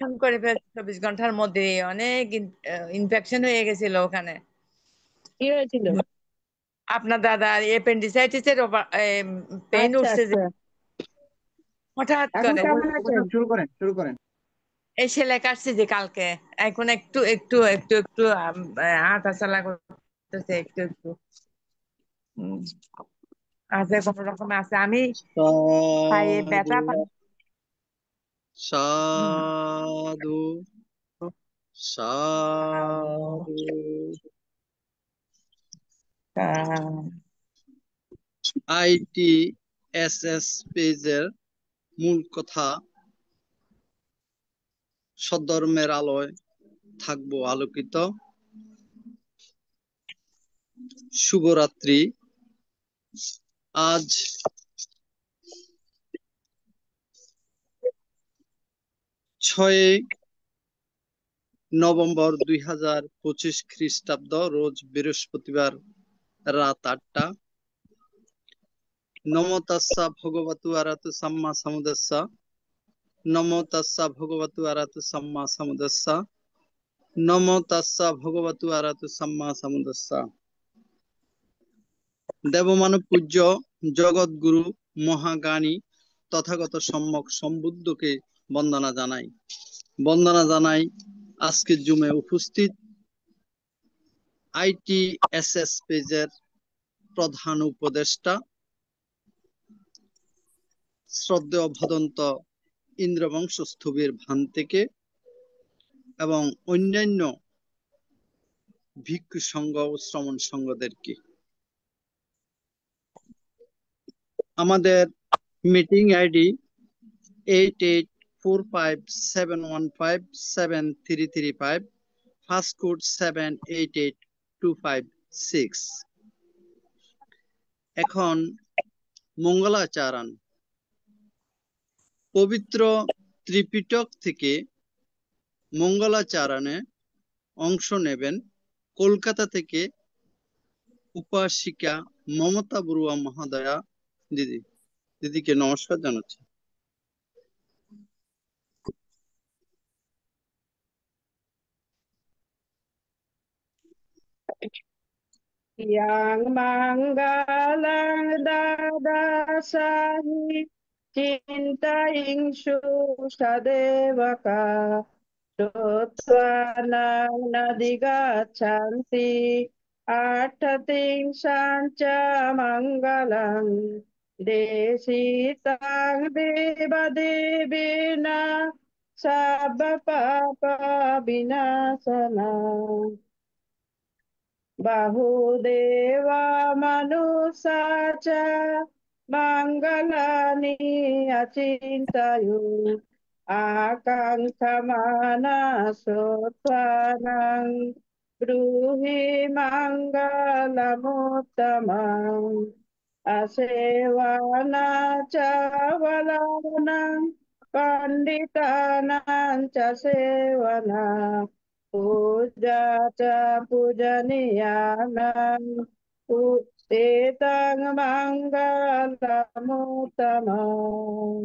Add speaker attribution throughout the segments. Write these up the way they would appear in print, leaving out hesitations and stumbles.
Speaker 1: Operation করে ফেলছে 24 ঘন্টার মধ্যে। অনেক ইনফেকশন হয়ে গেছিল ওখানে।
Speaker 2: কি হয়েছিল?
Speaker 1: আপনার দাদার অ্যাপেন্ডিসাইটিস এর পেইন
Speaker 2: আচ্ছা
Speaker 1: উঠছে যে
Speaker 2: আচ্ছা।
Speaker 1: হঠাৎ
Speaker 2: এখন
Speaker 1: করে।
Speaker 2: কেমন আছেন?
Speaker 3: শুরু করেন, শুরু করেন।
Speaker 1: এই সেলাই কাটছে যে কালকে। এখন একটু একটু একটু একটু হাঁটা চলা করতেছে একটু একটু। উম, আছে কোনো রকমে আছে। আমি পায়ে
Speaker 3: সাধু
Speaker 1: ব্যথা পাই। হুম।
Speaker 3: সাধু সাধু। ITSS পেজের মূল কথা, সদ্ধর্মের আলোয় থাকবো আলোকিত। শুভরাত্রি। আজ 6 নভেম্বর 2025 খ্রিস্টাব্দ, রোজ বৃহস্পতিবার, রাত 8টা। নমো তাস্সা ভগবতু আরাতু সাম্মা সাম্বুদ্দাস্সা। নমো তাস্সা ভগবতু আরাতু সাম্মা সাম্বুদ্দাস্সা। নমো তাস্সা ভগবতু আরাতু সাম্মা সাম্বুদ্দাস্সা। দেবমানব পূজ্য জগৎগুরু মহাজ্ঞানী তথাগত সম্যক সম্বুদ্ধকে বন্দনা জানাই। বন্দনা জানাই আজকের জুমে উপস্থিত ITSS পেজের প্রধান উপদেষ্টা শ্রদ্ধেয় ভদন্ত ইন্দ্রবংশ স্থবির ভান থেকে এবং অন্যান্য ভিক্ষু সংঘ ও শ্রমণ সংঘদেরকে। আমাদের মিটিং আইডি 884571573335, ফার্স্ট কোড 788256। এখন মঙ্গলাচরণ পবিত্র ত্রিপিটক থেকে মঙ্গলাচরণে অংশ নেবেন কলকাতা থেকে উপাসিকা মমতা বড়ুয়া মহোদয়া। দিদি, দিদিকে নমস্কার জানাচ্ছি।
Speaker 2: Yang manggalang dadasahi cintaing susadevaka Sutwanang nadigachanti Arthating sanca manggalang Desitang devadevina Sabba papa binasana Bahudeva manusacha mangalani achintayu akankamana sotvanang bruhi mangalamuttamang asevana chavalana panditanang cha sevana Pujata pujaniyana etang mangalamutamam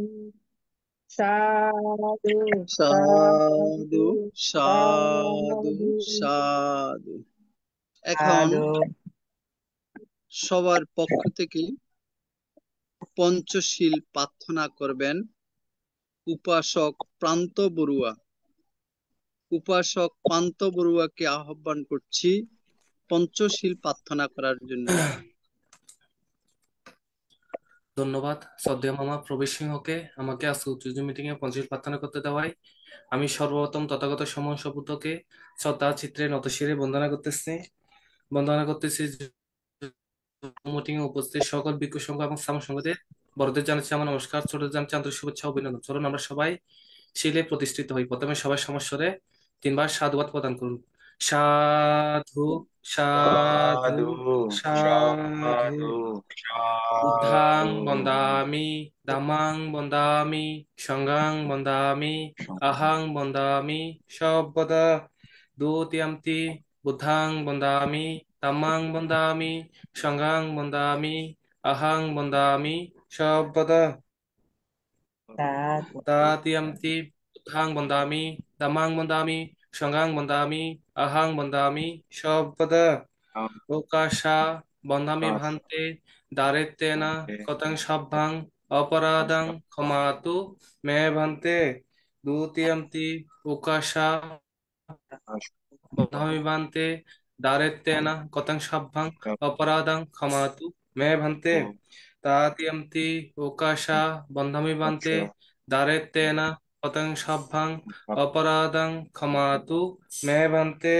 Speaker 2: sadhu
Speaker 3: সাধু
Speaker 2: sadhu
Speaker 3: সাধু
Speaker 2: sadhu
Speaker 3: সাধু। এখন
Speaker 1: সাধু
Speaker 3: সবার পক্ষ থেকে পঞ্চশীল প্রার্থনা করবেন উপাসক প্রান্ত বড়ুয়া। উপাসক প্রান্ত বড়ুয়াকে আহ্বান করছি পঞ্চশীল প্রার্থনা করার জন্য।
Speaker 4: ধন্যবাদ শ্রদ্ধেয় মামা প্রবীর সিংহকে আমাকে আজকে উচ্চ মিটিং এ পঞ্চায়েত প্রার্থনা করতে দেওয়ায়। আমি সর্বপ্রথম তথাগত সময় শব্দকে শ্রদ্ধা চিত্রে নতশিরে বন্দনা করতেছি মিটিং এ উপস্থিত সকল ভিক্ষু সংঘ এবং শ্রমণ সংঘদের বড়দের জানাচ্ছি আমার নমস্কার, ছোটদের জানাচ্ছি আন্তরিক শুভেচ্ছা ও অভিনন্দন। চলুন আমরা সবাই শিলে প্রতিষ্ঠিত হই। প্রথমে সবাই সমস্বরে 3বার সাধুবাদ প্রদান করুন। সাধু সাধু
Speaker 5: সাধু
Speaker 4: সাধু।
Speaker 5: সাধু
Speaker 4: বুদ্ধাং
Speaker 5: সাধু
Speaker 4: বন্দামি ধাম্মাং বন্দামি সংঘাং বন্দামি আহাং বন্দামি সব্বদা দ্বিতীয়াম্পি বুদ্ধাং বন্দামি ধাম্মাং বন্দামি সংঘাং বন্দামি আহাং বন্দামি সব্বদা
Speaker 1: সাধু
Speaker 4: তৃতীয়াম্পি বুদ্ধাং বন্দামি Dhammang bandami, Sanggang bandami, Ahang bandami, Shabada, Okasha, bandami bhante, Daretena, Kotang Shabbang, Aparadang, Khamatu, Me bhante, Dutiyamti, Okasha, bandami bhante, Daretena, Kotang Shabbang, Aparadang, Khamatu, Me bhante, Tatiyamti, Okasha, bandami bhante, Daretena, Kotang Shabbang, Aparadang, Khamatu, Me bhante,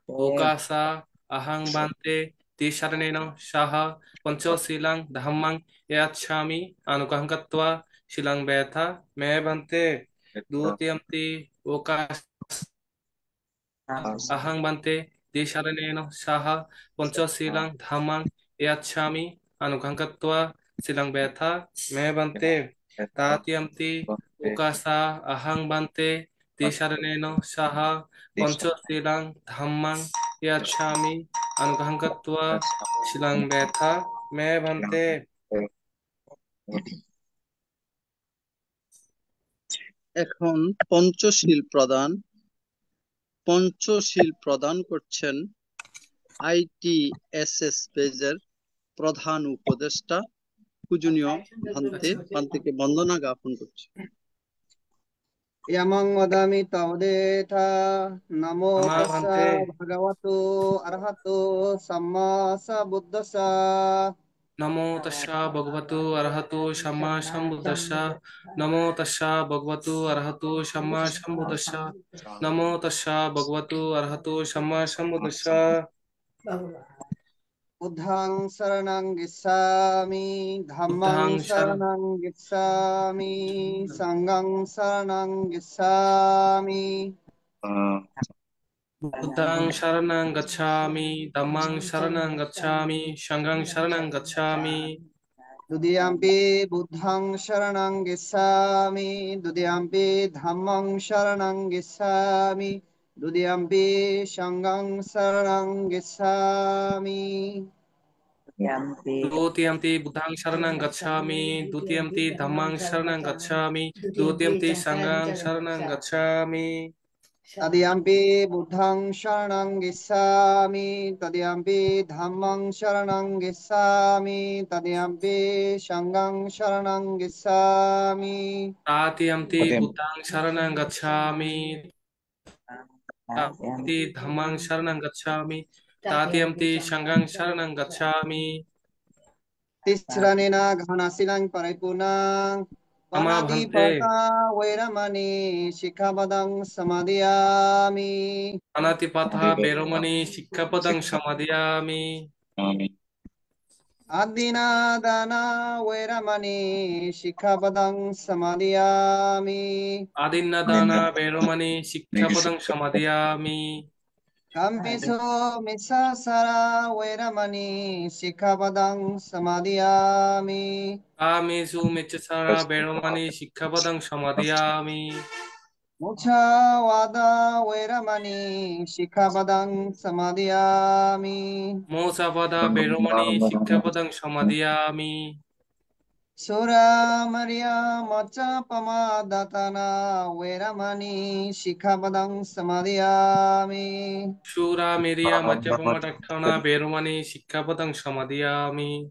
Speaker 4: Okasa ahang bante tisharaneno shaha pancho silang dhammang yachami anukahang katva silang betha me bante dutiyamti okasa ahang bante tisharaneno shaha pancho silang dhammang yachami anukahang katva silang betha me bante tatiyamti okasa ahang bante tisharaneno shaha pancho silang dhammang yachami anukahang katva silang betha me bante।
Speaker 3: এখন পঞ্চশীল প্রদান করছেন ITSS পেজের প্রধান উপদেষ্টা পূজনীয় ভান্তিকে বন্দনা জ্ঞাপন করছি।
Speaker 2: Yamang vadami tavadetha namo
Speaker 4: Nama
Speaker 2: tassa
Speaker 4: bante
Speaker 2: bhagavato arahato samma sambuddhassa
Speaker 4: namo tassa bhagavato arahato samma sambuddhassa namo tassa bhagavato arahato samma sambuddhassa namo tassa bhagavato arahato samma sambuddhassa
Speaker 2: buddhang saranang gissami
Speaker 4: buddhang
Speaker 2: dhammang
Speaker 4: shar
Speaker 2: saranang gissami sanghang saranang gissami
Speaker 4: buddhang sharanang gacchami dhammang sharanang gacchami sanghang sharanang gacchami
Speaker 2: Dudiyampi buddhang saranang gissami dudiyampi dhammang saranang gissami dudiyampi sanghang saranang gissami
Speaker 4: Dutiyamti buddhang sharanang gacchami dutiyamti dhammang sharanang gacchami dutiyamti sanghang sharanang gacchami
Speaker 2: Tadiyampi buddhang saranang gissami tadiyampi dhammang saranang gissami tadiyampi sanghang saranang gissami
Speaker 4: tatiyamti buddhang sharanang gacchami tatiyamti dhammang sharanang gacchami tatiyamti sanghang sharanang gacchami
Speaker 2: Tisranena ghanasilang paripunang
Speaker 4: Ama bhante
Speaker 2: panatipata vairamani sikkhapadang samadhiyami
Speaker 4: anatipatha beromani sikkhapadang samadhiyami
Speaker 2: adina dana vairamani sikkhapadang samadhiyami
Speaker 4: adinnadana beromani sikkhapadang samadhiyami
Speaker 2: kampiso misasara vairamani sikkhapadang samadhiyami
Speaker 4: Amesu mechasara beromani sikkhapadang samadhiyami
Speaker 2: Muchawada Veramani Shikhabadang Samadhiyami
Speaker 4: Mosapada beromani sikkhapadang samadhiyami
Speaker 2: Sura Maria Machapama Datana Veramani Shikhabadang Samadhiyami
Speaker 4: Shura meriya majjapamatakkhana beromani sikkhapadang samadhiyami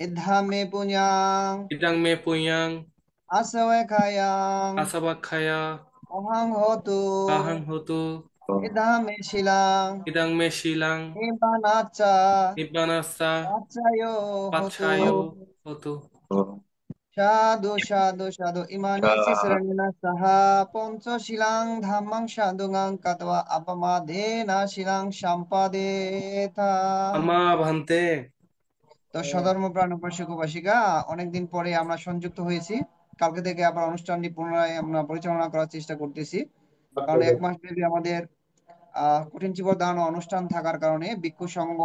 Speaker 2: Idhame Punyang
Speaker 4: idang me punyang
Speaker 2: Asavekayang
Speaker 4: asavakkaya
Speaker 2: Ohang Hotu
Speaker 4: ahang hotu
Speaker 2: Idhame Shilang
Speaker 4: idang me silang
Speaker 2: Nibbanacha
Speaker 4: nibbanassa
Speaker 2: Pachayo
Speaker 4: pachayo
Speaker 2: Hotu
Speaker 4: hotu
Speaker 2: Sadhu, sadhu, sadhu. Imani sisranena saha poncho silang dhammang sadhungang katva apamadena silang sampadetha.
Speaker 4: ama bhante
Speaker 2: তো সধর্ম প্রাণ উপাসক উপাসিকা অনেকদিন পরে আমরা সংযুক্ত হয়েছি। কালকে থেকে আবার অনুষ্ঠানটি পুনরায় আমরা পরিচালনা করার চেষ্টা করতেছি, কারণ 1 মাস ব্যাপী আমাদের কঠিন চিবর দাঁড়ানো অনুষ্ঠান থাকার কারণে ভিক্ষু সংঘ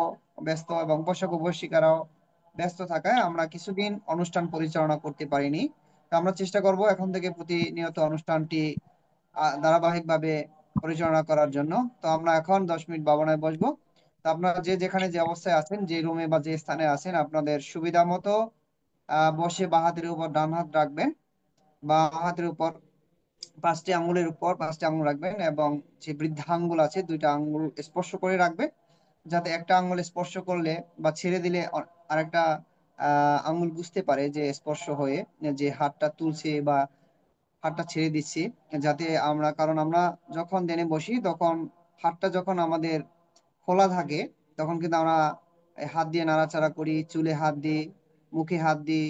Speaker 2: ব্যস্ত এবং উপাসক উপাসিকারাও ব্যস্ত থাকায় আমরা কিছুদিন অনুষ্ঠান পরিচালনা করতে পারিনি। তো আমরা চেষ্টা করব এখন থেকে প্রতিনিয়ত অনুষ্ঠানটি ধারাবাহিকভাবে পরিচালনা করার জন্য। তো আমরা এখন 10 মিনিট ভাবনায় বসবো। তো আপনারা যে যেখানে যে অবস্থায় আছেন, যে রুমে বা যে স্থানে আছেন, আপনাদের সুবিধা মতো বসে বাঁ হাতের উপর ডান হাত রাখবেন, বা হাতের উপর 5টি আঙ্গুলের উপর 5টি আঙ্গুল রাখবেন এবং যে বৃদ্ধা আঙ্গুল আছে 2টা আঙ্গুল স্পর্শ করে রাখবেন, যাতে একটা আঙ্গুল স্পর্শ করলে বা ছেড়ে দিলে আরেকটা আঙ্গুল বুঝতে পারে যে স্পর্শ হয়ে যে হাতটা তুলছে বা হাতটা ছেড়ে দিচ্ছি। যাতে আমরা, কারণ আমরা যখন ধ্যানে বসি তখন হাতটা যখন আমাদের খোলা থাকে তখন কিন্তু আমরা এই হাত দিয়ে নাড়াচাড়া করি, চুলে হাত দিই, মুখে হাত দিই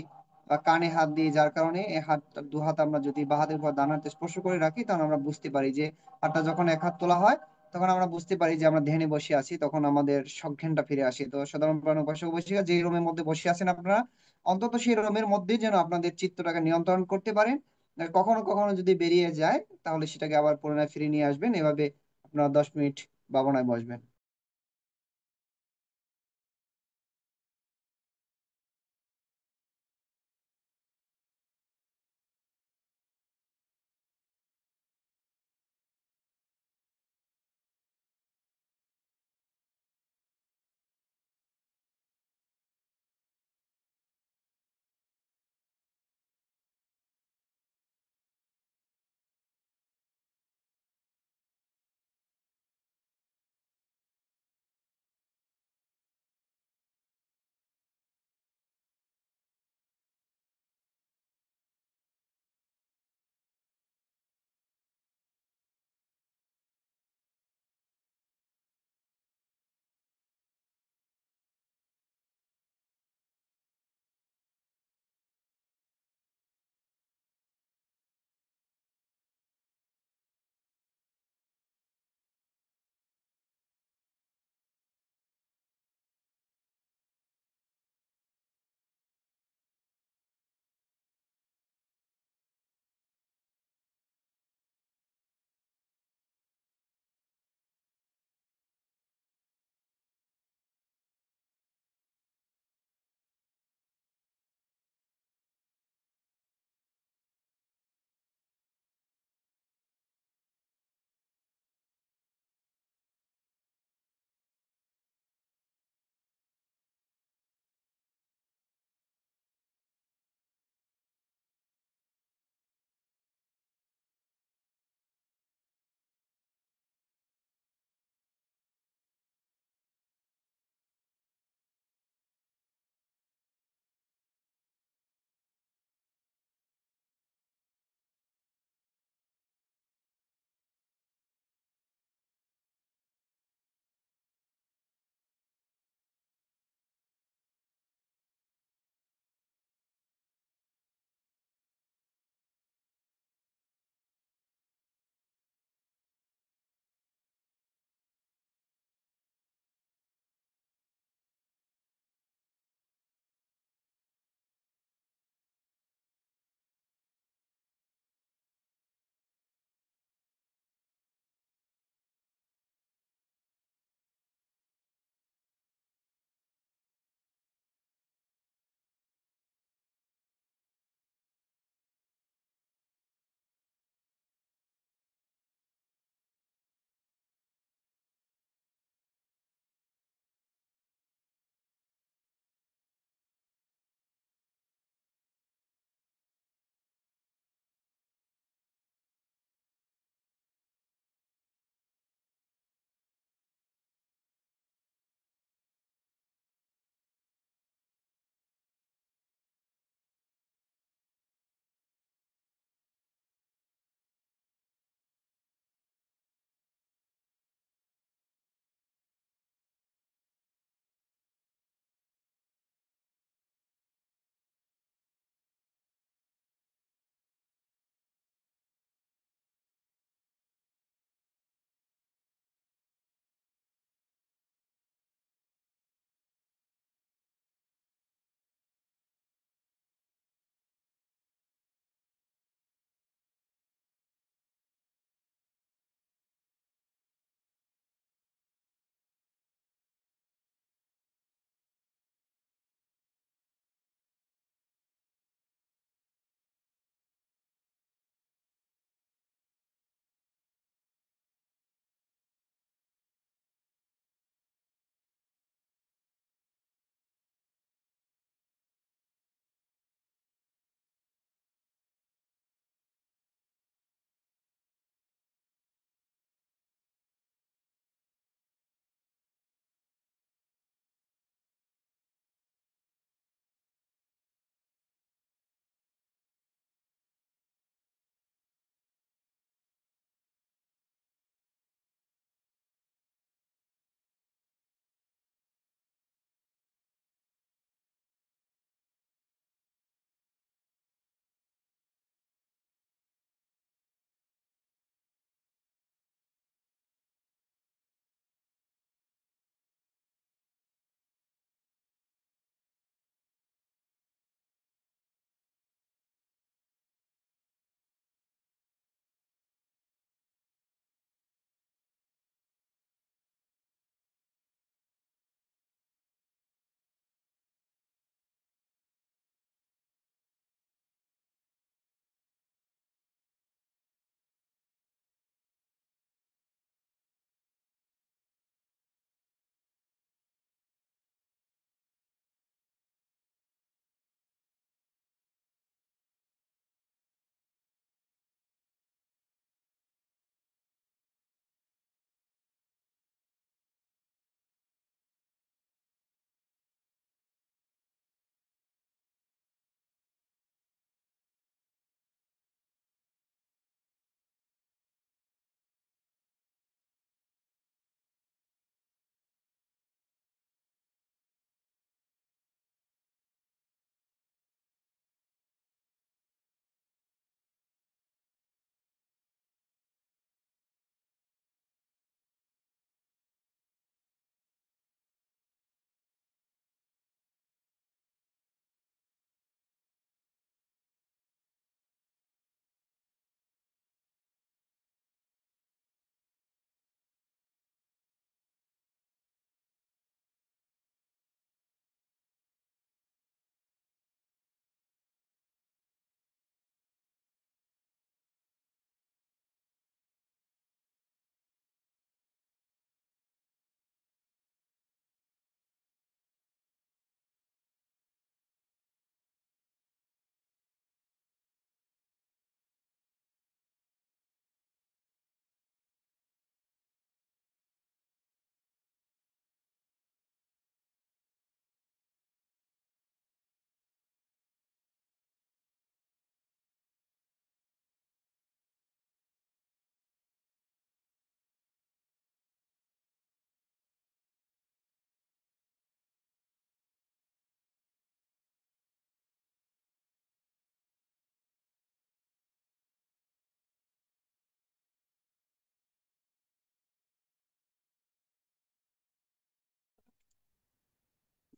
Speaker 2: বা কানে হাত দিই, যার কারণে এই হাত, 2 হাত আমরা যদি বা হাতের উপর ডান হাতে স্পর্শ করে রাখি তখন আমরা বুঝতে পারি যে হাতটা যখন 1 হাত তোলা হয় তখন আমরা বুঝতে পারি যে আমরা ধ্যানে বসে আছি, তখন আমাদের সজ্ঞানটা ফিরে আসে। তো সাধারণ প্রাণ উপাসক উপাসিকা যে রুমের মধ্যে বসে আছেন আপনারা, অন্তত সেই রুমের মধ্যেই যেন আপনাদের চিত্তটাকে নিয়ন্ত্রণ করতে পারেন। আর কখনো কখনো যদি বেরিয়ে যায় তাহলে সেটাকে আবার পুনরায় ফিরিয়ে নিয়ে আসবেন। এভাবে আপনারা 10 মিনিট ভাবনায় বসবেন।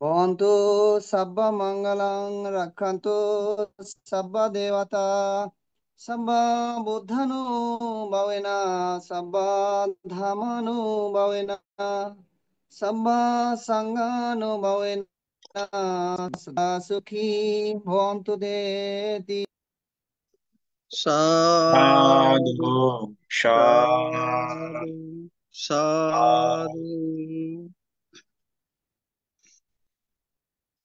Speaker 2: भवन्तु सबा मंगलं रक्षन्तु सबा देवता सबा बुद्धानुभावेन सबा धर्मानुभावेन सबा संघानुभावेन सदा सुखी भवन्तु देति।
Speaker 3: সাধু
Speaker 5: সাধু
Speaker 3: সাধু
Speaker 5: সাধু।
Speaker 3: সাধু।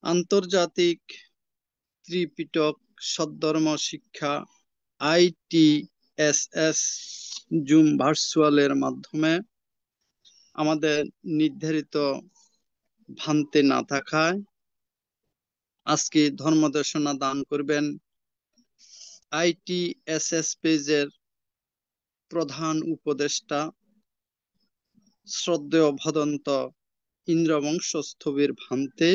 Speaker 3: আন্তর্জাতিক ত্রিপিটক সদ্ধর্ম শিক্ষা ITSS জুম ভার্চুয়ালের মাধ্যমে আমাদের নির্ধারিত ভান্তে না থাকায় আজকে ধর্মদর্শনা দান করবেন ITSS পেজের প্রধান উপদেষ্টা শ্রদ্ধেয় ভদন্ত ইন্দ্রবংশস্থবির ভান্তে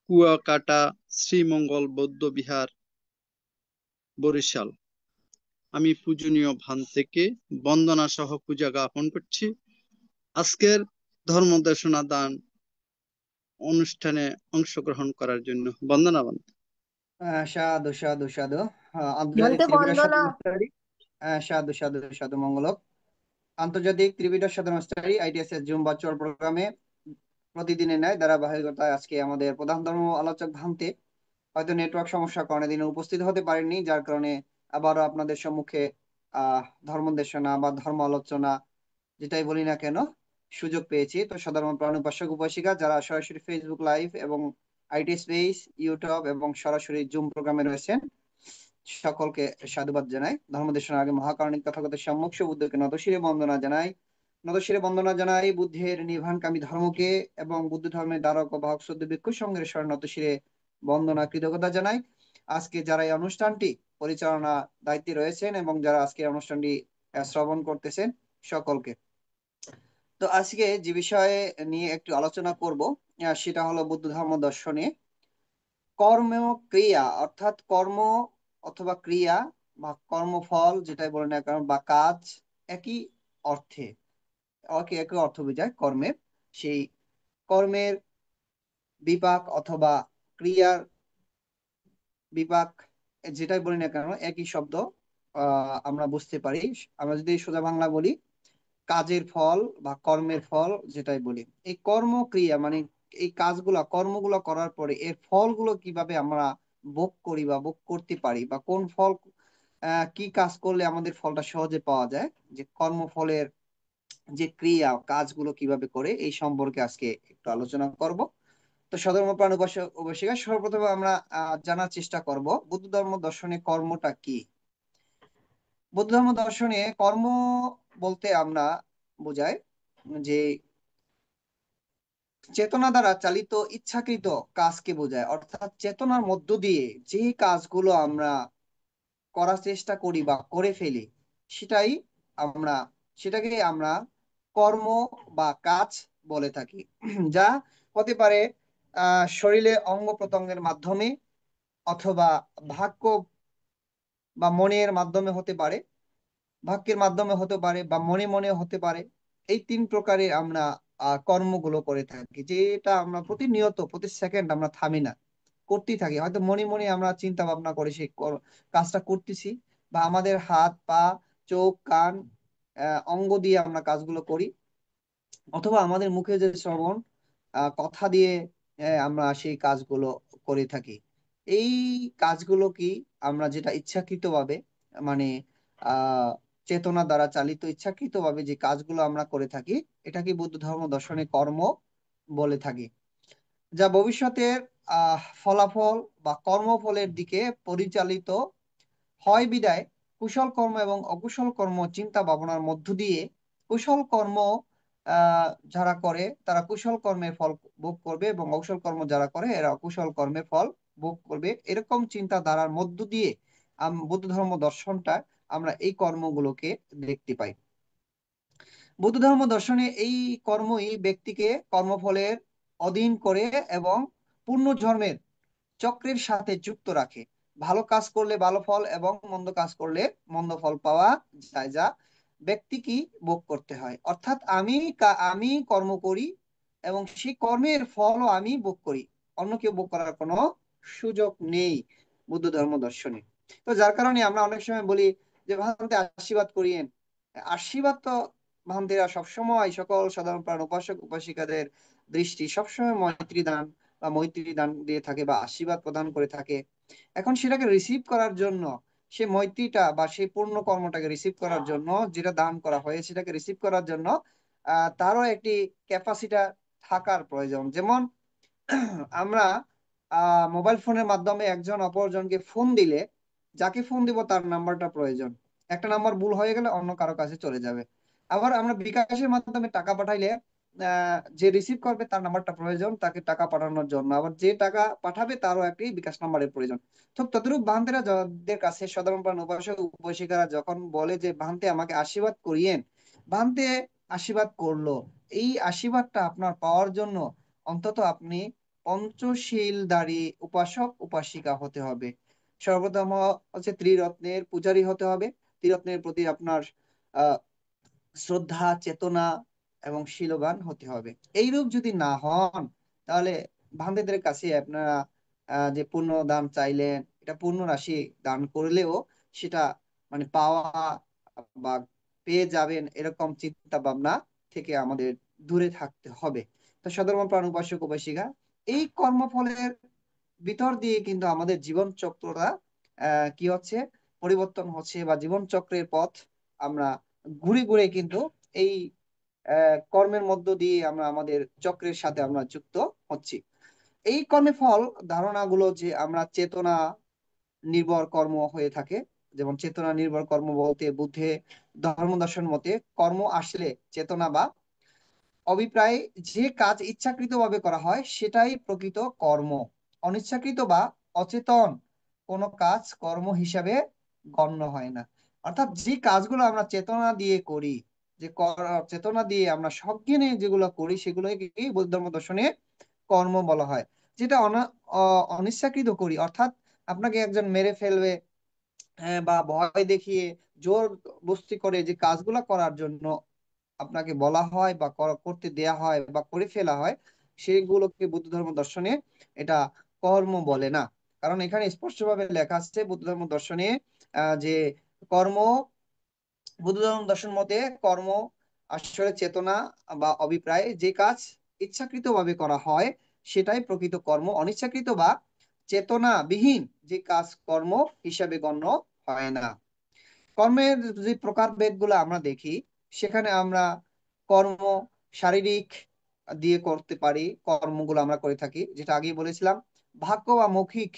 Speaker 3: কুয়াকাটা শ্রীমঙ্গল বৌদ্ধ বিহার বরিশাল। আমি পূজনীয় ভান্তেকে বন্দনা সহ পূজা জ্ঞাপন করছি। আজকের ধর্মদর্শনা দান অনুষ্ঠানে অংশগ্রহণ করার জন্য বন্দনা ভান্তে।
Speaker 2: সাধু সাধু সাধু। আন্তর্জাতিক
Speaker 6: বলতে
Speaker 2: ত্রিপিটক
Speaker 6: বন্দনা।
Speaker 2: সাধনস্থানী সাধু সাধু সাধু মঙ্গলক। আন্তর্জাতিক ত্রিপিটক সাধনস্থানী ITSS জুম ভার্চুয়াল প্রোগ্রামে প্রতিদিনের ন্যায় ধারাবাহিকতায় আজকে আমাদের প্রধান ধর্ম আলোচক ভান্তে হয়তো নেটওয়ার্ক সমস্যার কারণে দিনে উপস্থিত হতে পারেননি, যার কারণে আবারও আপনাদের সম্মুখে ধর্মদেশনা বা ধর্ম আলোচনা যেটাই বলি না কেন সুযোগ পেয়েছি। তো সাধারণ প্রাণ উপাসক উপাসিকা যারা সরাসরি ফেসবুক লাইভ এবং ITS পেজ, ইউটিউব এবং সরাসরি জুম প্রোগ্রামে রয়েছেন সকলকে সাধুবাদ জানাই। ধর্মদেশনার আগে মহাকারণিক তথাগত সম্মুখ বুদ্ধকে নতশিরে বন্দনা জানাই। নতশিরে বন্দনা জানাই বুদ্ধের নির্বাণকামী ধর্মকে এবং বুদ্ধ ধর্মের দ্বারক ও বাহক সদ্য ভিক্ষু সঙ্গের স্মরণ নতশিরে বন্দনা কৃতজ্ঞতা জানাই। আজকে যারা এই অনুষ্ঠানটি পরিচালনা দায়িত্বে রয়েছেন এবং যারা আজকে অনুষ্ঠানটি শ্রবণ করতেছেন সকলকে। তো আজকে যে বিষয়ে নিয়ে একটু আলোচনা করব সেটা হলো বুদ্ধ ধর্ম দর্শনে কর্ম ক্রিয়া, অর্থাৎ কর্ম অথবা ক্রিয়া বা কর্মফল যেটাই বলে না কারণ বা কাজ একই অর্থে একই অর্থ বোঝায় কর্মের। সেই কর্মের বিপাক অথবা ক্রিয়ার বিপাক যেটাই বলি না কেন একই শব্দ আমরা বুঝতে পারি। আমরা যদি সোজা বাংলা বলি কাজের ফল বা কর্মের ফল যেটাই বলি, এই কর্ম ক্রিয়া মানে এই কাজগুলা কর্মগুলো করার পরে এর ফলগুলো কিভাবে আমরা ভোগ করি বা ভোগ করতে পারি বা কোন ফল কি কাজ করলে আমাদের ফলটা সহজে পাওয়া যায়, যে কর্মফলের যে ক্রিয়া কাজগুলো কিভাবে করে এই সম্পর্কে আজকে একটু আলোচনা করব। তো সধর্ম প্রাণ উপাসক উপাসিকা সর্বপ্রথমে আমরা জানার চেষ্টা করব বুদ্ধ ধর্ম দর্শনে কর্মটা কি। বৌদ্ধ ধর্ম দর্শনে কর্ম বলতে আমরা বোঝাই যে চেতনা দ্বারা চালিত ইচ্ছাকৃত কাজকে বোঝায়, অর্থাৎ চেতনার মধ্য দিয়ে যে কাজগুলো আমরা করার চেষ্টা করি বা করে ফেলি সেটাকে আমরা কর্ম বা কাজ বলে থাকি। যা হতে পারে শরীরে অঙ্গ প্রত্যঙ্গের মাধ্যমে অথবা বাক্য বা মনের মাধ্যমে হতে পারে, বাক্যের মাধ্যমে হতে পারে বা মনে মনে হতে পারে। এই তিন প্রকারের আমরা কর্মগুলো করে থাকি, যেটা আমরা প্রতিনিয়ত প্রতি সেকেন্ড আমরা থামি না, করতেই থাকি। হয়তো মনে মনে আমরা চিন্তা ভাবনা করে সেই কাজটা করতেছি, বা আমাদের হাত পা চোখ কান অঙ্গ দিয়ে আমরা কাজগুলো করি, অথবা আমাদের মুখে যে শ্রবণ কথা দিয়ে আমরা সেই কাজগুলো করে থাকি। এই কাজগুলো কি আমরা যেটা ইচ্ছাকৃত ভাবে মানে চেতনা দ্বারা চালিত ইচ্ছাকৃত ভাবে যে কাজগুলো আমরা করে থাকি এটাকে বুদ্ধ ধর্ম দর্শনে কর্ম বলে থাকি, যা ভবিষ্যতের ফলাফল বা কর্মফলের দিকে পরিচালিত হয় বিদায় কুশল কর্ম এবং অকুশল কর্ম চিন্তা ভাবনার মধ্য দিয়ে কুশল কর্ম যারা করে তারা কুশল কর্মের ফল ভোগ করবে এবং অকুশল কর্ম যারা করে এরা অকুশল কর্মের ফল ভোগ করবে। এরকম চিন্তাধারার মধ্য দিয়ে বুদ্ধ ধর্ম দর্শনটা আমরা এই কর্মগুলোকে দেখতে পাই। বুদ্ধ ধর্ম দর্শনে এই কর্মই ব্যক্তিকে কর্মফলের অধীন করে এবং পূর্ণ ধর্মের চক্রের সাথে যুক্ত রাখে। ভালো কাজ করলে ভালো ফল এবং মন্দ কাজ করলে মন্দ ফল পাওয়া যায়, যা ব্যক্তিকে ভোগ করতে হয়। অর্থাৎ আমি কর্ম করি এবং সেই কর্মের ফলও আমি ভোগ করি, অন্য কেউ ভোগ করার কোনো সুযোগ নেই বুদ্ধ ধর্ম দর্শনে। তো যার কারণে আমরা অনেক সময় বলি যে ভান্তে আশীর্বাদ করিয়েন। আশীর্বাদ তো ভান্তেরা সবসময় সকল সাধারণ প্রাণ উপাসক উপাসিকাদের দৃষ্টি সবসময় মৈত্রী দান বা মৈত্রী দান দিয়ে থাকে বা আশীর্বাদ প্রদান করে থাকে। এখন সেটাকে রিসিভ করার জন্য, সে মৈত্রীটা বা সেই পূর্ণ কর্মটাকে রিসিভ করার জন্য, যেটা দান করা হয় সেটাকে রিসিভ করার জন্য তারও একটি ক্যাপাসিটি থাকার প্রয়োজন। যেমন আমরা মোবাইল ফোনের মাধ্যমে একজন অপরজনকে ফোন দিলে, যাকে ফোন দিব তার নাম্বারটা প্রয়োজন। একটা নাম্বার ভুল হয়ে গেলে অন্য কারো কাছে চলে যাবে। আবার আমরা বিকাশের মাধ্যমে টাকা পাঠাইলে যে রিসিভ করবে তার নাম্বারটা প্রয়োজন তাকে টাকা পাঠানোর জন্য, আবার যে টাকা পাঠাবে তারও একটি বিকাশ নাম্বারের প্রয়োজন। তো ততটুকু ভান্তেরা যাদের কাছে সাধারণ প্রাণ উপাসক উপাসিকারা যখন বলে যে ভান্তে আমাকে আশীর্বাদ করিয়েন, ভান্তে আশীর্বাদ করলো, এই আশীর্বাদটা আপনার পাওয়ার জন্য অন্তত আপনি পঞ্চশীলধারী উপাসক উপাসিকা হতে হবে। সর্বপ্রথম হচ্ছে ত্রিরত্নের পূজারী হতে হবে। ত্রিরত্নের প্রতি আপনার আহ শ্রদ্ধা, চেতনা এবং শীলবান হতে হবে। এইরূপ যদি না হন, তাহলে ভান্তেদের কাছে আপনারা যে পূর্ণ দান চাইলেন, এটা পূর্ণ রাশি দান করলেও সেটা মানে পাওয়া বা পেয়ে যাবেন এরকম চিন্তা ভাবনা থেকে আমাদের দূরে থাকতে হবে। তো সধর্ম প্রাণ উপাসক উপাসিকা, এই কর্মফলের ভিতর দিয়ে কিন্তু আমাদের জীবন চক্রটা কি হচ্ছে, পরিবর্তন হচ্ছে, বা জীবন চক্রের পথ আমরা ঘুরে ঘুরে কিন্তু এই কর্মের মধ্য দিয়ে আমরা আমাদের চক্রের সাথে আমরা যুক্ত হচ্ছি। এই কর্মের ফল ধারণাগুলো যে আমরা চেতনা নির্ভর কর্ম হয়ে থাকে। যেমন চেতনা নির্ভর কর্ম বলতে বুদ্ধে ধর্ম দর্শন মতে কর্ম আসলে চেতনা বা অভিপ্রায় যে কাজ ইচ্ছাকৃতভাবে করা হয় সেটাই প্রকৃত কর্ম। অনিচ্ছাকৃত বা অচেতন কোনো কাজ কর্ম হিসাবে গণ্য হয় না। অর্থাৎ যে কাজগুলো আমরা চেতনা দিয়ে করি, যে চেতনা দিয়ে আমরা সজ্ঞানে যেগুলো করি সেগুলোকে বৌদ্ধ ধর্ম দর্শনে কর্ম বলা হয়। যেটা অনিচ্ছাকৃত করি, অর্থাৎ আপনাকে একজন মেরে ফেলবে, বা ভয় দেখিয়ে জোর বস্তি করে যে কাজগুলো করার জন্য আপনাকে বলা হয় বা করতে দেয়া হয় বা করে ফেলা হয়, সেগুলোকে বুদ্ধ ধর্ম দর্শনে এটা কর্ম বলে না। কারণ এখানে স্পষ্টভাবে লেখা আছে বুদ্ধ ধর্ম দর্শনে যে কর্ম, বুদ্ধ ধর্ম দর্শন মতে কর্ম আসলে চেতনা বা অভিপ্রায় যে কাজ ইচ্ছাকৃত ভাবে করা হয় সেটাই প্রকৃত কর্ম। অনিচ্ছাকৃত বা চেতনাবিহীন যে কাজ কর্ম হিসাবে গণ্য হয় না। কর্মের যে প্রকারভেদ গুলো আমরা দেখি, সেখানে আমরা কর্ম শারীরিক দিয়ে করতে পারি, কর্মগুলো আমরা করে থাকি, যেটা আগেই বলেছিলাম। বাক্য বা মৌখিক,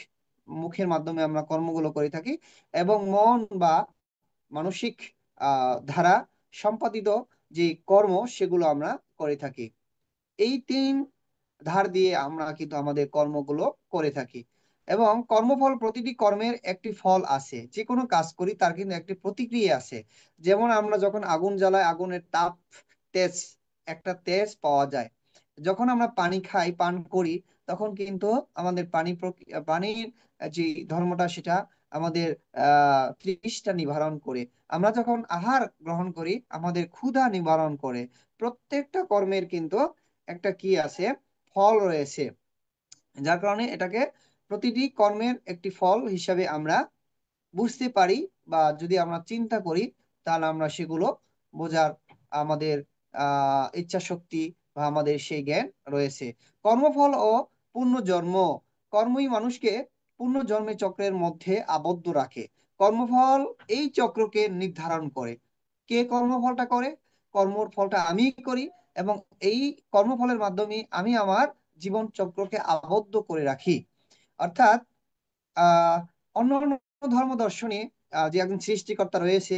Speaker 2: মুখের মাধ্যমে আমরা কর্মগুলো করে থাকি। এবং মন বা মানসিক ধারা সম্পাদিত যে কর্ম সেগুলো আমরা করে থাকি। এই তিন ধার দিয়ে আমরা কিন্তু আমাদের কর্মগুলো করে থাকি। এবং কর্মফল, প্রতিটি কর্মের একটি ফল আছে। যে কোনো কাজ করি তার কিন্তু একটি প্রতিক্রিয়া আছে। যেমন আমরা যখন আগুন জ্বালাই, আগুনের তাপ, তেজ, একটা তেজ পাওয়া যায়। যখন আমরা পানি খাই, পান করি, তখন কিন্তু আমাদের পানির যে ধর্মটা সেটা আমাদের তৃষ্ণা নিবারণ করে। আমরা যখন আহার গ্রহণ করি আমাদের ক্ষুধা নিবারণ করে। প্রত্যেকটা কর্মের কিন্তু একটা কি আছে, ফল রয়েছে। যার কারণে এটাকে প্রতিটি কর্মের একটি ফল হিসাবে আমরা বুঝতে পারি, বা যদি আমরা চিন্তা করি তাহলে আমরা সেগুলো বোঝার আমাদের ইচ্ছা শক্তি বা আমাদের সেই জ্ঞান রয়েছে। কর্মফল ও পুনর্জন্ম, কর্মই মানুষকে পুনর্জন্মের চক্রের মধ্যে আবদ্ধ রাখে। কর্মফল এই চক্রকে নির্ধারণ করে। কে কর্মফলটা করে? কর্মর ফলটা আমি করি, এবং এই কর্মফলের মাধ্যমে আমি আমার জীবন চক্রকে আবদ্ধ করে রাখি। অর্থাৎ আহ অন্য অন্য ধর্ম দর্শনে যে একজন সৃষ্টিকর্তা রয়েছে,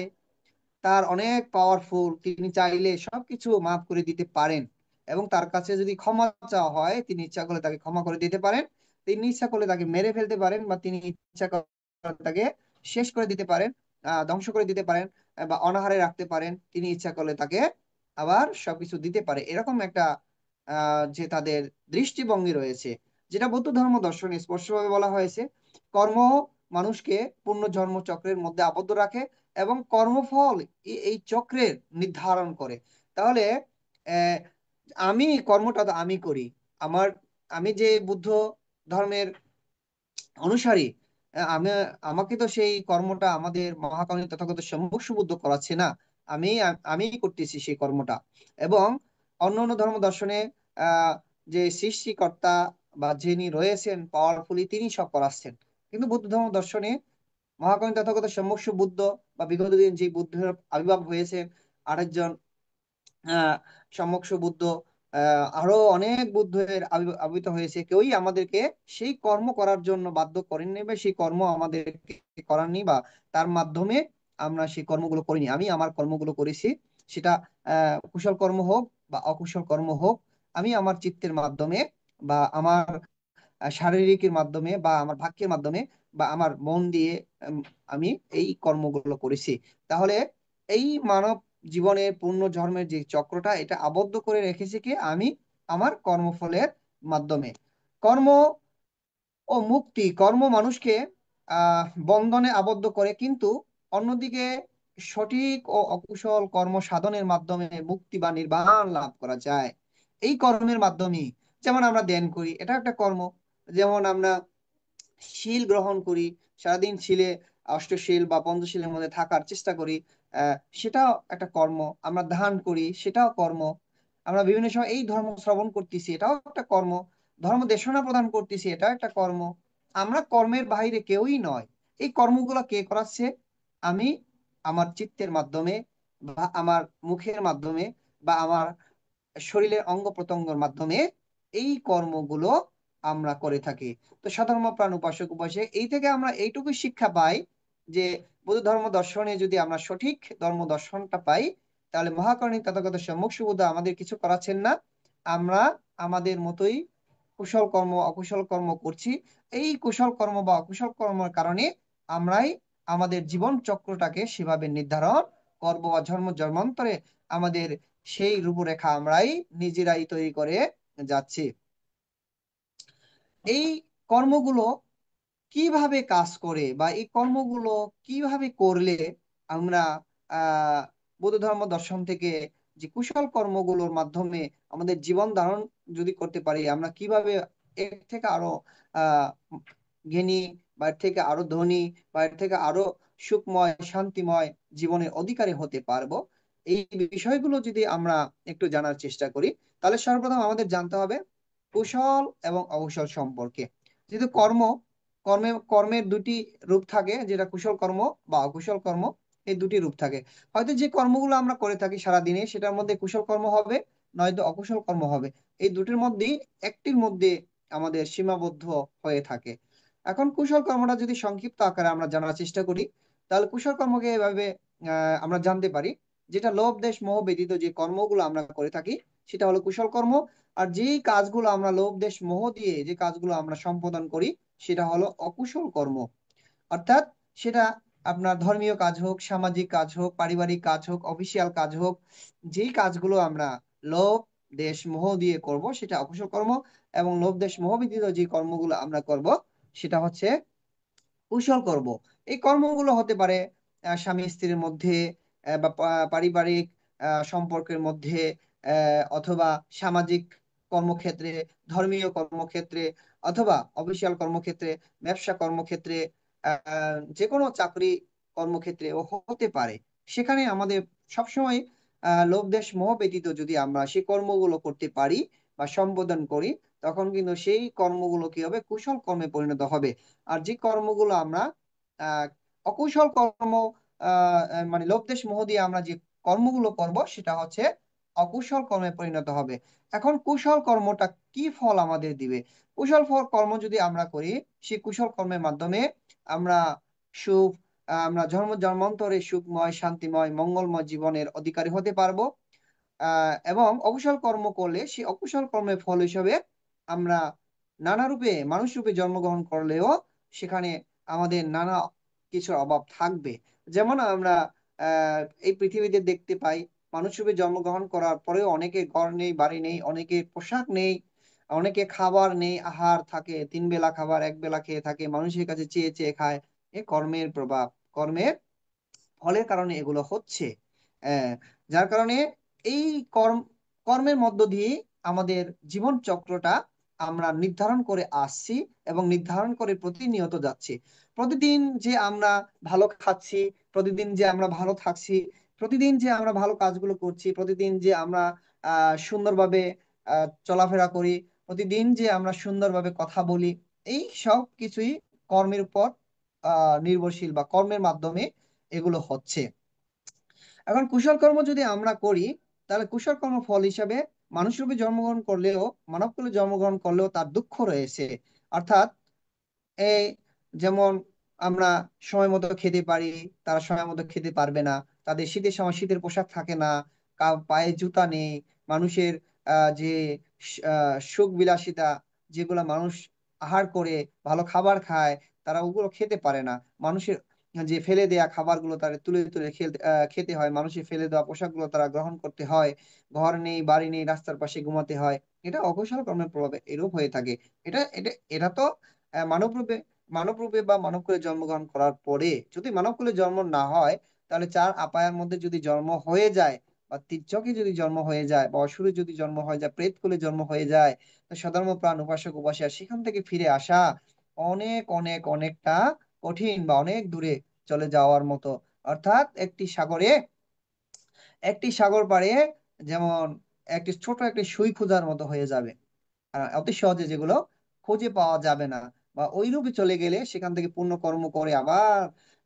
Speaker 2: তার অনেক পাওয়ারফুল, তিনি চাইলে সবকিছু মাফ করে দিতে পারেন। এবং তার কাছে যদি ক্ষমা চাওয়া হয়, তিনি ইচ্ছা করলে তাকে ক্ষমা করে দিতে পারেন। তিনি ইচ্ছা করলে তাকে মেরে ফেলতে পারেন, বা তিনি ইচ্ছা করলে তাকে শেষ করে দিতে পারেন, ধ্বংস করে দিতে পারেন, বা অনাহারে রাখতে পারেন। তিনি ইচ্ছা করলে তাকে আবার সবকিছু দিতে পারে। এরকম একটা যে তাদের দৃষ্টিভঙ্গি রয়েছে, যেটা বৌদ্ধ ধর্ম দর্শনে স্পষ্টভাবে বলা হয়েছে। কর্ম মানুষকে পুনর্জন্ম চক্রের মধ্যে আবদ্ধ রাখে, এবং কর্মফল এই চক্রের নির্ধারণ করে। তাহলে আহ, আমি কর্মটা তো আমি করি। আমার আমি যে বুদ্ধ ধর্মের অনুসারী, আমি আমাকে তো সেই কর্মটা আমাদের মহাকালী তথাগত সম্যক সুবুদ্ধ করাচ্ছে না, আমি আমি করতেছি সেই কর্মটা। এবং অন্য অন্য ধর্ম দর্শনে যে সৃষ্টিকর্তা বা যিনি রয়েছেন পাওয়ারফুলি তিনি সব করাচ্ছেন, কিন্তু বুদ্ধ ধর্ম দর্শনে মহাকালী তথাগত সম্যক সুবুদ্ধ বা বিগত দিন যে বুদ্ধের আবির্ভাব হয়েছে আরেকজন সম্মুখ বুদ্ধ, আরো অনেক বুদ্ধের আবির্ভূত হয়েছে, কেউই আমাদেরকে সেই কর্ম করার জন্য বাধ্য করেননি বা সেই কর্ম আমাদেরকে করাননি বা তার মাধ্যমে আমরা সেই কর্মগুলো করিনি। আমি আমার কর্মগুলো করেছি, সেটা কুশল কর্ম হোক বা অকুশল কর্ম হোক। আমি আমার চিত্তের মাধ্যমে বা আমার শারীরিকের মাধ্যমে বা আমার ভাগ্যের মাধ্যমে বা আমার মন দিয়ে আমি এই কর্মগুলো করেছি। তাহলে এই মানব জীবনের পূর্ণ জন্মের যে চক্রটা, এটা আবদ্ধ করে রেখেছে কি আমি আমার কর্মফলের মাধ্যমে। কর্ম ও মুক্তি, কর্ম মানুষকে বন্ধনে আবদ্ধ করে, কিন্তু অন্যদিকে সঠিক ও অকুশল কর্ম সাধনের মাধ্যমে মুক্তি বা নির্বাণ লাভ করা যায় এই কর্মের মাধ্যমে। যেমন আমরা ধ্যান করি, এটা একটা কর্ম। যেমন আমরা শীল গ্রহণ করি, সারাদিন শীলে অষ্টশীল বা পঞ্চশীলের মধ্যে থাকার চেষ্টা করি, সেটাও একটা কর্ম। আমরা ধ্যান করি, সেটাও কর্ম। আমরা বিভিন্ন সময় এই ধর্ম শ্রবণ করতেছি, এটাও একটা কর্ম। ধর্ম দেশনা প্রদান করতেছি, এটাও একটা কর্ম। আমরা কর্মের বাইরে কেউই নয়। এই কর্মগুলো কে করাচ্ছে? আমি আমার চিত্তের মাধ্যমে বা আমার মুখের মাধ্যমে বা আমার শরীরের অঙ্গ প্রত্যঙ্গের মাধ্যমে এই কর্মগুলো আমরা করে থাকি। তো সাধর্ম প্রাণ উপাসক উপাসক এই থেকে আমরা এইটুকু শিক্ষা পাই যে বৌদ্ধ ধর্ম দর্শনে যদি আমরা সঠিক ধর্ম দর্শনটা পাই, তাহলে মহাকরণী তথাগত সম্মুখ সুবুদ্ধ আমাদের কিছু করাচ্ছেন না। আমরা আমাদের মতোই কুশল কর্ম অকুশল কর্ম করছি। এই কুশল কর্ম বা অকুশল কর্মের কারণে আমরাই আমাদের জীবন চক্রটাকে সেভাবে নির্ধারণ করব বা জন্ম জন্মান্তরে আমাদের সেই রূপরেখা আমরাই নিজেরাই তৈরি করে যাচ্ছি। এই কর্মগুলো কিভাবে কাজ করে বা এই কর্মগুলো কিভাবে করলে আমরা আহ বৌদ্ধ ধর্ম দর্শন থেকে যে কুশল কর্মগুলোর মাধ্যমে আমাদের জীবন ধারণ যদি করতে পারি, আমরা কিভাবে এর থেকে আরো আহ জ্ঞানী বা এর থেকে আরো ধনী বা এর থেকে আরো সুখময় শান্তিময় জীবনের অধিকারী হতে পারবো, এই বিষয়গুলো যদি আমরা একটু জানার চেষ্টা করি, তাহলে সর্বপ্রথম আমাদের জানতে হবে কুশল এবং অকুশল সম্পর্কে। যেহেতু কর্মের দুটি রূপ থাকে, যেটা কুশল কর্ম বা অকুশল কর্ম, এই দুটি রূপ থাকে। হয়তো যে কর্মগুলো আমরা করে থাকি সারাদিনে সেটার মধ্যে কুশল কর্ম হবে, নয়তো অকুশল কর্ম হবে। এই দুটির মধ্যেই একটির মধ্যে আমাদের সীমাবদ্ধ হয়ে থাকে। এখন কুশল কর্মটা যদি সংক্ষিপ্ত আকারে আমরা জানার চেষ্টা করি, তাহলে কুশল কর্মকে এভাবে আমরা জানতে পারি, যেটা লোভ দেশ মোহ ব্যতীত যে কর্মগুলো আমরা করে থাকি সেটা হলো কুশল কর্ম। আর যেই কাজগুলো আমরা লোভ দেশ মোহ দিয়ে যে কাজগুলো আমরা সম্পাদন করি সেটা হলো অকুশল কর্ম। অর্থাৎ সেটা আপনার ধর্মীয় কাজ হোক, সামাজিক কাজ হোক, পারিবারিক কাজ হোক, অফিসিয়াল কাজ হোক, যেই কাজগুলো আমরা লোভ দেশ মোহ দিয়ে করব সেটা অকুশল কর্ম। এবং লোভ দেশ মোহ ব্যতীত যে কর্মগুলো আমরা করব সেটা হচ্ছে কুশল কর্ম। এই কর্মগুলো হতে পারে স্বামী স্ত্রীর মধ্যে, বা পারিবারিক সম্পর্কের মধ্যে, অথবা সামাজিক কর্মক্ষেত্রে, ধর্মীয় কর্মক্ষেত্রে, অথবা অফিসিয়াল কর্মক্ষেত্রে, ব্যবসা কর্মক্ষেত্রে, যে কোনো চাকরি কর্মক্ষেত্রে ও হতে পারে। সেখানে আমাদের সবসময় লোভ দেশ মোহ ব্যতীত যদি আমরা সেই কর্মগুলো করতে পারি বা সম্বোধন করি, তখন কিন্তু সেই কর্মগুলো কি হবে? কুশল কর্মে পরিণত হবে। আর যে কর্মগুলো আমরা আহ অকুশল কর্ম, মানে লোভ দেশ মোহ দিয়ে আমরা যে কর্মগুলো করব সেটা হচ্ছে অকুশল কর্মে পরিণত হবে। এখন কুশল কর্মটা কি ফল আমাদের দিবে? কুশল ফল কর্ম যদি আমরা করি, সেই কুশল কর্মের মাধ্যমে আমরা সুখ, আমরা জন্মান্তরে সুখময় শান্তিময় মঙ্গলময় জীবনের অধিকারী হতে পারবো। এবং অকুশল কর্ম করলে সেই অকুশল কর্মের ফল হিসেবে আমরা নানা রূপে মানুষ রূপে জন্মগ্রহণ করলেও সেখানে আমাদের নানা কিছুর অভাব থাকবে। যেমন আমরা এই পৃথিবীতে দেখতে পাই, মানুষ রূপে জন্মগ্রহণ করার পরেও অনেকে ঘর নেই, বাড়ি নেই, অনেকে পোশাক নেই, অনেকে খাবার নেই, আহার থাকে, তিন বেলা খাবার এক বেলা খেয়ে থাকে, মানুষের কাছে চেয়ে চেয়ে খায়। এ কর্মের প্রভাব, কর্মের ফলের কারণে এগুলো হচ্ছে। আহ, যার কারণে এই কর্ম কর্মের মধ্য দিয়ে আমাদের জীবন চক্রটা আমরা নির্ধারণ করে আসছি এবং নির্ধারণ করে প্রতিনিয়ত যাচ্ছি। প্রতিদিন যে আমরা ভালো খাচ্ছি, প্রতিদিন যে আমরা ভালো থাকছি, প্রতিদিন যে আমরা ভালো কাজগুলো করছি, প্রতিদিন যে আমরা সুন্দরভাবে চলাফেরা করি, প্রতিদিন যে আমরা সুন্দরভাবে কথা বলি, এই সব কিছুই কর্মের উপর নির্ভরশীল বা কর্মের মাধ্যমে এগুলো হচ্ছে। এখন কুশল কর্ম যদি আমরা করি, তাহলে কুশল কর্ম ফল হিসাবে মানুষ রূপে জন্মগ্রহণ করলেও, মানব কুলে জন্মগ্রহণ করলেও তার দুঃখ রয়েছে। অর্থাৎ এই যেমন আমরা সময় মতো খেতে পারি, তারা সময় মতো খেতে পারবে না। তাদের শীতের সময় শীতের পোশাক থাকে না, পায়ে জুতা নেই। মানুষের যে সুখ বিলাসিতা, যেগুলা মানুষ আহার করে ভালো খাবার খায়, তারা ওগুলো খেতে পারে না। মানুষের যে ফেলে দেয়া খাবারগুলো তারা তুলে তুলে খেতে হয়, মানুষের ফেলে দেওয়া পোশাকগুলো তারা গ্রহণ করতে হয়। ঘর নেই, বাড়ি নেই, রাস্তার পাশে ঘুমাতে হয়। এটা অকুশল কর্মের প্রভাবে এরূপ হয়ে থাকে। এটা এটা এটা তো মানব রূপে, মানব রূপে বা মানব কুলে জন্মগ্রহণ করার পরে যদি মানব কুলে জন্ম না হয়, তাহলে চার আপায়ার মধ্যে যদি জন্ম হয়ে যায়, বা তীর্যকে যদি জন্ম হয়ে যায়, বা অসুরে যদি জন্ম হয়ে যায়, প্রেত কুলে জন্ম হয়ে যায়, তো সাধারণ প্রাণ উপাসক উপাসিয়া সেখান থেকে ফিরে আসা অনেক অনেক অনেকটা কঠিন বা অনেক দূরে চলে যাওয়ার মতো। অর্থাৎ একটি সাগর পাড়ে যেমন একটি ছোট একটি সুই খোঁজার মতো হয়ে যাবে। অতি সহজে যেগুলো খুঁজে পাওয়া যাবে না, বা ওই রূপে চলে গেলে সেখান থেকে পুণ্য কর্ম করে আবার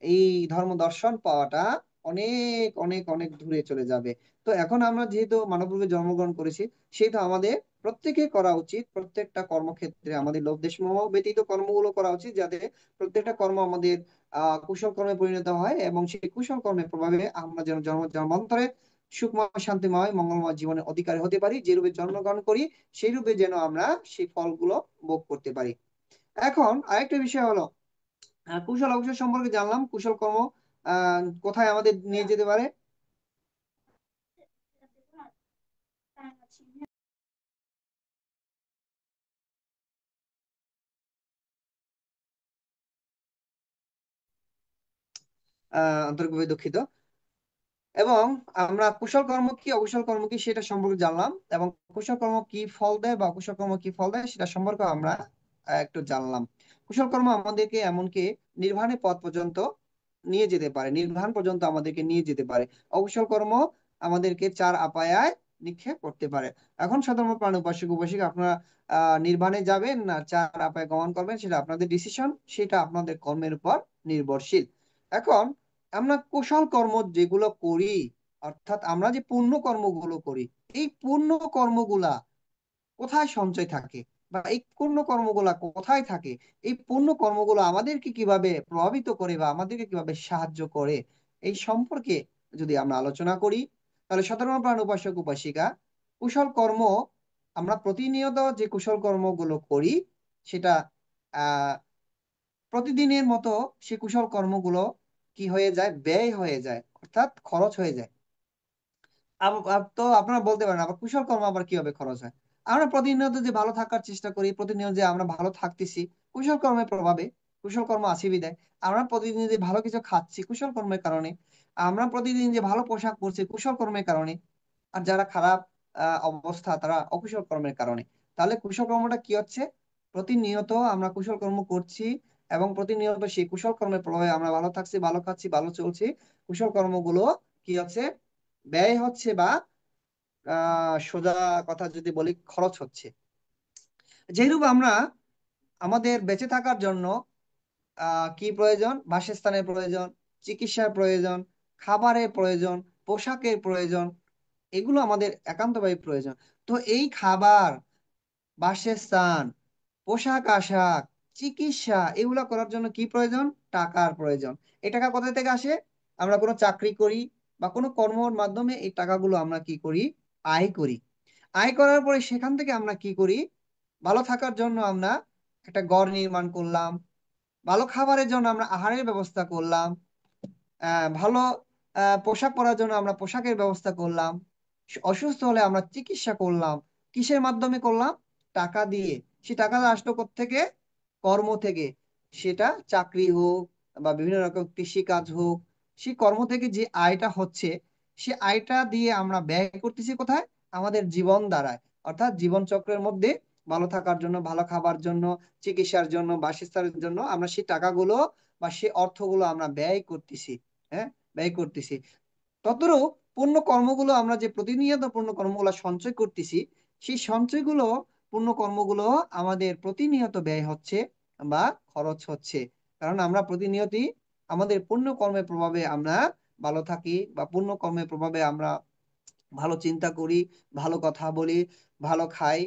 Speaker 2: এই ধর্ম দর্শন পাওয়াটা অনেক অনেক অনেক দূরে চলে যাবে। তো এখন আমরা যেহেতু মানবরূপে জন্মগ্রহণ করেছি, সেহেতু আমাদের প্রত্যেকে করা উচিত, প্রত্যেকটা কর্মক্ষেত্রে আমাদের লোভ দেশ মোহ ব্যতীত কর্মগুলো করা উচিত, যাতে প্রত্যেকটা কর্ম আমাদের কুশল কর্মে পরিণত হয়, এবং সেই কুশল কর্মের প্রভাবে আমরা যেন জন্মান্তরে সুখময় শান্তিময় মঙ্গলময় জীবনের অধিকারী হতে পারি। যে রূপে জন্মগ্রহণ করি সেই রূপে যেন আমরা সেই ফলগুলো ভোগ করতে পারি। এখন আরেকটা বিষয় হলো, কুশল অকুশল সম্পর্কে জানলাম। কুশল কর্ম কোথায় আমাদের নিয়ে যেতে পারে? আন্তরিকভাবে দুঃখিত। এবং আমরা কুশল কর্ম কি অকুশল কর্ম কি সেটা সম্পর্কে জানলাম, এবং কুশল কর্ম কি ফল দেয় বা অকুশল কর্ম কি ফল দেয় সেটা সম্পর্কে আমরা একটু জানলাম। কুশল কর্ম আমাদেরকে এমনকি নির্বাণের পথ পর্যন্ত নিয়ে যেতে পারে, নির্বাণ পর্যন্ত আমাদেরকে নিয়ে যেতে পারে। অকুশল কর্ম আমাদেরকে চার আপায়ায় নিক্ষেপ করতে পারে। এখন সাধারণ প্রাণ উপাসক উপাসিকা, আপনারা নির্বাণে যাবেন না চার আপায় গমন করবেন, সেটা আপনাদের ডিসিশন, সেটা আপনাদের কর্মের উপর নির্ভরশীল। এখন আমরা কুশল কর্ম যেগুলো করি, অর্থাৎ আমরা যে পুণ্য কর্মগুলো করি, এই পুণ্য কর্মগুলা কোথায় সঞ্চয় থাকে, বা এই পুণ্য কর্মগুলা কোথায় থাকে, এই পুণ্য কর্মগুলো আমাদেরকে কিভাবে প্রভাবিত করে বা আমাদেরকে কিভাবে সাহায্য করে, এই সম্পর্কে যদি আমরা আলোচনা করি, তাহলে সাধারণ প্রাণ উপাসক উপাসিকা, কুশল কর্ম আমরা প্রতিনিয়ত যে কুশল কর্মগুলো করি, সেটা আহ প্রতিদিনের মতো সে কুশল কর্মগুলো কি হয়ে যায়, ব্যয় হয়ে যায়, অর্থাৎ খরচ হয়ে যায়। তো আপনারা বলতে পারেন আবার কুশল কর্ম আবার কিভাবে খরচ হয়? আমরা প্রতিনিয়ত যে ভালো থাকার চেষ্টা করি, প্রতিনিয়ত যে আমরা ভালো থাকতেছি কুশল কর্মের প্রভাবে, কুশল কর্ম আছে বিদায়। আমরা প্রতিদিন যে ভালো কিছু খাচ্ছি কুশল কর্মের কারণে, আমরা প্রতিদিন যে ভালো পোশাক পরছি কুশল কর্মের কারণে। আর যারা খারাপ অবস্থা তারা অকুশল কর্মের কারণে। তাহলে কুশল কর্মটা কি হচ্ছে? প্রতিনিয়ত আমরা কুশল কর্ম করছি, এবং প্রতিনিয়ত সেই কুশল কর্মের প্রভাবে আমরা ভালো থাকছি, ভালো খাচ্ছি, ভালো চলছি। কুশল কর্মগুলো কি হচ্ছে, ব্যয় হচ্ছে, বা সোজা কথা যদি বলি খরচ হচ্ছে। যেরূপ আমরা আমাদের বেঁচে থাকার জন্য কি প্রয়োজন, বাসস্থানের প্রয়োজন, চিকিৎসার প্রয়োজন, খাবারের প্রয়োজন, পোশাকের প্রয়োজন, এগুলো আমাদের একান্তভাবে প্রয়োজন। তো এই খাবার, বাসস্থান, পোশাক আশাক, চিকিৎসা, এগুলো করার জন্য কি প্রয়োজন? টাকার প্রয়োজন। এই টাকা কোথা থেকে আসে? আমরা কোনো চাকরি করি বা কোনো কর্মের মাধ্যমে এই টাকাগুলো আমরা কি করি, আয় করি। আয় করার পরে সেখান থেকে আমরা কি করি, ভালো থাকার জন্য আমরা একটা ঘর নির্মাণ করলাম, ভালো খাবারের জন্য আমরা আহারের ব্যবস্থা করলাম, ভালো পোশাক পরার জন্য আমরা পোশাকের ব্যবস্থা করলাম, অসুস্থ হলে আমরা চিকিৎসা করলাম। কিসের মাধ্যমে করলাম? টাকা দিয়ে। সে টাকাটা আসলো কোত্থেকে? কর্ম থেকে। সেটা চাকরি হোক বা বিভিন্ন রকম কৃষি কাজ হোক, সেই কর্ম থেকে যে আয়টা হচ্ছে, সে আয়টা দিয়ে আমরা ব্যয় করতেছি কোথায়? আমাদের জীবন দাঁড়ায়। অর্থাৎ জীবন চক্রের মধ্যে ভালো থাকার জন্য, ভালো খাবার জন্য, চিকিৎসার জন্য, বাসস্থানের জন্য আমরা সেই টাকাগুলো বা সেই অর্থগুলো আমরা ব্যয় করতেছি। হ্যাঁ, ব্যয় করতেছি। ততরূপ পুণ্য কর্মগুলো আমরা যে প্রতিনিয়ত পুণ্য কর্মগুলো সঞ্চয় করতেছি, সেই সঞ্চয়গুলো পুণ্য কর্মগুলো আমাদের প্রতিনিয়ত ব্যয় হচ্ছে বা খরচ হচ্ছে। কারণ আমরা প্রতিনিয়তই আমাদের পুণ্য কর্মের প্রভাবে আমরা ভালো থাকি, বা পুণ্য কর্মের প্রভাবে আমরা ভালো চিন্তা করি, ভালো কথা বলি, ভালো খাই,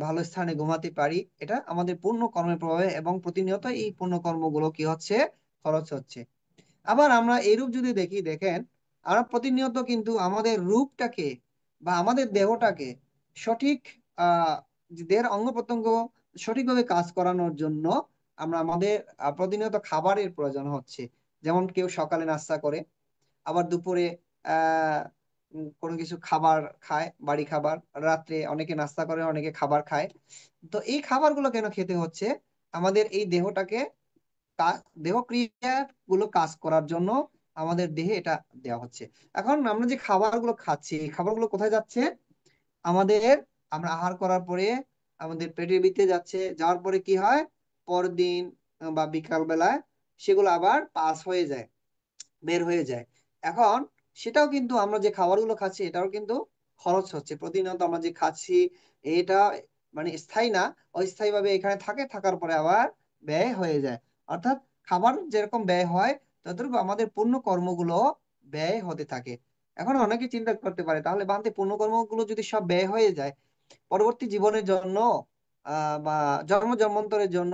Speaker 2: ভালো স্থানে ঘুমাতে পারি। এটা আমাদের পুণ্য কর্মের প্রভাবে, এবং প্রতিনিয়ত এই পুণ্য কর্মগুলো কি হচ্ছে, খরচ হচ্ছে। আবার আমরা এরূপ যদি দেখি, দেখেন আমরা প্রতিনিয়ত কিন্তু আমাদের রূপটাকে বা আমাদের দেহটাকে সঠিক আহ দেহের অঙ্গ প্রত্যঙ্গ সঠিকভাবে কাজ করানোর জন্য আমরা আমাদের প্রতিনিয়ত খাবারের প্রয়োজন হচ্ছে। যেমন কেউ সকালে নাস্তা করে, আবার দুপুরে আহ কোনো কিছু খাবার খায়, বাড়ি খাবার। রাত্রে অনেকে নাস্তা করে, অনেকে খাবার খায়। তো এই খাবারগুলো কেন খেতে হচ্ছে? আমাদের এই দেহটাকে দেহ ক্রিয়া গুলো কাজ করার জন্য আমাদের দেহে এটা দেওয়া হচ্ছে। এখন আমরা যে খাবারগুলো খাচ্ছি, এই খাবারগুলো কোথায় যাচ্ছে? আমাদের, আমরা আহার করার পরে আমাদের পেটের ভিতরে যাচ্ছে। যাওয়ার পরে কি হয়, পরদিন বা বিকাল বেলায় সেগুলো আবার পাস হয়ে যায়, বের হয়ে যায়। এখন সেটাও কিন্তু, আমরা যে খাবারগুলো খাচ্ছি এটাও কিন্তু খরচ হচ্ছে। প্রতিনিয়ত আমরা যে খাচ্ছি এটা মানে স্থায়ী না, অস্থায়ী ভাবে এখানে থাকে, থাকার পরে আবার ব্যয় হয়ে যায়। অর্থাৎ খাবার যেরকম ব্যয় হয়, ততটুকু আমাদের পুণ্য কর্মগুলো ব্যয় হতে থাকে। এখন অনেকে চিন্তা করতে পারে, তাহলে বান্তে পুণ্য কর্মগুলো যদি সব ব্যয় হয়ে যায়, পরবর্তী জীবনের জন্য বা জন্ম জন্মান্তরের জন্য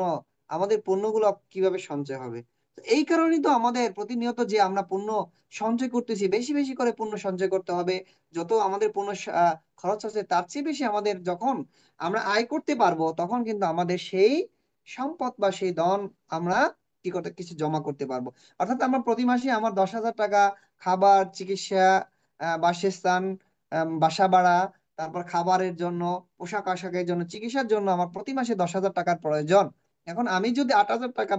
Speaker 2: আমাদের পুণ্যগুলো কিভাবে সঞ্চয় হবে? তো এই কারণেই তো আমাদের প্রতিনিয়ত যে আমরা পুণ্য সঞ্চয় করতেছি, বেশি বেশি করে পুণ্য সঞ্চয় করতে হবে। যত আমাদের পুণ্য খরচ আছে, তার চেয়ে বেশি আমাদের যখন আমরা আয় করতে পারবো, তখন কিন্তু আমাদের সেই সম্পদ বা সেই ধন আমরা কি করতে, কিছু জমা করতে পারবো। অর্থাৎ আমরা প্রতি মাসে আমার 10,000 টাকা খাবার, চিকিৎসা, বাসস্থান, বাসা ভাড়া, তারপর খাবারের জন্য, পোশাক আশাকের জন্য, চিকিৎসার জন্য আমার প্রতি মাসে 10,000 টাকার প্রয়োজন। এখন আমি যদি 8,000 টাকা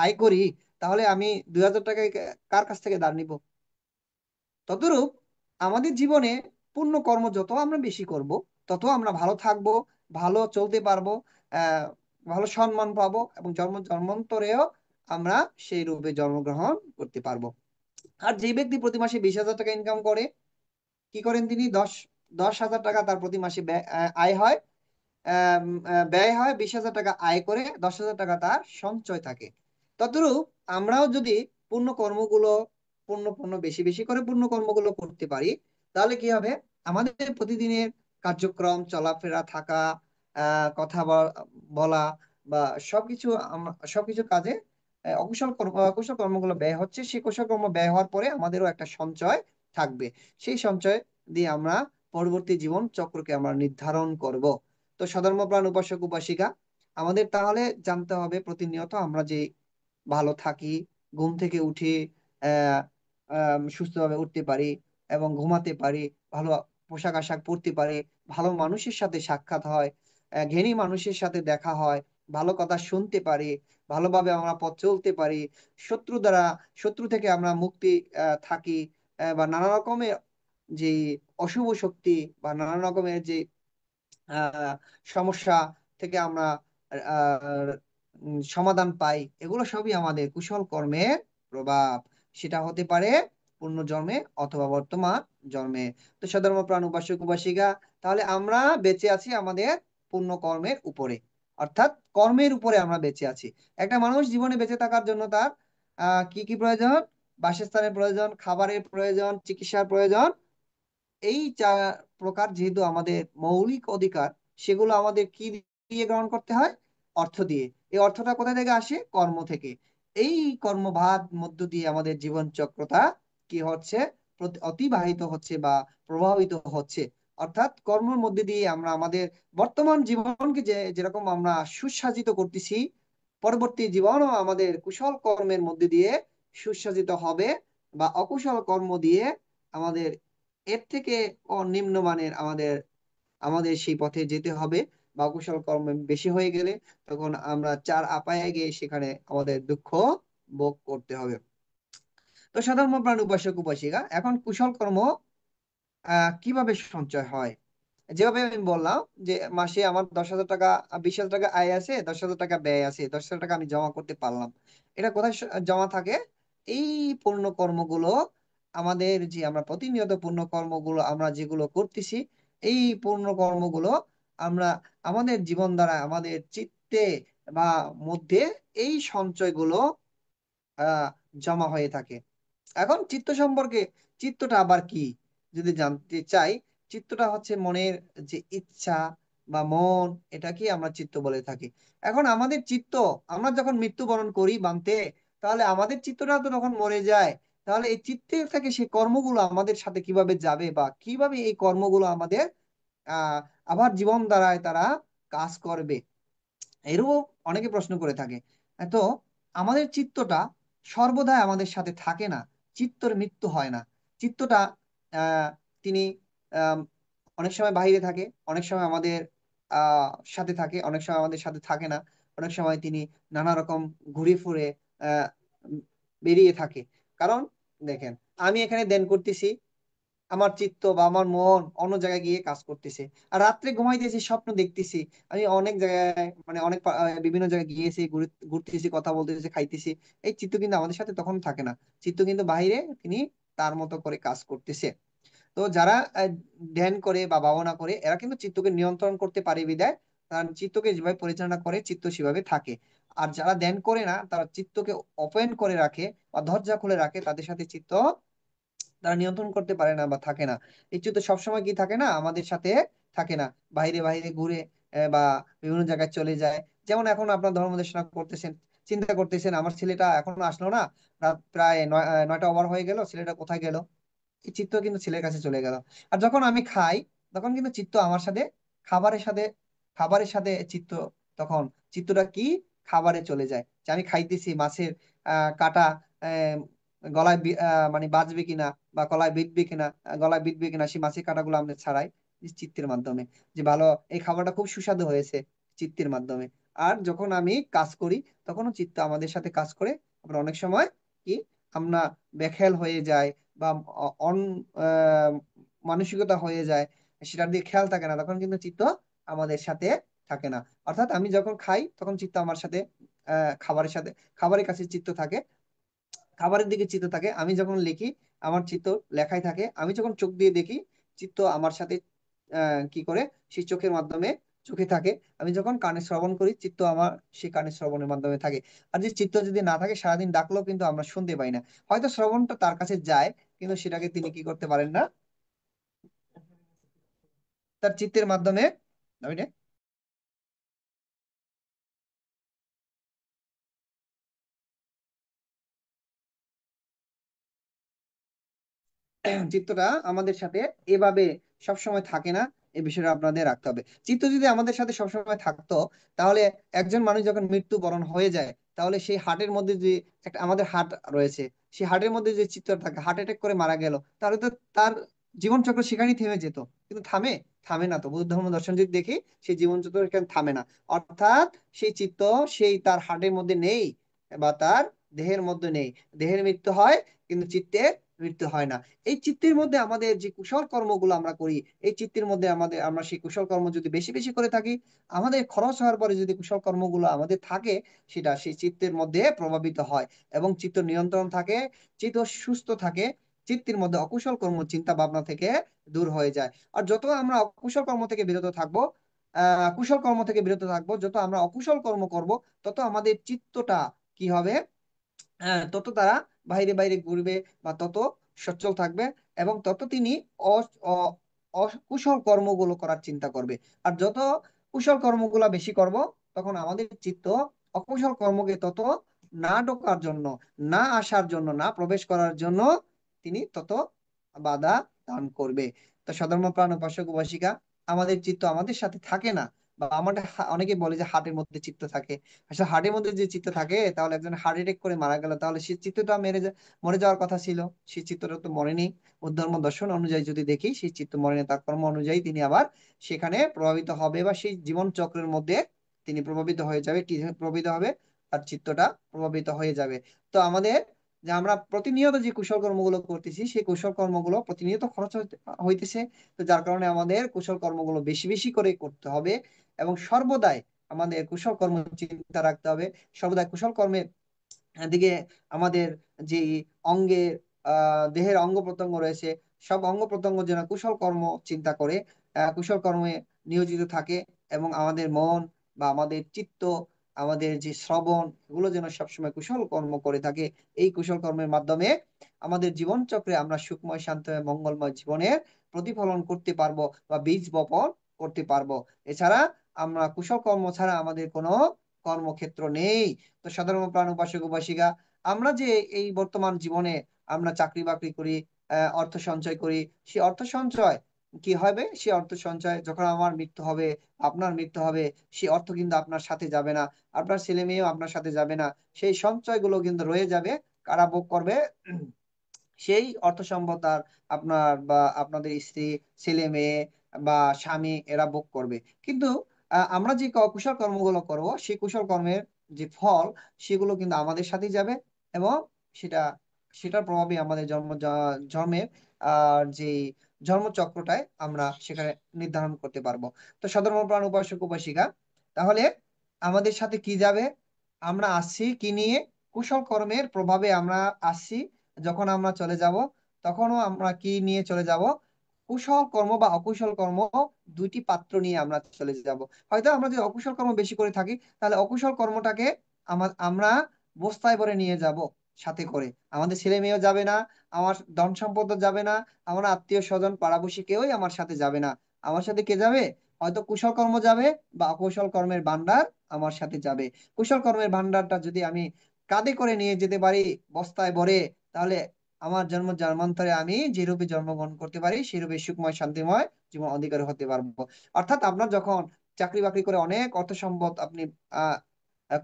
Speaker 2: আয় করি, তাহলে আমি 2,000 টাকায় কার কাছ থেকে ধার নিব? ততরূপ আমাদের জীবনে পুণ্য কর্ম যত আমরা বেশি করব, তত আমরা ভালো থাকব, ভালো চলতে পারবো, আহ ভালো সম্মান পাবো, এবং জন্মান্তরেও আমরা সেই রূপে জন্মগ্রহণ করতে পারবো। আর যে ব্যক্তি প্রতি মাসে 20,000 টাকা ইনকাম করে, কি করেন তিনি? 10,000 টাকা তার প্রতি মাসে আয় হয়, ব্যয় হয়। 20,000 টাকা আয় করে 10,000 টাকা তার সঞ্চয় থাকে। তদ্রূপ আমরাও যদি পুণ্য কর্মগুলো, পুণ্য পুণ্য বেশি বেশি করে পুণ্য কর্মগুলো করতে পারি, তাহলে কি হবে? আমাদের প্রতিদিনের কার্যক্রম, চলাফেরা, থাকা, কথা বলা বা সবকিছু কাজে অকুশল কর্মগুলো ব্যয় হচ্ছে। সেই কুশল কর্ম ব্যয় হওয়ার পরে আমাদেরও একটা সঞ্চয় থাকবে। সেই সঞ্চয় দিয়ে আমরা পরবর্তী জীবন চক্রকে আমরা নির্ধারণ করব। তো সধর্মপ্রাণ উপাসক উপাসিকা, আমাদের তাহলে জানতে হবে প্রতিনিয়ত আমরা যে ভালো থাকি, ঘুম থেকে উঠি, আহ সুস্থভাবে উঠতে পারি এবং ঘুমাতে পারি, ভালো পোশাক আশাক পরতে পারি, ভালো মানুষের সাথে সাক্ষাৎ হয়, জ্ঞানী মানুষের সাথে দেখা হয়, ভালো কথা শুনতে পারি, ভালোভাবে আমরা পথ চলতে পারি, শত্রু দ্বারা শত্রু থেকে আমরা মুক্তি থাকি, বা নানা রকমের যে অশুভ শক্তি বা নানা রকমের যে আহ সমস্যা থেকে আমরা সমাধান পাই, এগুলো সবই আমাদের কুশল কর্মের প্রভাব। সেটা হতে পারে পূর্ণ জন্মে অথবা বর্তমান জন্মে। তো সধর্ম প্রাণ উপাসক উপাসিকা, তাহলে আমরা বেঁচে আছি আমাদের পুণ্য কর্মের উপরে, অর্থাৎ কর্মের উপরে আমরা বেঁচে আছি। একটা মানুষ জীবনে বেঁচে থাকার জন্য তার কি কি প্রয়োজন? বাসস্থানের প্রয়োজন, খাবারের প্রয়োজন, চিকিৎসার প্রয়োজন। এই চার প্রকার যেহেতু আমাদের মৌলিক অধিকার, সেগুলো আমাদের কি দিয়ে গ্রহণ করতে হয়? অর্থ দিয়ে। এই অর্থটা কোথা থেকে আসে? কর্ম থেকে। এই কর্মভাগ মধ্য দিয়ে আমাদের জীবন চক্রটা কি হচ্ছে? অতিবাহিত হচ্ছে বা প্রভাবিত হচ্ছে। অর্থাৎ কর্মের মধ্যে দিয়ে আমরা আমাদের বর্তমান জীবনকে যেরকম আমরা সুসাজিত করতেছি, পরবর্তী জীবনও আমাদের কুশল কর্মের মধ্যে দিয়ে সুসাজিত হবে, বা অকুশল কর্ম দিয়ে আমাদের এর থেকে নিম্নমানের আমাদের আমাদের সেই পথে যেতে হবে। বা কুশল কর্ম বেশি হয়ে গেলে তখন আমরা চার আপায়ে গিয়ে সেখানে আমাদের দুঃখ ভোগ করতে হবে। তো সাধারণ প্রাণ উপাসক উপাসিকা, এখন কুশল কর্ম কিভাবে সঞ্চয় হয়? যেভাবে আমি বললাম যে মাসে আমার 10,000 টাকা, 20,000 টাকা আয় আছে, 10,000 টাকা ব্যয় আছে, 10,000 টাকা আমি জমা করতে পারলাম। এটা কোথায় জমা থাকে? এই পূর্ণ কর্মগুলো, আমাদের যে আমরা প্রতিনিয়ত পূর্ণ কর্মগুলো আমরা যেগুলো করতেছি, এই পূর্ণ কর্মগুলো আমরা আমাদের জীবন দ্বারা আমাদের চিত্তে বা মধ্যে এই সঞ্চয়গুলো আহ জমা হয়ে থাকে। এখন চিত্ত সম্পর্কে, চিত্তটা আবার কি যদি জানতে চাই, চিত্তটা হচ্ছে মনের যে ইচ্ছা বা মন, এটাকে আমরা চিত্ত বলে থাকি। এখন আমাদের চিত্ত, আমরা যখন মৃত্যুবরণ করি বানতে, তাহলে আমাদের চিত্তটা তো তখন মরে যায়। তাহলে এই চিত্তের থেকে সেই কর্মগুলো আমাদের সাথে কিভাবে যাবে, বা কিভাবে এই কর্মগুলো আমাদের আহ আবার জীবন দ্বারায় তারা কাজ করবে, এরও অনেকে প্রশ্ন করে থাকে। তো আমাদের চিত্তটা সর্বদাই আমাদের সাথে থাকে না, চিত্তর মৃত্যু হয় না। চিত্তটা আহ তিনি আহ অনেক সময় বাইরে থাকে, অনেক সময় আমাদের সাথে থাকে, অনেক সময় আমাদের সাথে থাকে না। অনেক সময় তিনি নানা রকম ঘুরে ফুরে আহ বেরিয়ে থাকে। কারণ দেখেন, আমি এখানে ধ্যান করতেছি, আমার চিত্ত বা আমার মন অন্য জায়গায় গিয়ে কাজ করতেছে। আর রাত্রে ঘুমাইতেছি, স্বপ্ন দেখতেছি, আমি অনেক জায়গায় মানে বিভিন্ন জায়গায় গিয়েছি, ঘুরতেছি, কথা বলতেছি, খাইতেছি। এই চিত্ত কিন্তু আমাদের সাথে তখন থাকে না। চিত্ত কিন্তু বাইরে তিনি তার মতো করে কাজ করতেছে। তো যারা ধ্যান করে বা ভাবনা করে, এরা কিন্তু চিত্তকে নিয়ন্ত্রণ করতে পারে বিধায় তারা চিত্তকে যেভাবে পরিচালনা করে, চিত্ত সেভাবে থাকে। আর যারা ধ্যান করে না, তারা চিত্তকে ওপেন করে রাখে বা দরজা খুলে রাখে, তাদের সাথে চিত্ত তারা নিয়ন্ত্রণ করতে পারে না বা থাকে না। ইচ্ছু তো সবসময় কি থাকে না, আমাদের সাথে থাকে না, বাইরে বাইরে ঘুরে বা বিভিন্ন জায়গায় চলে যায়। যেমন এখন আপনার ধর্ম দেশনা করতেছেন, চিন্তা করতেছেন আমার ছেলেটা এখনো আসলো না, রাত প্রায় 9টা ওভার হয়ে গেল, ছেলেটা কোথায় গেল? এই চিত্ত কিন্তু ছেলের কাছে চলে গেল। আর যখন আমি খাই, তখন কিন্তু চিত্ত আমার সাথে, খাবারের সাথে, খাবারের সাথে চিত্ত, তখন চিত্তটা কি, খাবারে চলে যায়, যে আমি খাইতেছি মাছের কাটা গলায় মানে বাজবে কিনা, বা গলায় বিঁধবে কিনা, গলায় বিঁধবে কিনা, সেই মাছের কাঁটাগুলো আমরা ছাড়াই চিত্তের মাধ্যমে, যে ভালো এই খাবারটা খুব সুস্বাদু হয়েছে, চিত্তের মাধ্যমে। আর যখন আমি কাজ করি, তখনও চিত্ত আমাদের সাথে কাজ করে। আবার অনেক সময় কি, আমরা বেখেয়াল হয়ে যায় বা অন আহ, মানসিকতা হয়ে যায়, সেটার দিকে খেয়াল থাকে না, তখন কিন্তু চিত্ত আমাদের সাথে থাকে না। অর্থাৎ আমি যখন খাই, তখন চিত্ত আমার সাথে খাবারের সাথে, খাবারের কাছে চিত্ত থাকে, খাবারের দিকে চিত্ত থাকে। আমি যখন লিখি, আমার চিত্ত লেখায় থাকে। আমি যখন চোখ দিয়ে দেখি, চিত্ত আমার সাথে কি করে, সেই চোখের মাধ্যমে চোখে থাকে। আমি যখন কানে শ্রবণ করি, চিত্ত আমার সেই কানে শ্রবণের মাধ্যমে থাকে। আর যে চিত্ত যদি না থাকে, সারাদিন ডাকলেও কিন্তু আমরা শুনতে পাই না। হয়তো শ্রবণটা তার কাছে যায়, কিন্তু সেটাকে তিনি কি করতে পারেন না, তার চিত্তের মাধ্যমে। ওইটা চিত্তটা আমাদের সাথে এভাবে সবসময় থাকে না, এই বিষয়টা আপনাদের রাখতে হবে। চিত্ত যদি আমাদের সাথে সবসময় থাকতো, তাহলে একজন মানুষ যখন মৃত্যুবরণ হয়ে যায়, তাহলে সেই হার্টের মধ্যে যে একটা আমাদের হার্ট রয়েছে, সেই হার্টের মধ্যে যে চিত্ত থাকে, হার্ট অ্যাটাক করে মারা গেল, তাহলে তো তার জীবন চক্র সেখানেই থেমে যেত। কিন্তু থামে, থামে না তো। বুদ্ধ ধর্ম দর্শন যদি দেখি, সেই জীবন চক্র এখানে থামে না। অর্থাৎ সেই চিত্ত সেই তার হার্টের মধ্যে নেই, বা তার দেহের মধ্যে নেই। দেহের মৃত্যু হয়, কিন্তু চিত্তের মৃত্যু হয় না। এই চিত্তের মধ্যে আমাদের যে কুশল কর্মগুলো আমরা করি, এই চিত্তের মধ্যে আমরা সেই কুশল কর্ম যদি বেশি বেশি করে থাকি, আমাদের খরচ হওয়ার পরে যদি কুশল কর্মগুলো আমাদের থাকে, সেটা সেই চিত্তের মধ্যে প্রভাবিত হয় এবং চিত্ত নিয়ন্ত্রণ থাকে, চিত্ত সুস্থ থাকে, চিত্তের মধ্যে অকুশল কর্ম চিন্তা ভাবনা থেকে দূর হয়ে যায়। আর যত আমরা অকুশল কর্ম থেকে বিরত থাকবো, কুশল কর্ম থেকে বিরত থাকবো, যত আমরা অকুশল কর্ম করব, তত আমাদের চিত্তটা কি হবে, তত তারা বাইরে বাইরে ঘুরবে, বা তত সচ্ছল থাকবে, এবং তত তিনি অকুশল কর্মগুলো করার চিন্তা করবে। আর যত কুশল কর্মগুলা বেশি করব, তখন আমাদের চিত্ত অকুশল কর্মকে তত না ঢোকার জন্য, না আসার জন্য, না প্রবেশ করার জন্য তিনি তত বাধা দান করবে। তো সধর্ম প্রাণ উপাসক উপাসিকা, আমাদের চিত্ত আমাদের সাথে থাকে না, বা আমাদের অনেকে বলে যে হার্টের মধ্যে চিত্ত থাকে। আসলে হার্টের মধ্যে যে চিত্ত থাকে, তাহলে একজন হার্ট অ্যাটাক করে মারা গেল, তাহলে সেই চিত্তটা মরে যাওয়ার কথা ছিল, সেই চিত্তটা তো মরেনি। ধর্ম দর্শন অনুযায়ী যদি দেখি, সেই চিত্ত মরেনি, তার কর্ম অনুযায়ী তিনি আবার সেখানে প্রভাবিত হবে, বা সেই জীবন চক্রের মধ্যে তিনি প্রভাবিত হয়ে যাবে, কি প্রভাবিত হবে, তার চিত্তটা প্রভাবিত হয়ে যাবে। তো আমাদের যে আমরা প্রতিনিয়ত যে কুশল কর্মগুলো করতেছি সেই কুশল কর্মগুলো প্রতিনিয়ত খরচ হইতেছে। তো যার কারণে আমাদের কুশল কর্মগুলো বেশি বেশি করে করতে হবে এবং সর্বদাই আমাদের কুশল কর্ম চিন্তা রাখতে হবে। সর্বদাই কুশল কর্মের দিকে আমাদের যে অঙ্গের দেহের অঙ্গ প্রত্যঙ্গ রয়েছে সব অঙ্গ প্রত্যঙ্গ যেন কুশল কর্ম চিন্তা করে কুশল কর্মে নিয়োজিত থাকে এবং আমাদের মন বা আমাদের চিত্ত, আমাদের যে শ্রবণ, এগুলো যেন সবসময় কুশল কর্ম করে থাকে। এই কুশল কর্মের মাধ্যমে আমাদের জীবন চক্রে আমরা সুখময় শান্তময় মঙ্গলময় জীবনের প্রতিফলন করতে পারবো বা বীজ বপন করতে পারবো। এছাড়া আমরা কুশল কর্ম ছাড়া আমাদের কোনো কর্মক্ষেত্র নেই। তো সাধারণ প্রাণ উপাসক উপাসিকা, আমরা যে এই বর্তমান জীবনে আমরা চাকরি বাকরি করি, অর্থ সঞ্চয় করি, সেই অর্থ সঞ্চয় কি হবে? সেই অর্থ সঞ্চয় যখন আমার মৃত্যু হবে, আপনার মৃত্যু হবে, সেই অর্থ কিন্তু আপনার সাথে যাবে না, আপনার ছেলে মেয়েও আপনার সাথে যাবে না। সেই সঞ্চয়গুলো কিন্তু রয়ে যাবে। কারা ভোগ করবে? সেই অর্থ সম্পদ আর আপনার বা আপনাদের স্ত্রী, ছেলে মেয়ে বা স্বামী এরা ভোগ করবে। কিন্তু আমরা যে কুশল কর্মগুলো করব সেই কুশল কর্মের যে ফল সেগুলো কিন্তু আমাদের সাথেই যাবে এবং সেটা সেটার প্রভাবে আমাদের জন্মের যে জন্মচক্রটায় আমরা সেখানে নির্ধারণ করতে পারবো। তো সাধারণ প্রাণ উপাসক উপাসিকা, তাহলে আমাদের সাথে কি যাবে? আমরা আসছি কি নিয়ে? কুশল কর্মের প্রভাবে আমরা আসছি। যখন আমরা চলে যাব তখনও আমরা কি নিয়ে চলে যাব? কুশল কর্ম বা অকুশল কর্ম দুইটি পাত্র নিয়ে আমরা চলে যাব। হয়তো আমরা যদি অকুশল কর্ম বেশি করে থাকি তাহলে অকুশল কর্মটাকে আমরা বস্তায় ভরে নিয়ে যাব সাথে করে। আমাদের ছেলে মেয়েও যাবে না, আমার ধন সম্পদও যাবে না, আমার আত্মীয় স্বজন পাড়াপড়শি কেউই আমার সাথে যাবে না। আমার সাথে কে যাবে? হয়তো কুশল কর্ম যাবে বা অকুশল কর্মের ভান্ডার আমার সাথে যাবে। কুশল কর্মের ভান্ডারটা যদি আমি কাঁধে করে নিয়ে যেতে পারি বস্তায় ভরে, তাহলে আমার জন্মান্তরে আমি যে রূপে জন্মগ্রহণ করতে পারি সেই রূপে সুখময় শান্তিময় জীবন অধিকারী হতে পারবো। অর্থাৎ আপনার যখন চাকরি বাকরি করে অনেক অর্থ সম্পদ আপনি আহ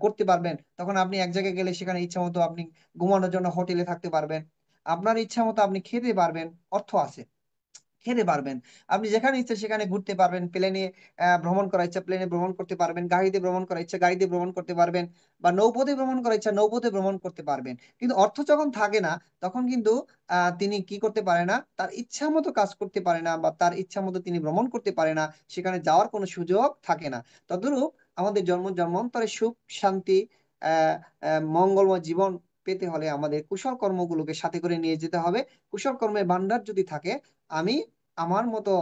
Speaker 2: করতে পারবেন, তখন আপনি এক জায়গায় গেলে সেখানে ইচ্ছা মতো আপনি ঘুমানোর জন্য হোটেলে থাকতে পারবেন। আপনার ইচ্ছা মতো আপনি খেতে পারবেন, অর্থ আছে, খেতে পারবেন। আপনি যেখানে ইচ্ছে সেখানে ঘুরতে পারবেন, প্লেনে ভ্রমণ করা ইচ্ছা প্লেনে ভ্রমণ করতে পারবেন, গাড়িতে ভ্রমণ করা ইচ্ছা গাড়িতে ভ্রমণ করতে পারবেন, বা নৌপথে ভ্রমণ করা ইচ্ছা নৌপথে ভ্রমণ করতে পারবেন। কিন্তু অর্থ যখন থাকে না তখন কিন্তু তিনি কি করতে পারে না? তার ইচ্ছা মতো কাজ করতে পারে না বা তার ইচ্ছা মতো তিনি ভ্রমণ করতে পারে না, সেখানে যাওয়ার কোনো সুযোগ থাকে না। তদ্রূপ আমাদের জন্মান্তরে সুখ শান্তি আহ মঙ্গলময় জীবন পেতে হলে আমাদের কুশল কর্মগুলোকে সাথে করে নিয়ে যেতে হবে। কুশল কর্মের ভান্ডার যদি থাকে, আমি আমার মতো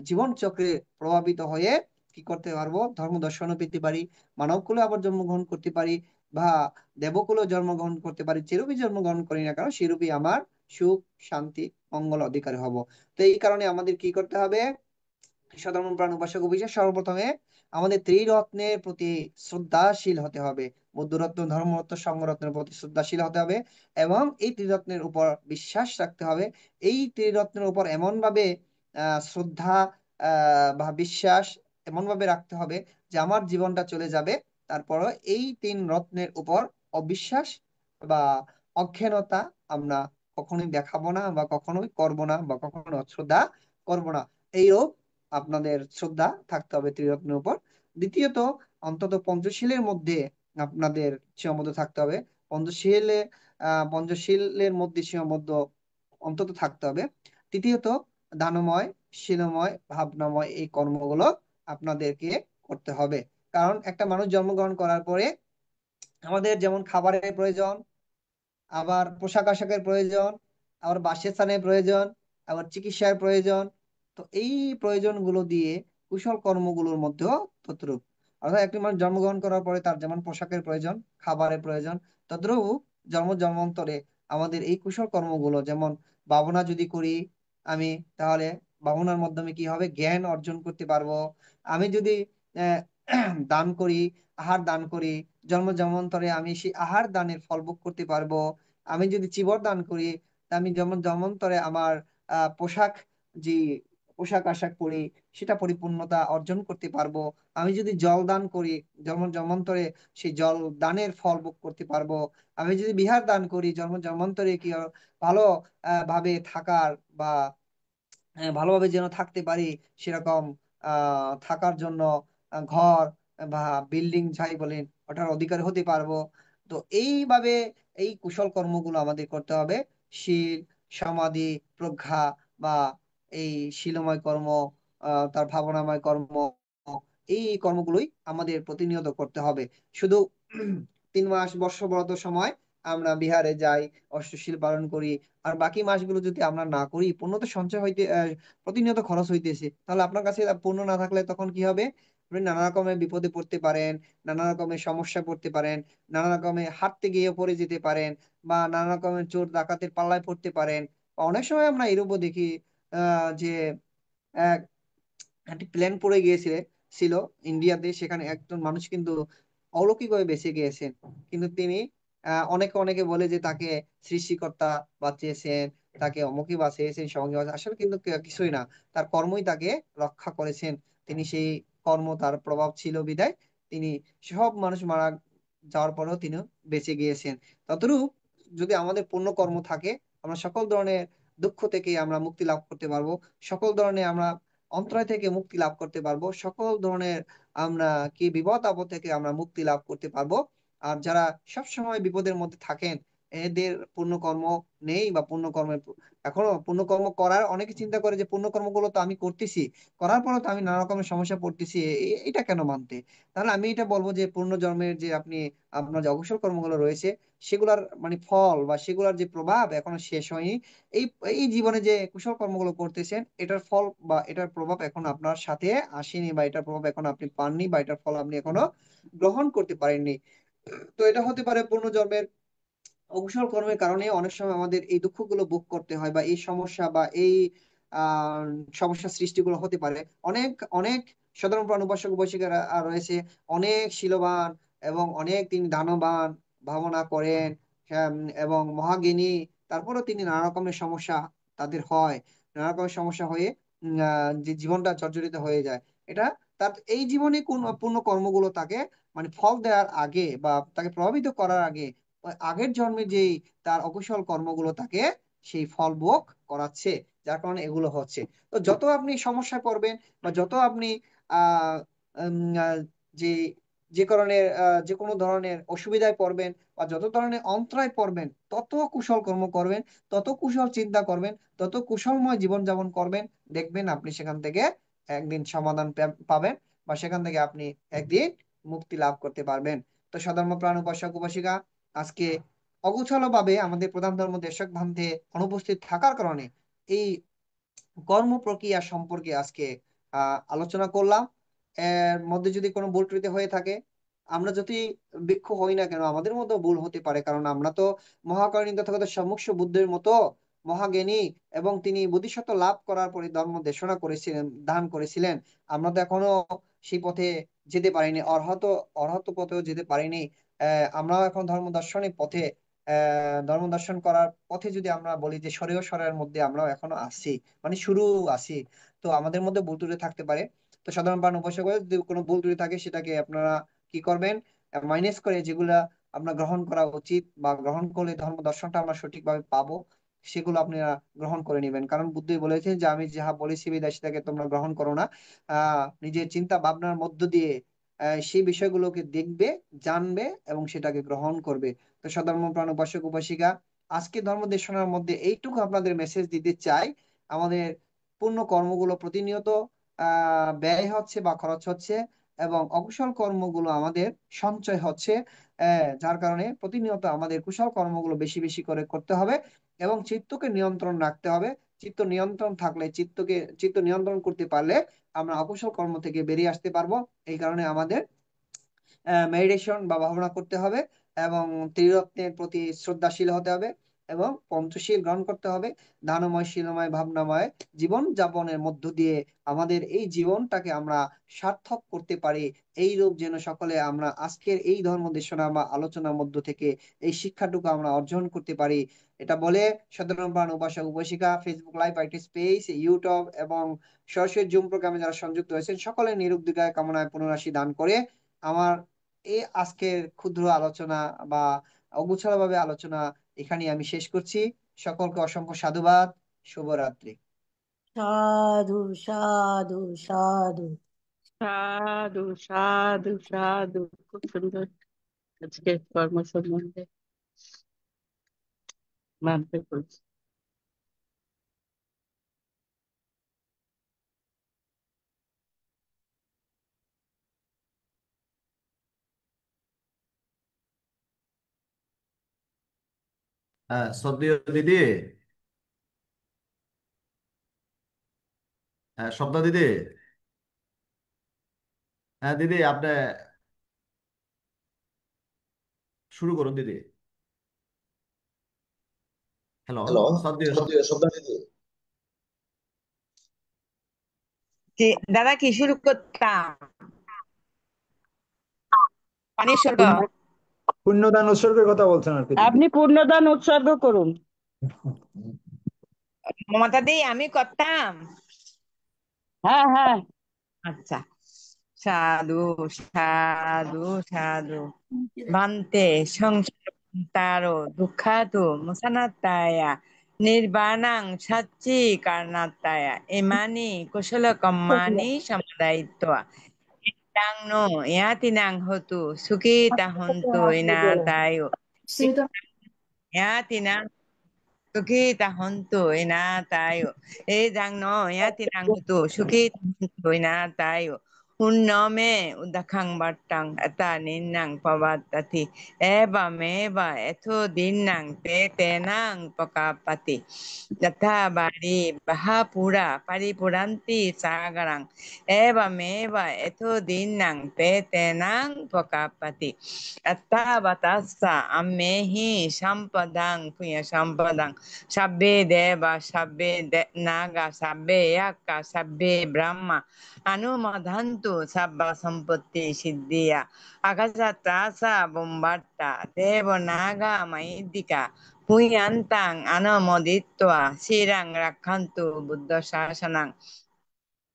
Speaker 2: জীবন চক্রে প্রভাবিত হয়ে কি করতে পারবো? ধর্ম দর্শনও পেতে পারি, মানব কুলে আবার জন্মগ্রহণ করতে পারি, বা দেবকুলেও জন্মগ্রহণ করতে পারি। যেরূপই জন্মগ্রহণ করি না কেন সেরূপই আমার সুখ শান্তি মঙ্গল অধিকারী হব। তো এই কারণে আমাদের কি করতে হবে? সাধারণ প্রাণ উপাসক অভিষেক সর্বপ্রথমে আমাদের ত্রিরত্নের প্রতি শ্রদ্ধাশীল হতে হবে। বুদ্ধরত্ন, ধর্মরত্ন, সংঘরত্নের প্রতি শ্রদ্ধাশীল হতে হবে এবং এই ত্রিরত্নের উপর বিশ্বাস রাখতে হবে। এই ত্রিরত্নের উপর এমন ভাবে শ্রদ্ধা বা বিশ্বাস এমন ভাবে রাখতে হবে যে আমার জীবনটা চলে যাবে, তারপরও এই তিন রত্নের উপর অবিশ্বাস বা অজ্ঞানতা আমরা কখনোই দেখাবো না বা কখনোই করব না বা কখনো অশ্রদ্ধা করব না। এইরূপ আপনাদের শ্রদ্ধা থাকতে হবে ত্রিরত্নের উপর। দ্বিতীয়ত, অন্তত পঞ্চশীলের মধ্যে আপনাদের সীমাবদ্ধ থাকতে হবে। পঞ্চশীলে পঞ্চশীলের মধ্যে সীমাবদ্ধ অন্তত থাকতে হবে। তৃতীয়ত, দানময় শীলময় ভাবনাময় এই কর্মগুলো আপনাদেরকে করতে হবে। কারণ একটা মানুষ জন্মগ্রহণ করার পরে আমাদের যেমন খাবারের প্রয়োজন, আবার পোশাক আশাকের প্রয়োজন, আবার বাসস্থানের প্রয়োজন, আবার চিকিৎসার প্রয়োজন। তো এই প্রয়োজনগুলো দিয়ে কুশল কর্মগুলোর মধ্যেও তদ্রূপ। অর্থাৎ একটি মানুষ জন্মগ্রহণ করার পরে তার যেমন পোশাকের প্রয়োজন, খাবারের প্রয়োজন, তদ্রূপ জন্মান্তরে আমাদের এই কুশল কর্মগুলো, যেমন ভাবনা যদি করি আমি, তাহলে ভাবনার মাধ্যমে কি হবে? জ্ঞান অর্জন করতে পারবো। আমি যদি আহ, দান করি, আহার দান করি, জন্মান্তরে আমি সেই আহার দানের ফল ভোগ করতে পারবো। আমি যদি চিবর দান করি, তা আমি জন্মান্তরে আমার পোশাক, যে পোশাক আশাক পরি, সেটা পরিপূর্ণতা অর্জন করতে পারবো। আমি যদি জল দান করি, জন্মান্তরে সেই জল দানের ফল ভোগ করতে পারবো। আমি যদি বিহার দান করি, জন্মান্তরে কি ভালো ভাবে থাকার বা ভালোভাবে যেন থাকতে পারি সেরকম থাকার জন্য ঘর বা বিল্ডিং যাই বলেন ওটার অধিকার হতে পারবো। তো এইভাবে এই কুশল কর্মগুলো আমাদের করতে হবে। শীল, সমাধি, প্রজ্ঞা বা এই শীলময় কর্ম, তার ভাবনাময় কর্ম, এই কর্মগুলোই আমাদের প্রতিনিয়ত করতে হবে। শুধু 3 মাস বর্ষবরত সময় আমরা বিহারে যাই, অষ্টশীল পালন করি, আর বাকি মাসগুলো যদি আমরা না করি, পুণ্য তো সঞ্চয় হইতে প্রতিনিয়ত খরচ হইতেছে, তাহলে আপনার কাছে পুণ্য না থাকলে তখন কি হবে? আপনি নানা রকমের বিপদে পড়তে পারেন, নানা রকমের সমস্যায় পড়তে পারেন, নানা রকমের হাঁটতে গিয়ে পড়ে যেতে পারেন, বা নানা রকমের চোর ডাকাতের পাল্লায় পড়তে পারেন। বা অনেক সময় আমরা এরূপও দেখি যে এক একটি প্লেন পড়ে ছিল ইন্ডিয়াতে, সেখানে একজন মানুষ কিন্তু অলৌকিকভাবে বেঁচে গিয়েছেন। কিন্তু তিনি অনেকে অনেকে বলে যে তাকে সৃষ্টিকর্তা বাঁচিয়েছেন, তাকে অমুকে বাঁচিয়েছেন, সঙ্গে বাঁচিয়েছেন। আসলে কিন্তু কিছুই না, তার কর্মই তাকে রক্ষা করেছেন। তিনি সেই কর্ম, তার প্রভাব ছিল বিদায় তিনি, সব মানুষ মারা যাওয়ার পরেও তিনি বেঁচে গিয়েছেন। ততরূপ যদি আমাদের পুণ্য কর্ম থাকে, আমরা সকল ধরনের দুঃখ থেকে আমরা মুক্তি লাভ করতে পারবো, সকল ধরনের আমরা অন্তরায় থেকে মুক্তি লাভ করতে পারবো, সকল ধরনের আমরা কি বিপদ আপদ থেকে আমরা মুক্তি লাভ করতে পারবো। আর যারা সব সময় বিপদের মধ্যে থাকেন, এদের পুণ্যকর্ম নেই বা পুণ্যকর্মের এখনো পুণ্যকর্ম করার, অনেকে চিন্তা করে যে পুণ্যকর্মগুলো তো আমি করতেছি, করার পরও তো আমি নানা রকমের সমস্যা পড়তেছি, এটা কেন মানতে? তাহলে আমি এটা বলবো যে পূর্বজন্মের যে আপনার যে অকুশল কর্মগুলো রয়েছে, সেগুলার মানে ফল বা সেগুলার যে প্রভাব এখনো শেষ হয়নি। এই এই জীবনে যে কুশল কর্মগুলো করতেছেন, এটার ফল বা এটার প্রভাব এখন আপনার সাথে আসেনি, বা এটার প্রভাব এখন আপনি পাননি, বা এটার ফল আপনি এখনো গ্রহণ করতে পারেননি। তো এটা হতে পারে পূর্বজন্মের অকুশল কর্মের কারণে অনেক সময় আমাদের এই দুঃখগুলো ভোগ করতে হয়, বা এই সমস্যা বা এই আহ সমস্যা সৃষ্টিগুলো হতে পারে। অনেক অনেক সাধারণ প্রাণ উপাসক উপাসিকারা রয়েছে, অনেক শীলবান এবং অনেক তিনি দানবান, ভাবনা করেন, এবং মহাজ্ঞানী, তারপরেও তিনি নানা রকমের সমস্যা তাদের হয়, নানা রকমের সমস্যা হয়ে যে জীবনটা জর্জরিত হয়ে যায়। এটা তার এই জীবনে কোন পূর্ণ কর্মগুলো তাকে মানে ফল দেওয়ার আগে বা তাকে প্রভাবিত করার আগে, ওই আগের জন্মে যেই তার অকুশল কর্মগুলো তাকে সেই ফল ভোগ করাচ্ছে, যার কারণে এগুলো হচ্ছে। তো যত আপনি সমস্যায় পড়বেন বা যত আপনি আহ উম, আহ, যে যে কারণে যে কোনো ধরনের অসুবিধায় পড়বেন বা যত ধরনের অন্তরায় পড়বেন, তত কুশল কর্ম করবেন, তত কুশল চিন্তা করবেন, তত কুশলময় জীবনযাপন করবেন, দেখবেন আপনি সেখান থেকে একদিন সমাধান পাবেন, বা সেখান থেকে আপনি একদিন মুক্তি লাভ করতে পারবেন। তো সধর্ম প্রাণ উপাসক উপাসিকা, আজকে অগোছালো ভাবে আমাদের প্রধান ধর্ম দেশক ভান্তে অনুপস্থিত থাকার কারণে এই কর্ম প্রক্রিয়া সম্পর্কে আজকে আলোচনা করলাম। এর মধ্যে যদি কোনো ভুল ত্রুটি হয়ে থাকে, আমরা যদি ভিক্ষু হই না কেন, আমাদের মধ্যে ভুল হতে পারে, কারণ আমরা তো মহাকারণী তথাগত সম্মুখ বুদ্ধের মতো মহাজ্ঞানী, এবং তিনি বোধিসত্ত্ব লাভ করার পরে ধর্ম দেশনা করেছিলেন, দান করেছিলেন। আমরা তো এখনো সেই পথে যেতে পারিনি, অর্হত অর্হত পথেও যেতে পারিনি। আমরাও এখন ধর্ম দর্শনের পথে, ধর্ম দর্শন করার পথে যদি আমরা বলি যে সরেও সরের মধ্যে আমরাও এখনো আছি, মানে শুরু আছি। তো আমাদের মধ্যে ভুল ত্রুটি থাকতে পারে। তো সাধারণ প্রাণ উপাসক যদি কোনো ভুল ত্রুটি থাকে, সেটাকে আপনারা কি করবেন, মাইনাস করে যেগুলা আপনার গ্রহণ করা উচিত বা গ্রহণ করলে ধর্ম দর্শনটা আমরা সঠিকভাবে পাবো, সেগুলো আপনারা গ্রহণ করে নেবেন। কারণ বুদ্ধ বলেছেন যে আমি যাহা বলেছি বিদায় সেটাকে তোমরা গ্রহণ করো না, নিজের চিন্তা ভাবনার মধ্য দিয়ে সেই বিষয়গুলোকে দেখবে, জানবে এবং সেটাকে গ্রহণ করবে। তো সধর্ম প্রাণ উপাসক উপাসিকা, আজকে ধর্ম দেশনার মধ্যে এইটুকু আপনাদের মেসেজ দিতে চাই। আমাদের পূর্ণ কর্মগুলো প্রতিনিয়ত ব্যয় হচ্ছে বা খরচ হচ্ছে, এবং অকুশল কর্মগুলো আমাদের সঞ্চয় হচ্ছে। যার কারণে প্রতিনিয়ত আমাদের কুশল কর্মগুলো বেশি বেশি করে করতে হবে, এবং চিত্তকে নিয়ন্ত্রণ রাখতে হবে। চিত্ত নিয়ন্ত্রণ থাকলে, চিত্ত নিয়ন্ত্রণ করতে পারলে আমরা অকুশল কর্ম থেকে বেরিয়ে আসতে পারবো। এই কারণে আমাদের মেডিটেশন বা ভাবনা করতে হবে, এবং ত্রিরত্নের প্রতি শ্রদ্ধাশীল হতে হবে, এবং পঞ্চশীল গ্রহণ করতে হবে। দানময়, শীলময়, ভাবনাময় জীবন যাপনের মধ্য দিয়ে আমাদের এই জীবনটাকে আমরা সার্থক করতে পারি। এই রূপ যেন সকলে আমরা আজকের এই ধর্ম দেশনা বা আলোচনার মধ্য থেকে এই শিক্ষাটুকু আমরা অর্জন করতে পারি। এটা বলে সাধারণ প্রাণ উপাসক উপাসিকা Facebook live, IT space, YouTube এবং সরাসরি জুম প্রোগ্রামে যারা সংযুক্ত হয়েছেন, সকলের নিরোগ দীর্ঘায় কামনায় পুনরাশি দান করে আমার এই আজকের ক্ষুদ্র আলোচনা বা অগুছালো ভাবে আলোচনা এখানে আমি শেষ করছি। সকলকে অসংখ্য সাধুবাদ। শুভরাত্রি।
Speaker 5: সাধু সাধু সাধু।
Speaker 6: সাধু সাধু সাধু। খুব সুন্দর আজকে কর্ম সম্বন্ধে ভান্তে বলছি।
Speaker 7: হ্যাঁ, শ্রদ্ধেয় দিদি। হ্যাঁ, স্বপ্না দিদি। হ্যাঁ দিদি, আপনি শুরু করুন দিদি। হ্যালো,
Speaker 8: হ্যালো,
Speaker 7: শ্রদ্ধেয়
Speaker 8: শ্রদ্ধা দিদি।
Speaker 1: দাদা কি শুরু করতাম? পানি স্বর্গ।
Speaker 9: পুণ্য পুণ্যদান উৎসর্গের কথা বলছেন আর কি দিদি।
Speaker 6: আপনি পূর্ণদান উৎসর্গ করুন।
Speaker 1: মমতা দি আমি করতাম।
Speaker 6: হ্যাঁ হ্যাঁ।
Speaker 1: আচ্ছা। সাধু সাধু সাধু ভান্তে সংসারো দুঃখাতু মুসানাত্তায়া নির্বাণাং সাচ্চি কারণাত্তায়া ইমানি কুশল কম্মানি সমুদায়িত্বা ইতাং নো ইয়াতিনাং হতু সুখিতা হন্তু ইনাতায়ো ইয়াতিনাং সুখিতা হন্তু ইনাতায়ো এদাং নো ইয়াতিনাং হতু সুখিতা হন্তু ইনাতায়ো Unname udakang batang ata ninang pavatati eva meva eto dinang te tenang pakapati yatha bari bahapura paripuranti sagarang eva meva eto dinang te tenang pakapati atta batassa ammehi sampadang punya sampadang sabbe deva sabbe naga sabbe yakka sabbe brahma अनुमोदन्तु सब्ब सम्पत्ति सिद्धिया अगजा त्रासा बुम्बट्टा देव नागा मैदिका पुयन्तां अनुमोदित्वा शिरं रक्षन्तु बुद्ध शासनं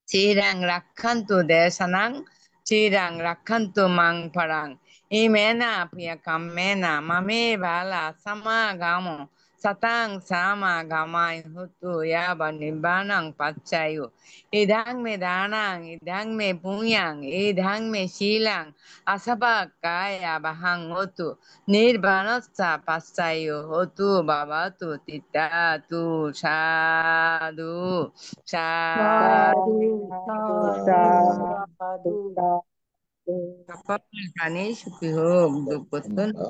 Speaker 1: Chirang rakhantu desanang, chirang rakhantu mang parang. Imena priya kammena mame bala sama gamo. Satang sama gamai hutu yaba nibbanang pachayu. Idang me danang, idang me punyang, idang me silang. Asaba kaya bahang hutu. Nirbanasa pachayu hutu babatu titatu sadhu.
Speaker 5: সাধু
Speaker 6: সাধু
Speaker 5: সাধু
Speaker 6: সাধু
Speaker 5: সাধু।
Speaker 6: সাধু।
Speaker 1: সকল প্রাণী সুখী হোক,
Speaker 8: এখন
Speaker 1: দুঃখ
Speaker 8: আমরা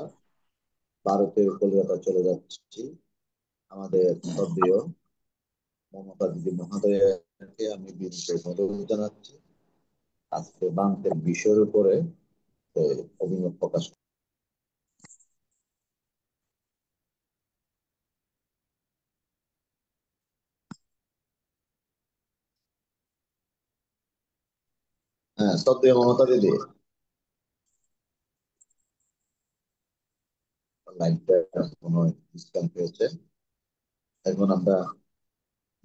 Speaker 8: ভারতের কলকাতা চলে যাচ্ছি। আমাদের শ্রদ্ধেয় মমতা দিদি মহোদয়কে আমি বিনীত অনুরোধ জানাচ্ছি আজকে বাংলাদেশের বিষয়ের উপরে অভিমত প্রকাশ হ্যাঁ, শ্রদ্ধেয় মমতা দিদি, লাইনটা কোনো ডিসকানেক্ট হয়েছে। এখন আমরা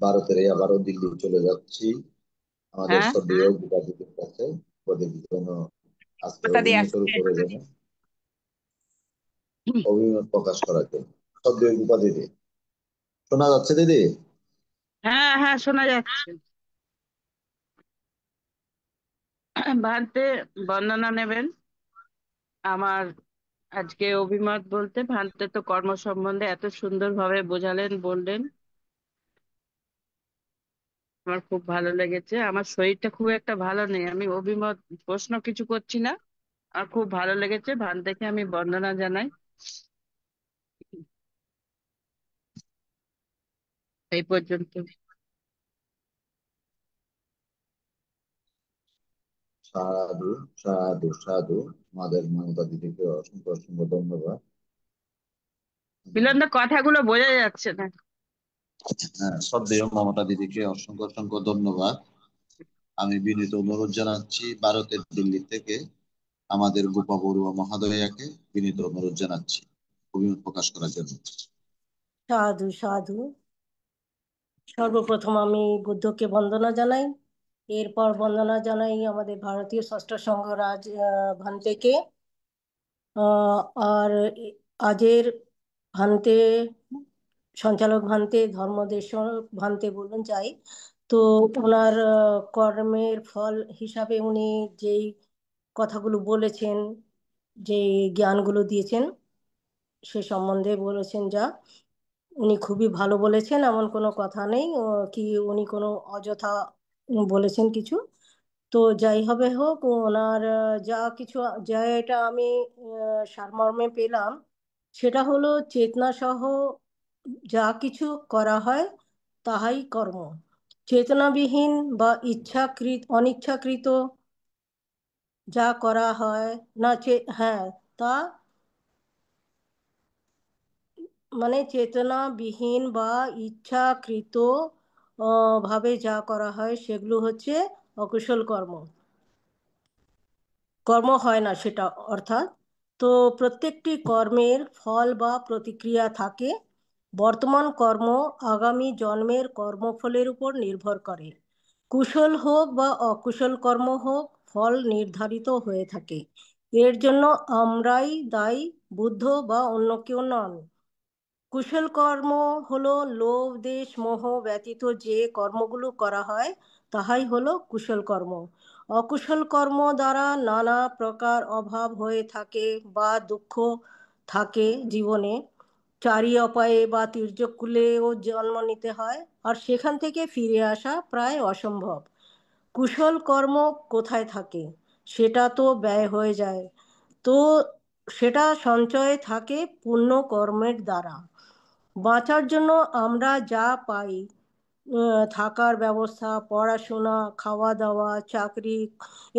Speaker 8: ভারতের আবারও দিল্লি চলে যাচ্ছি আমাদের
Speaker 6: হ্যাঁ
Speaker 8: শ্রদ্ধেয় গীতা দিদির কাছে প্রতিদিন জন্য আজকে
Speaker 1: মমতা দি
Speaker 8: অভিমতের
Speaker 1: আসছে।
Speaker 8: উপরে যেন অভিমত প্রকাশ করার জন্য। শ্রদ্ধেয় গীতা দিদি, শোনা যাচ্ছে দিদি?
Speaker 6: হ্যাঁ হ্যাঁ শোনা যাচ্ছে। ভান্তে বন্দনা নেবেন। আমার আজকে অভিমত বলতে ভান্তে তো কর্ম সম্বন্ধে এত সুন্দরভাবে বোঝালেন, বললেন, আমার খুব ভালো লেগেছে। আমার শরীরটা খুব একটা ভালো নেই, আমি অভিমত প্রশ্ন কিছু করছি না। আর খুব ভালো লেগেছে, ভান্তেকে আমি বন্দনা জানাই। এই পর্যন্ত।
Speaker 8: সাধু সাধু সাধু। আমাদের মমতা দিদিকে অসংখ্য অসংখ্য ধন্যবাদ।
Speaker 6: মিলনদা কথাগুলো বোঝা যাচ্ছে না।
Speaker 8: হ্যাঁ, শ্রদ্ধেয় মমতা দিদিকে অসংখ্য অসংখ্য ধন্যবাদ। আমি বিনীত অনুরোধ জানাচ্ছি ভারতের দিল্লি থেকে আমাদের গোপা বড়ুয়া মহোদয়াকে বিনীত অনুরোধ জানাচ্ছি অভিমত প্রকাশ করার জন্য।
Speaker 5: সাধু সাধু। সর্বপ্রথম আমি বুদ্ধকে বন্দনা জানাই, এরপর বন্দনা জানাই আমাদের ভারতীয় ষষ্ঠ সংঘরাজ ভান্তেকে। আর আজের ভান্তে, সঞ্চালক ভান্তে, ধর্মদেশ ভান্তে বলুন চাই, তো ওনার কর্মের ফল হিসাবে উনি যেই কথাগুলো বলেছেন, যে জ্ঞানগুলো দিয়েছেন সে সম্বন্ধে বলেছেন যা, উনি খুবই ভালো বলেছেন, এমন কোনো কথা নেই কি উনি কোনো অযথা বলেছেন কিছু। তো যাই হবে হোক, ওনার যা কিছু, যা এটা আমি সারমর্মে পেলাম, সেটা হলো চেতনা সহ যা কিছু করা হয় তাহাই কর্ম। চেতনাবিহীন বা অনিচ্ছাকৃত যা করা হয় না, হ্যাঁ, তা মানে চেতনাবিহীন বা ইচ্ছাকৃত ভাবে যা করা হয় সেগুলো হচ্ছে অকুশল কর্ম। কর্ম হয় না সেটা, অর্থাৎ তো প্রত্যেকটি কর্মের ফল বা প্রতিক্রিয়া থাকে। বর্তমান কর্ম আগামী জন্মের কর্মফলের উপর নির্ভর করে। কুশল হোক বা অকুশল কর্ম হোক, ফল নির্ধারিত হয়ে থাকে। এর জন্য আমরাই দায়ী, বুদ্ধ বা অন্য কেউ নন। কুশল কর্ম হলো লোভ দেশ মোহ ব্যতীত যে কর্মগুলো করা হয় তাহাই হলো কুশল কর্ম। অকুশল কর্ম দ্বারা নানা প্রকার অভাব হয়ে থাকে বা দুঃখ থাকে জীবনে। চারি অপায়ে বা তির্যকুলেও জন্ম নিতে হয়, আর সেখান থেকে ফিরে আসা প্রায় অসম্ভব। কুশল কর্ম কোথায় থাকে? সেটা তো ব্যয় হয়ে যায়, তো সেটা সঞ্চয়ে থাকে পুণ্য কর্মের দ্বারা। বাঁচার জন্য আমরা যা পাই, থাকার ব্যবস্থা, পড়াশোনা, খাওয়া দাওয়া, চাকরি,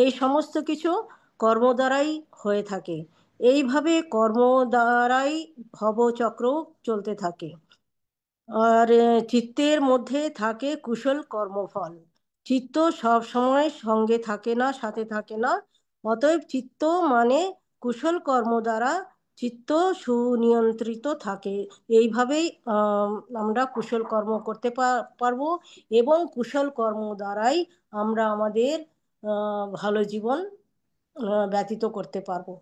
Speaker 5: এই সমস্ত কিছু কর্ম দ্বারাই হয়ে থাকে। এইভাবে কর্ম দ্বারাই ভবচক্র চলতে থাকে। আর চিত্তের মধ্যে থাকে কুশল কর্মফল। চিত্ত সব সময় সঙ্গে থাকে না, সাথে থাকে না। অতএব চিত্ত মানে কুশল কর্ম দ্বারা চিত্ত সুনিয়ন্ত্রিত থাকে। এইভাবেই আমরা কুশল কর্ম করতে পারবো, এবং কুশল কর্ম দ্বারাই আমরা আমাদের ভালো জীবন ব্যতীত করতে পারবো।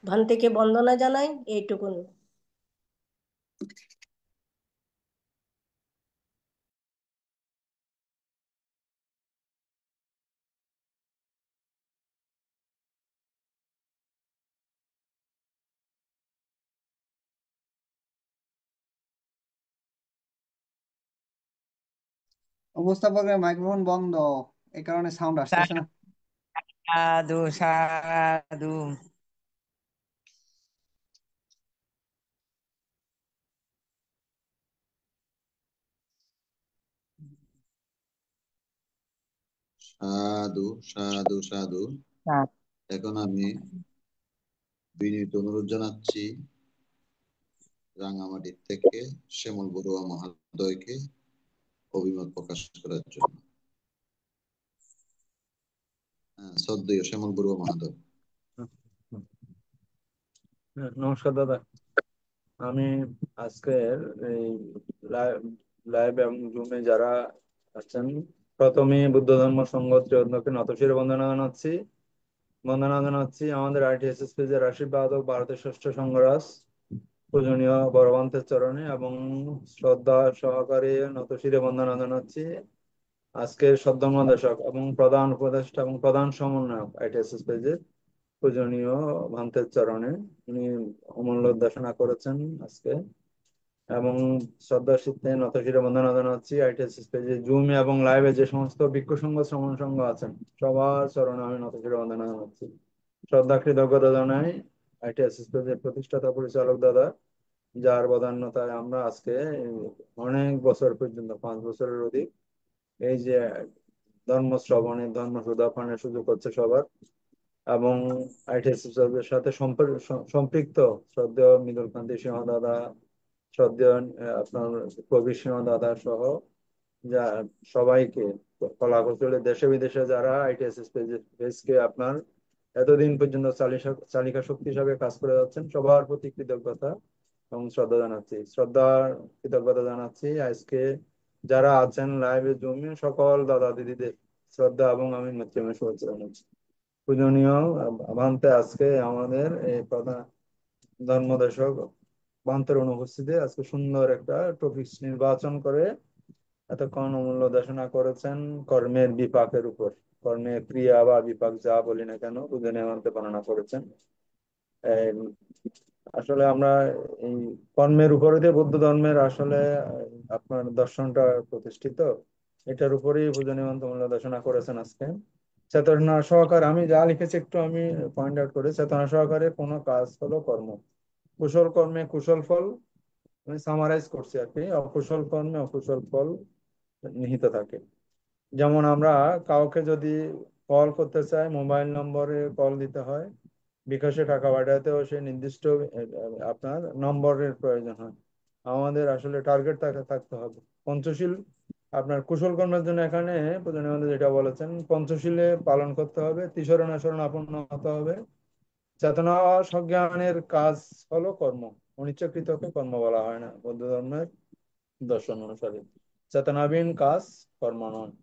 Speaker 5: ভান্তেকে বন্দনা জানাই, এইটুকুন।
Speaker 2: উপস্থাপকের মাইক্রোফোন বন্ধ, এই কারণে সাউন্ড আসতেছে না।
Speaker 1: সাধু সাধু।
Speaker 8: সাধু সাধু সাধু। এখন আমি বিনীত অনুরোধ জানাচ্ছি রাঙামাটির থেকে শ্যামল বড়ুয়া মহোদয়কে অভিমত প্রকাশ করার জন্য। শ্রদ্ধেয় শ্যামল বড়ুয়া মহোদয়।
Speaker 9: নমস্কার দাদা। আমি আজকের এই লাইভ এবং জুমে যারা আছেন, প্রথমে বুদ্ধ ধর্ম সংঘ ত্রিয়ত্নকে নতশিরে বন্দনা জানাচ্ছি আমাদের ITSS এর আশীর্বাদক ভারতের ষষ্ঠ সংঘরাজ পূজনীয় বড়বান্তের চরণে, এবং শ্রদ্ধা সহকারে নতশিরে বন্দনা জানাচ্ছি আজকের সদ্ধর্মদেশক এবং প্রধান উপদেষ্টা এবং প্রধান সমন্বয়ক ITSS পেজের পূজনীয় ভান্তের চরণে। উনি অমূল্য দেশনা করেছেন আজকে, এবং শ্রদ্ধার সাথে নতশিরে বন্দনা জানাচ্ছি ITSS পেজে জুমে এবং লাইভে যে সমস্ত ভিক্ষু সংঘ শ্রমণ সংঘ আছেন সবার চরণে আমি নতশিরে বন্দনা জানাচ্ছি। শ্রদ্ধা কৃতজ্ঞতা জানাই ITSS পেজের প্রতিষ্ঠাতা পরিচালক দাদা, যার বদান্যতায় আমরা আজকে অনেক বছর পর্যন্ত 5 বছরের অধিক এই যে ধর্ম শ্রবণের ধর্ম সুধা পানের সুযোগ হচ্ছে সবার, এবং ITSS এর সাথে সম্পৃক্ত শ্রদ্ধেয় মৃদুল কান্তি সিংহ দাদা, শ্রদ্ধেয় আপনার কবির সিংহ দাদা সহ যা সবাইকে, কলা কৌশলে দেশে বিদেশে যারা ITSS পেজকে আপনার এতদিন পর্যন্ত চালিকা শক্তি হিসাবে কাজ করে যাচ্ছেন, সবার প্রতি কৃতজ্ঞতা এবং কৃতজ্ঞতা জানাচ্ছি। আজকে যারা আছেন লাইভে জুমে সকল দাদা দিদিদের শ্রদ্ধা এবং আমি মৈত্রীময় শুভেচ্ছা জানাচ্ছি। পূজনীয় ভান্তে, আজকে আমাদের এই প্রধান ধর্মদেশক ভান্তের অনুপস্থিতিতে আজকে সুন্দর একটা টপিকস নির্বাচন করে এতক্ষণ অমূল্য দেশনা করেছেন কর্মের বিপাকের উপর। কর্মের ক্রিয়া বা বিপাক যা বলি না কেন, পূজনীয় ভান্তে বর্ণনা করেছেন। আসলে আমরা এই কর্মের উপরে দিয়ে বৌদ্ধ ধর্মের আসলে আপনার দর্শনটা প্রতিষ্ঠিত, এটার উপরেই পূজনীয় মন্ত্রমূল্য দেশনা করেছেন আজকে। চেতনা সহকারে আমি যা লিখেছি একটু আমি পয়েন্ট আউট করি। চেতনা সহকারে কোনো কাজ হলো কর্ম, কুশল কর্মে কুশল ফল, আমি সামারাইজ করছি আর কি, অকুশল কর্মে অকুশল ফল নিহিত থাকে। যেমন আমরা কাউকে যদি কল করতে চাই, মোবাইল নম্বরে কল দিতে হয়, বিকাশে টাকা পাঠাতেও সে নির্দিষ্ট আপনার নম্বরের প্রয়োজন হয়। আমাদের আসলে টার্গেট থাকতে হবে পঞ্চশীল। আপনার কুশল কর্মের জন্য এখানে প্রধান আমাদের যেটা বলেছেন, পঞ্চশীলে পালন করতে হবে, ত্রিশরণ আচরণ আপন্ন হতে হবে। চেতনা সজ্ঞানের কাজ হলো কর্ম, অনিচ্ছাকৃতকে কর্ম বলা হয় না বৌদ্ধ ধর্মের দর্শন অনুসারে। চেতনাবিহীন কাজ কর্ম নয়।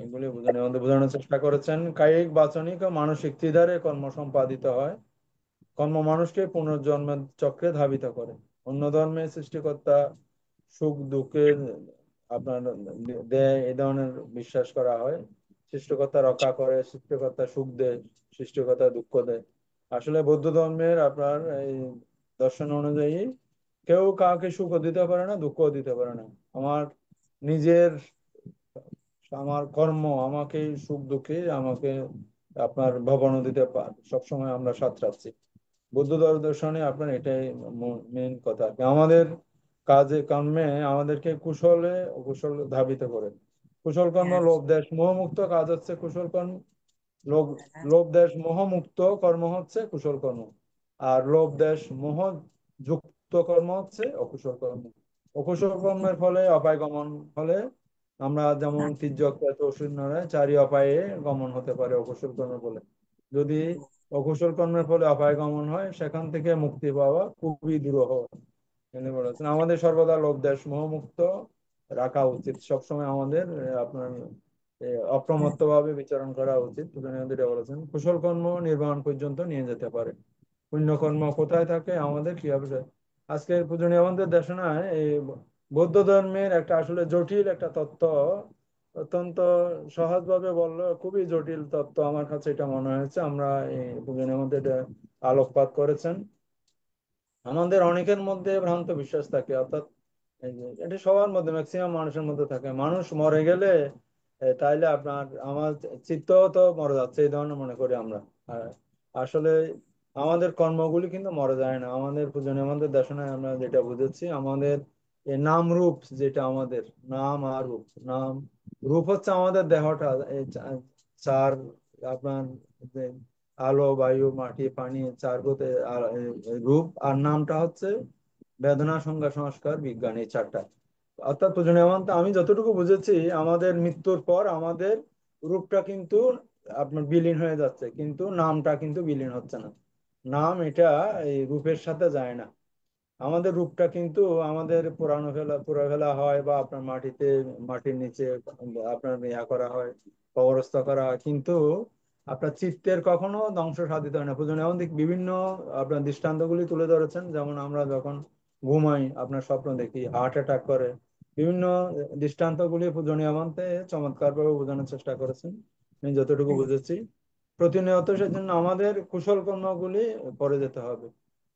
Speaker 9: এগুলি বোঝানোর চেষ্টা করেছেন। কায়িক, বাচনিক ও মানসিক ত্রিধারে কর্ম সম্পাদিত হয়। কর্ম মানুষকে পুনর্জন্মের চক্রে ধাবিত করে। অন্য ধর্মে সৃষ্টিকর্তা সুখ দুঃখের আপনার দেয়, এই ধরনের বিশ্বাস করা হয়। সৃষ্টিকর্তা রক্ষা করে, সৃষ্টিকর্তা সুখ দেয়, সৃষ্টিকর্তা দুঃখ দেয়। আসলে বৌদ্ধ ধর্মের আপনার এই দর্শন অনুযায়ী কেউ কাউকে সুখও দিতে পারে না, দুঃখও দিতে পারে না। আমার নিজের আমার কর্ম আমাকে সুখ দুঃখে আমাকে আপনার ভবনও দিতে পারে, সবসময় আমরা সাঁতরাচ্ছি। বৌদ্ধ দর্শনে আপনার এটাই মেন কথা। আমাদের কাজে কর্মে আমাদেরকে কুশলে কুশল ধাবিত করে। কুশল কর্ম
Speaker 1: হ্যাঁ,
Speaker 9: লোভ দেশ মোহমুক্ত কাজ হচ্ছে কুশল কর্ম। লোভ লোভ দেশ মোহমুক্ত কর্ম হচ্ছে কুশল কর্ম। আর লোভ দেশ মোহ যুক্ত কর্ম হচ্ছে অকুশল কর্ম। অকুশল কর্মের ফলে অপায় গমন ফলে আমরা যেমন তির্যক প্রেত অসুর নরয় চারি অপায়ে গমন হতে পারে অকুশল কর্মের ফলে। যদি অকুশল কর্মের ফলে অপায় গমন হয়, সেখান থেকে মুক্তি পাওয়া খুবই দুরূহ। তিনি বলেছেন আমাদের সর্বদা লোভ দেশ মোহমুক্ত রাখা উচিত, সবসময় আমাদের আপনার অপ্রমত্ত ভাবে বিচরণ করা উচিত। তিনি আমাদের এটা বলেছেন। কুশল কর্ম নির্বাণ পর্যন্ত নিয়ে যেতে পারে। পুণ্যকর্ম কোথায় থাকে, আমাদের কিভাবে আজকে পূজনীয় আমাদের দেশনায় এই বৌদ্ধ ধর্মের একটা আসলে জটিল একটা তত্ত্ব, অত্যন্ত সহজভাবে বললো খুবই জটিল তত্ত্ব আমার কাছে এটা মনে হয়েছে। আমরা এই পূজনীয় মধ্যে এটা আলোকপাত করেছেন। আমাদের অনেকের মধ্যে ভ্রান্ত বিশ্বাস থাকে, অর্থাৎ এই যে এটা সবার মধ্যে ম্যাক্সিমাম মানুষের মধ্যে থাকে, মানুষ মরে গেলে তাইলে আপনার আমার চিত্ত তো মরে যাচ্ছে এই ধরনের মনে করি আমরা। আর আসলে আমাদের কর্মগুলি কিন্তু মরে যায় না। আমাদের পূজনে আমাদের দেশনায় আমরা যেটা বুঝেছি, আমাদের এই নাম রূপ যেটা আমাদের নাম আর রূপ, নাম রূপ হচ্ছে আমাদের দেহটা, এই চার আপনার যে আলো বায়ু মাটি পানি চার গতে রূপ, আর নামটা হচ্ছে বেদনা সংজ্ঞা সংস্কার বিজ্ঞান, এই চারটা। অর্থাৎ আমি যতটুকু বুঝেছি আমাদের মৃত্যুর পর আমাদের রূপটা কিন্তু আপনার বিলীন হয়ে যাচ্ছে, কিন্তু নামটা কিন্তু বিলীন হচ্ছে না। নাম এটা এই রূপের সাথে যায় না। আমাদের রূপটা কিন্তু আমাদের পুরানো ফেলা হয় বা আপনার মাটির নিচে আপনার ইয়া করা হয়, কবরস্থ করা হয়, কিন্তু আপনার চিত্তের কখনো ধ্বংস সাধিত হয় না। পূজনীয় আমাদের বিভিন্ন আপনার দৃষ্টান্তগুলি তুলে ধরেছেন। যেমন আমরা যখন ঘুমাই আপনার স্বপ্ন দেখি, হার্ট অ্যাটাক করে, বিভিন্ন দৃষ্টান্তগুলি পূজনীয় মন্ত্রে চমৎকার ভাবে বোঝানোর চেষ্টা করেছেন আমি যতটুকু বুঝেছি। প্রতিনিয়ত সেজন্য আমাদের কুশল কর্মগুলি করে যেতে হবে।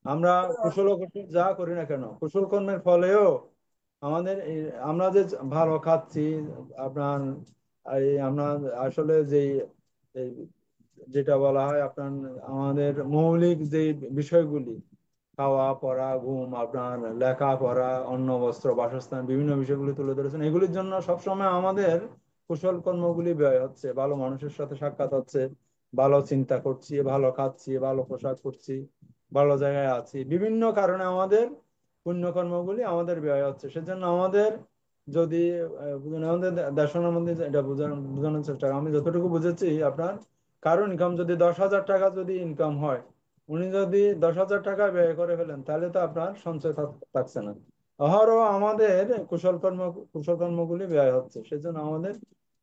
Speaker 9: আমরা কুশল ও কুশল যা করি না কেন, কুশল কর্মের ফলেও আমাদের আমরা যে ভালো খাচ্ছি আপনার আমরা আসলে এই যেটা বলা হয় আপনার আমাদের মৌলিক যে বিষয়গুলি, খাওয়া পড়া ঘুম আপনার লেখাপড়া অন্ন বস্ত্র বাসস্থান বিভিন্ন বিষয়গুলি তুলে ধরেছেন। এগুলির জন্য সবসময় আমাদের কুশল কর্মগুলি ব্যয় হচ্ছে। ভালো মানুষের সাথে সাক্ষাৎ হচ্ছে, ভালো চিন্তা করছি, ভালো খাচ্ছি, ভালো পোশাক করছি, ভালো জায়গায় আছি, বিভিন্ন কারণে আমাদের পুণ্যকর্মগুলি আমাদের ব্যয় হচ্ছে। সেজন্য আমাদের যদি আমাদের দেশের মধ্যে এটা বোঝানোর চেষ্টা আমি যতটুকু বুঝেছি আপনার কারণ ইনকাম যদি 10,000 টাকা যদি ইনকাম হয়, উনি যদি 10,000 টাকা ব্যয় করে ফেলেন তাহলে তো আপনার সঞ্চয় থাকছে না। অহরহ আমাদের কুশল কর্মগুলি ব্যয় হচ্ছে। সেজন্য আমাদের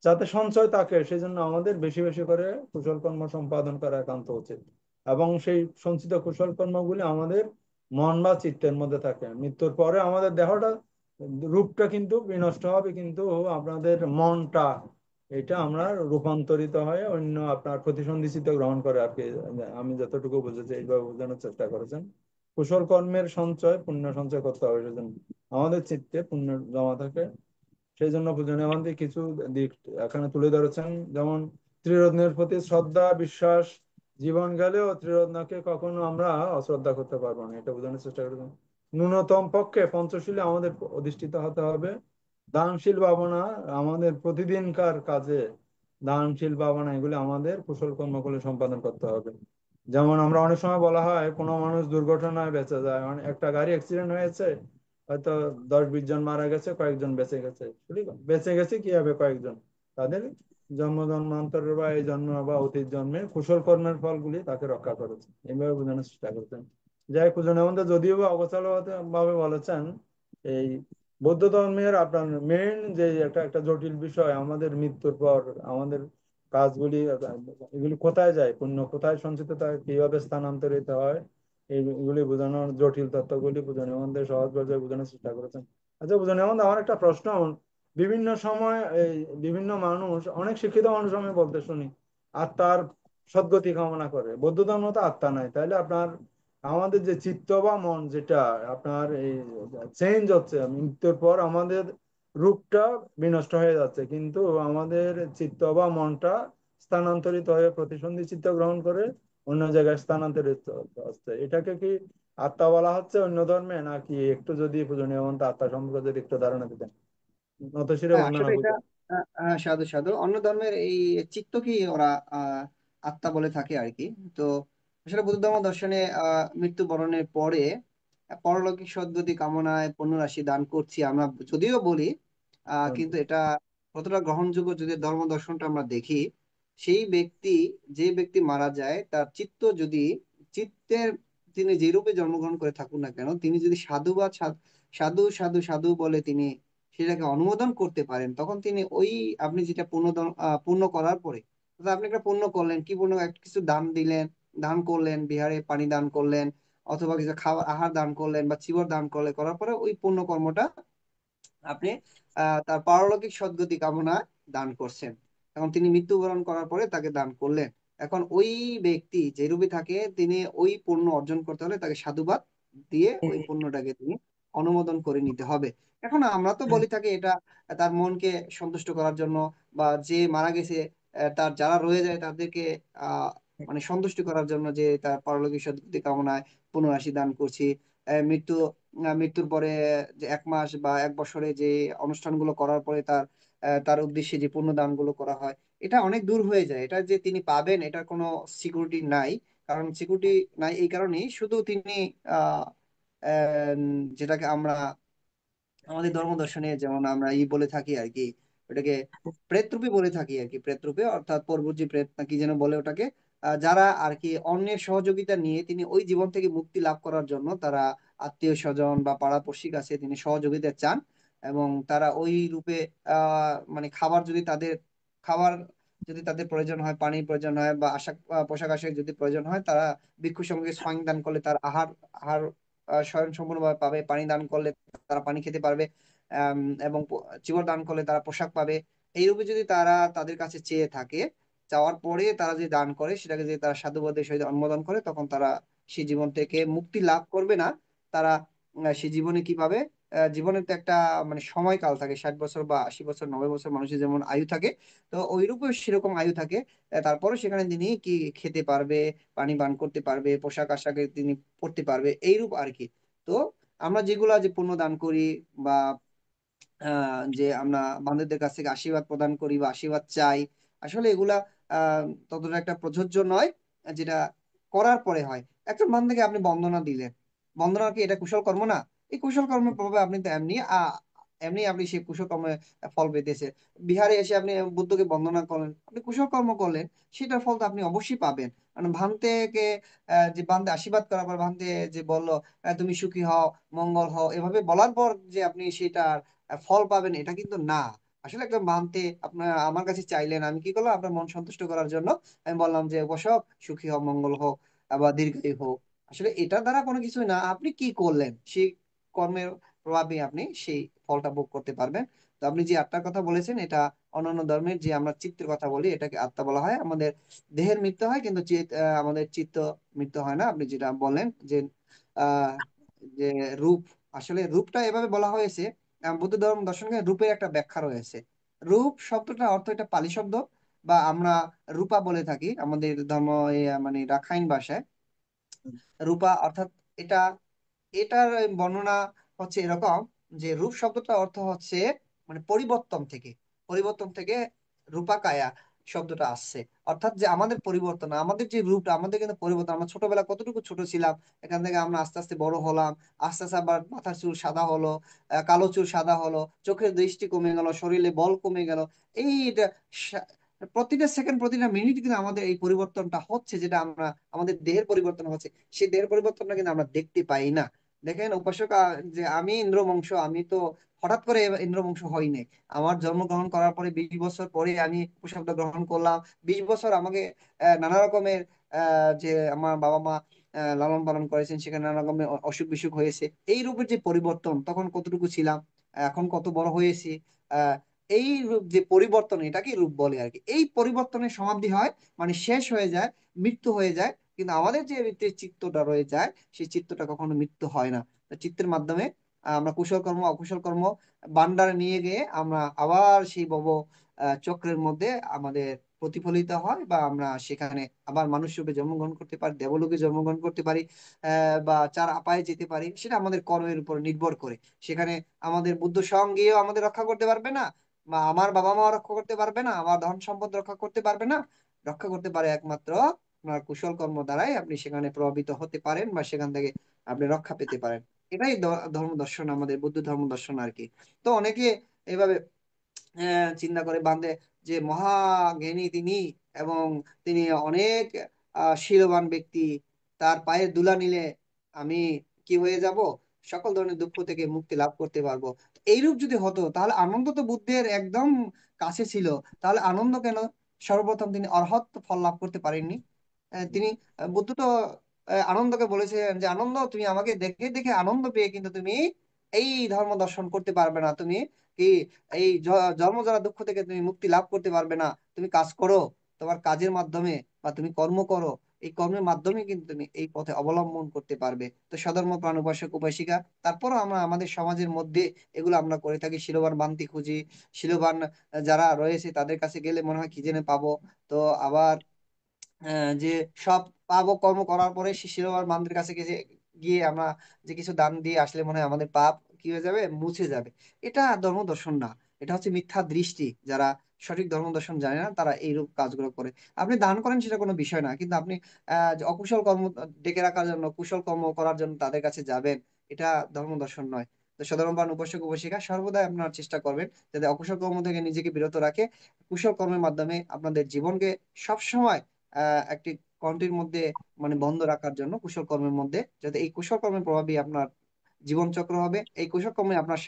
Speaker 9: যাতে সঞ্চয় থাকে সেজন্য আমাদের বেশি বেশি করে কুশল কর্ম সম্পাদন করা একান্ত উচিত। এবং সেই সঞ্চিত কুশল কর্মগুলি আমাদের মন বা চিত্তের মধ্যে থাকে। মৃত্যুর পরে আমাদের দেহটা রূপটা কিন্তু বিনষ্ট হবে, কিন্তু আপনাদের মনটা এটা আমরা রূপান্তরিত হয়ে অন্য আপনার প্রতিসন্ধি চিত্ত গ্রহণ করে আর কি। আমি যতটুকু বুঝেছি এইভাবে বোঝানোর চেষ্টা করেছেন। কুশল কর্মের সঞ্চয়, পুণ্য সঞ্চয় করতে হবে। সেজন্য আমাদের চিত্তে পুণ্য জমা থাকে। সেই জন্য পূজনীয় মন্ত্রী কিছু দিক এখানে তুলে ধরেছেন, যেমন ত্রিরত্নের প্রতি শ্রদ্ধা বিশ্বাস। জীবন গেলেও ত্রিরত্নকে কখনো আমরা অশ্রদ্ধা করতে পারবো না, এটা বোঝানোর চেষ্টা করেছেন। ন্যূনতম পক্ষে পঞ্চশীলে আমাদের অধিষ্ঠিত হতে হবে। দানশীল ভাবনা, আমাদের প্রতিদিনকার কাজে দানশীল ভাবনা এগুলি আমাদের কুশল কর্মগুলি সম্পাদন করতে হবে। যেমন আমরা অনেক সময় বলা হয় কোনো মানুষ দুর্ঘটনায় বেঁচে যায়, মানে একটা গাড়ি অ্যাক্সিডেন্ট হয়েছে, হয়তো 10-20 জন মারা গেছে, কয়েকজন বেঁচে গেছে। বেঁচে গেছে কি হবে, কয়েকজন তাদের জন্ম জন্মান্তরের বা এই জন্ম বা অতীত জন্মে কুশল কর্মের ফলগুলি তাকে রক্ষা করেছে, এইভাবে বোঝানোর চেষ্টা করতেন। যাই পূজনীয় মন্ত্র যদিও বা অগোছালো ভাবে বলেছেন, এই বৌদ্ধ ধর্মের আপনার মেন যে একটা একটা জটিল বিষয়, আমাদের মৃত্যুর পর আমাদের কাজগুলি এগুলি কোথায় যায়, পুণ্য কোথায় সঞ্চিত থাকে, কিভাবে স্থানান্তরিত হয়, এইগুলি বোঝানোর জটিল তত্ত্বগুলি পূজনীয় মন্ত্রে সহজ ভাষায় বোঝানোর চেষ্টা করেছেন। আচ্ছা পূজনীয় মন্ত্র, আমার একটা প্রশ্ন, বিভিন্ন সময় এই বিভিন্ন মানুষ, অনেক শিক্ষিত মানুষ আমি বলতে শুনি আত্মার সদ্গতি কামনা করে। বৌদ্ধ ধর্ম তো আত্মা নাই, তাইলে আপনার আমাদের যে চিত্ত বা মন যেটা আপনার এই চেঞ্জ হচ্ছে মৃত্যুর পর, আমাদের রূপটা বিনষ্ট হয়ে যাচ্ছে, কিন্তু আমাদের চিত্ত বা মনটা স্থানান্তরিত হয়ে প্রতিসন্ধি চিত্ত গ্রহণ করে অন্য জায়গায় স্থানান্তরিত হচ্ছে। এটাকে কি আত্মা বলা হচ্ছে অন্য ধর্মে, নাকি? একটু যদি পূজনীয় মন্ত্র আত্মা সম্পর্কে যদি একটু ধারণা দিতেন। নতশিরে
Speaker 2: হ্যাঁ,
Speaker 9: বন্দনা
Speaker 2: আসলে এটা
Speaker 9: পূজা।
Speaker 2: সাধু সাধু অন্য ধর্মের এই চিত্ত কি ওরা আত্মা বলে থাকে আর কি। তো আসলে বুদ্ধ ধর্ম দর্শনে মৃত্যুবরণের পরে পরলৌকিক সদ্গতি কামনায় পুণ্যরাশি দান করছি আমরা যদিও বলি, কিন্তু এটা কতটা গ্রহণযোগ্য যদি ধর্ম দর্শনটা আমরা দেখি, সেই ব্যক্তি, যে ব্যক্তি মারা যায় তার চিত্ত যদি চিত্তের, তিনি যে রূপে জন্মগ্রহণ করে থাকুন না কেন, তিনি যদি সাধু বা সাধু সাধু সাধু বলে তিনি সেটাকে অনুমোদন করতে পারেন, তখন তিনি ওই, আপনি যেটা পূর্ণ করার পরে, অর্থাৎ আপনি একটা পূর্ণ করলেন, কি পূর্ণ, একটা কিছু দান দিলেন, দান করলেন, বিহারে পানি দান করলেন, অথবা কিছু খাবার আহার দান করলেন বা চিবর দান করলেন, করার পরে ওই পূর্ণ কর্মটা আপনি তার পারলৌকিক সদ্গতি কামনা দান করছেন। এখন তিনি মৃত্যুবরণ করার পরে তাকে দান করলেন। এখন ওই ব্যক্তি যে রূপে থাকে, তিনি ওই পুণ্য অর্জন করতে হলে তাকে সাধুবাদ দিয়ে ওই পুণ্যটাকে তিনি অনুমোদন করে নিতে হবে। এখন আমরা তো বলি থাকি এটা তার মনকে সন্তুষ্ট করার জন্য, বা যে মারা গেছে তার যারা রয়ে যায় তাদেরকে আহ মানে সন্তুষ্টি করার জন্য, যে তার পারলৌকিক সদ্গতি কামনায় পুনরাশি দান করছি। মৃত্যুর পরে যে 1 মাস বা 1 বছরে যে অনুষ্ঠানগুলো করার পরে তার উদ্দেশ্যে যে পুণ্যদান গুলো করা হয়, এটা অনেক দূর হয়ে যায়। এটা যে তিনি পাবেন এটার কোনো সিকিউরিটি নাই। কারণ সিকিউরিটি নাই এই কারণেই, শুধু তিনি আহ আহ, যেটাকে আমরা আমাদের ধর্ম দর্শনে যেমন আমরা বলে থাকি আর কি, ওটাকে প্রেতরূপে বলে থাকি আর কি, প্রেতরূপে অর্থাৎ পরবর্তী প্রেত না কি যেন বলে ওটাকে, যারা আর কি অন্যের সহযোগিতা নিয়ে তিনি ওই জীবন থেকে মুক্তি লাভ করার জন্য তারা আত্মীয় স্বজন বা পাড়াপড়শি কাছে তিনি সহযোগিতা চান, এবং তারা ওই রূপে মানে খাবার যদি তাদের প্রয়োজন হয়, পানির প্রয়োজন হয়, বা পোশাক আশাক যদি প্রয়োজন হয়, তারা ভিক্ষু সঙ্গে স্বয়ং দান করলে তার আহার আহার স্বয়ং সম্পূর্ণভাবে পাবে, পানি দান করলে তারা পানি খেতে পারবে, আম, এবং চিবর দান করলে তারা পোশাক পাবে। এইরূপে যদি তারা তাদের কাছে চেয়ে থাকে, চাওয়ার পরে তারা যদি দান করে, সেটাকে যদি তারা সাধুবাদের সহিত অনুমোদন করে, তখন তারা সেই জীবন থেকে মুক্তি লাভ করবে না। তারা সেই জীবনে কি পাবে, জীবনের তো একটা মানে সময়কাল থাকে, 60 বছর বা 80 বছর, 90 বছর মানুষের যেমন আয়ু থাকে, তো ওইরূপে সেরকম আয়ু থাকে। তারপরে সেখানে তিনি কি খেতে পারবে, পানি পান করতে পারবে, পোশাক আশাকে তিনি পরতে পারবে, এইরূপ আর কি। তো আমরা যেগুলা যে পুণ্য দান করি, বা যে আমরা বান্ধবদের কাছ থেকে আশীর্বাদ প্রদান করি বা আশীর্বাদ চাই, আসলে এগুলা ততটা একটা প্রযোজ্য নয়, যেটা করার পরে হয়। একজন বান্দাকে আপনি বন্দনা দিলেন, বন্দনা কি এটা কুশল কর্ম না? এই কুশল কর্মের প্রভাবে আপনি তো এমনি আপনি সেই কুশল কর্মে ফল পেতেছে। বিহারে এসে আপনি বুদ্ধকে বন্দনা করলেন, আপনি কুশল কর্ম করলেন, সেটার ফল তো আপনি অবশ্যই পাবেন। কারণ ভান্তেকে যে বান্দে আশীর্বাদ করার পর ভান্তে যে বললো তুমি সুখী হও, মঙ্গল হও, এভাবে বলার পর যে আপনি সেটা ফল পাবেন, এটা কিন্তু না। আসলে একদম মানতে আপনার আমার কাছে চাইলেন, আমি কি করলাম আপনার মন সন্তুষ্ট করার জন্য, আমি বললাম যে বসব, সুখী হোক, মঙ্গল হোক, আবার দীর্ঘায়ু হোক। আসলে এটার দ্বারা কোনো কিছু না, আপনি কি করলেন সেই কর্মের প্রভাবে আপনি সেই ফলটা ভোগ করতে পারবেন। তো আপনি যে আত্মার কথা বলেছেন, এটা অন্যান্য ধর্মের যে আমরা চিত্তের কথা বলি, এটাকে আত্মা বলা হয়। আমাদের দেহের মৃত্যু হয়, কিন্তু আমাদের চিত্ত মৃত্যু হয় না। আপনি যেটা বলেন যে আহ যে রূপ, আসলে রূপটা এভাবে বলা হয়েছে, বুদ্ধ ধর্ম দর্শনে রূপের একটা ব্যাখ্যা রয়েছে। রূপ শব্দটা অর্থ এটা পালি শব্দ, বা আমরা রূপা বলে থাকি আমাদের ধর্ম মানে রাখাইন ভাষায়। রূপা অর্থাৎ এটা, এটার বর্ণনা হচ্ছে এরকম যে রূপ শব্দটার অর্থ হচ্ছে মানে পরিবর্তন থেকে, পরিবর্তন থেকে রূপাকায়া শব্দটা আসছে। অর্থাৎ যে আমাদের পরিবর্তন, আমাদের যে রূপটা, আমাদের কিন্তু পরিবর্তন। আমরা ছোটবেলা কতটুকু ছোট ছিলাম, এখান থেকে আমরা আস্তে আস্তে বড় হলাম, আস্তে আস্তে আবার মাথার চুল সাদা হলো, কালো চুল সাদা হলো, চোখের দৃষ্টি কমে গেল, শরীরে বল কমে গেল। এইটা প্রতিটা সেকেন্ড প্রতিটা মিনিট কিন্তু আমাদের এই পরিবর্তনটা হচ্ছে, যেটা আমরা আমাদের দেহের পরিবর্তন হচ্ছে, সেই দেহের পরিবর্তনটা কিন্তু আমরা দেখতে পাই না। দেখেন উপাসক, যে আমি ইন্দ্রবংশ, আমি তো হঠাৎ করে ইন্দ্রবংশ হইনি। আমার জন্মগ্রহণ করার পরে 20 বছর পরে আমি উপশব্দ গ্রহণ করলাম। 20 বছর আমাকে নানা রকমের যে আমার বাবা মা লালন পালন করেছেন, সেখানে নানা রকমের অসুখ বিসুখ হয়েছে। এই রূপের যে পরিবর্তন, তখন কতটুকু ছিলাম, এখন কত বড় হয়েছি, আহ এই রূপ যে পরিবর্তন, এটাকে রূপ বলে আর কি। এই পরিবর্তনের সমাপ্তি হয়, মানে শেষ হয়ে যায়, মৃত্যু হয়ে যায়। কিন্তু আমাদের যে চিত্তটা রয়ে যায়, সেই চিত্তটা কখনো মৃত্যু হয় না। তো চিত্তের মাধ্যমে আমরা কুশল কর্ম অকুশল কর্ম বান্ডারে নিয়ে গিয়ে আমরা আবার সেই ভব চক্রের মধ্যে আমাদের প্রতিফলিত হয়, বা আমরা সেখানে আবার মানুষ রূপে জন্মগ্রহণ করতে পারি, দেবলোকে জন্মগ্রহণ করতে পারি, বা চার আপায়ে যেতে পারি। সেটা আমাদের কর্মের উপর নির্ভর করে। সেখানে আমাদের বুদ্ধ সঙ্গেও আমাদের রক্ষা করতে পারবে না, বা আমার বাবা মা রক্ষা করতে পারবে না, আমার ধন সম্পদ রক্ষা করতে পারবে না। রক্ষা করতে পারে একমাত্র আপনার কুশল কর্ম দ্বারাই। আপনি সেখানে প্রভাবিত হতে পারেন, বা সেখান থেকে আপনি রক্ষা পেতে পারেন। এটাই ধর্ম দর্শন, আমাদের বুদ্ধ ধর্ম দর্শন আর কি। তো অনেকে এভাবে চিন্তা করে বাঁধে যে মহাজ্ঞানী তিনি, এবং তিনি অনেক শীলবান ব্যক্তি, তার পায়ের ধুলা নিলে আমি কি হয়ে যাব, সকল ধরনের দুঃখ থেকে মুক্তি লাভ করতে পারবো। এইরূপ যদি হতো, তাহলে আনন্দ তো বুদ্ধের একদম কাছে ছিল। তাহলে আনন্দ কেন সর্বপ্রথম তিনি অরহত ফল লাভ করতে পারেননি? তিনি বুদ্ধ তো আনন্দকে বলেছেন যে আনন্দ, তুমি আমাকে দেখে দেখে আনন্দ পেয়ে কিন্তু তুমি এই ধর্ম দর্শন করতে পারবে না, তুমি কি এই জন্মজরা দুঃখ থেকে তুমি মুক্তি লাভ করতে পারবে না। তুমি কাজ করো, তোমার কাজের মাধ্যমে, বা তুমি কর্ম করো, এই কর্মের মাধ্যমে কিন্তু তুমি এই পথে অবলম্বন করতে পারবে। তো সধর্ম প্রাণ উপাসক উপাসিকা, তারপরও আমরা আমাদের সমাজের মধ্যে এগুলো আমরা করে থাকি, শিলবান বান্তি খুঁজি। শিলবান যারা রয়েছে তাদের কাছে গেলে মনে হয় কি জেনে পাবো। তো আবার যে সব পাপ ও কর্ম করার পরে শিশির মান্দির কাছে গিয়ে আমরা যে কিছু দান দিয়ে আসলে মনে হয় আমাদের পাপ কি হয়ে যাবে, মুছে যাবে। এটা ধর্ম দর্শন না, এটা হচ্ছে মিথ্যা দৃষ্টি। যারা সঠিক ধর্ম দর্শন জানে না, তারা এইরূপ কাজগুলো করে। আপনি দান করেন সেটা কোনো বিষয় না, কিন্তু আপনি যে অকুশল কর্ম ডেকে রাখার জন্য, কুশল কর্ম করার জন্য তাদের কাছে যাবেন, এটা ধর্ম দর্শন নয়। তো সাধারণ উপাসক উপাসিকা সর্বদাই আপনার চেষ্টা করবেন যাতে অকুশল কর্ম থেকে নিজেকে বিরত রাখে, কুশল কর্মের মাধ্যমে আপনাদের জীবনকে সবসময় একটি কন্ট্রির মধ্যে মানে বন্ধ রাখার জন্য, কুশল কর্মের মধ্যে, যাতে এই কুশল কর্মের প্রভাবই আপনার জীবন চক্র হবে, এই কুশল কর্মে আপনার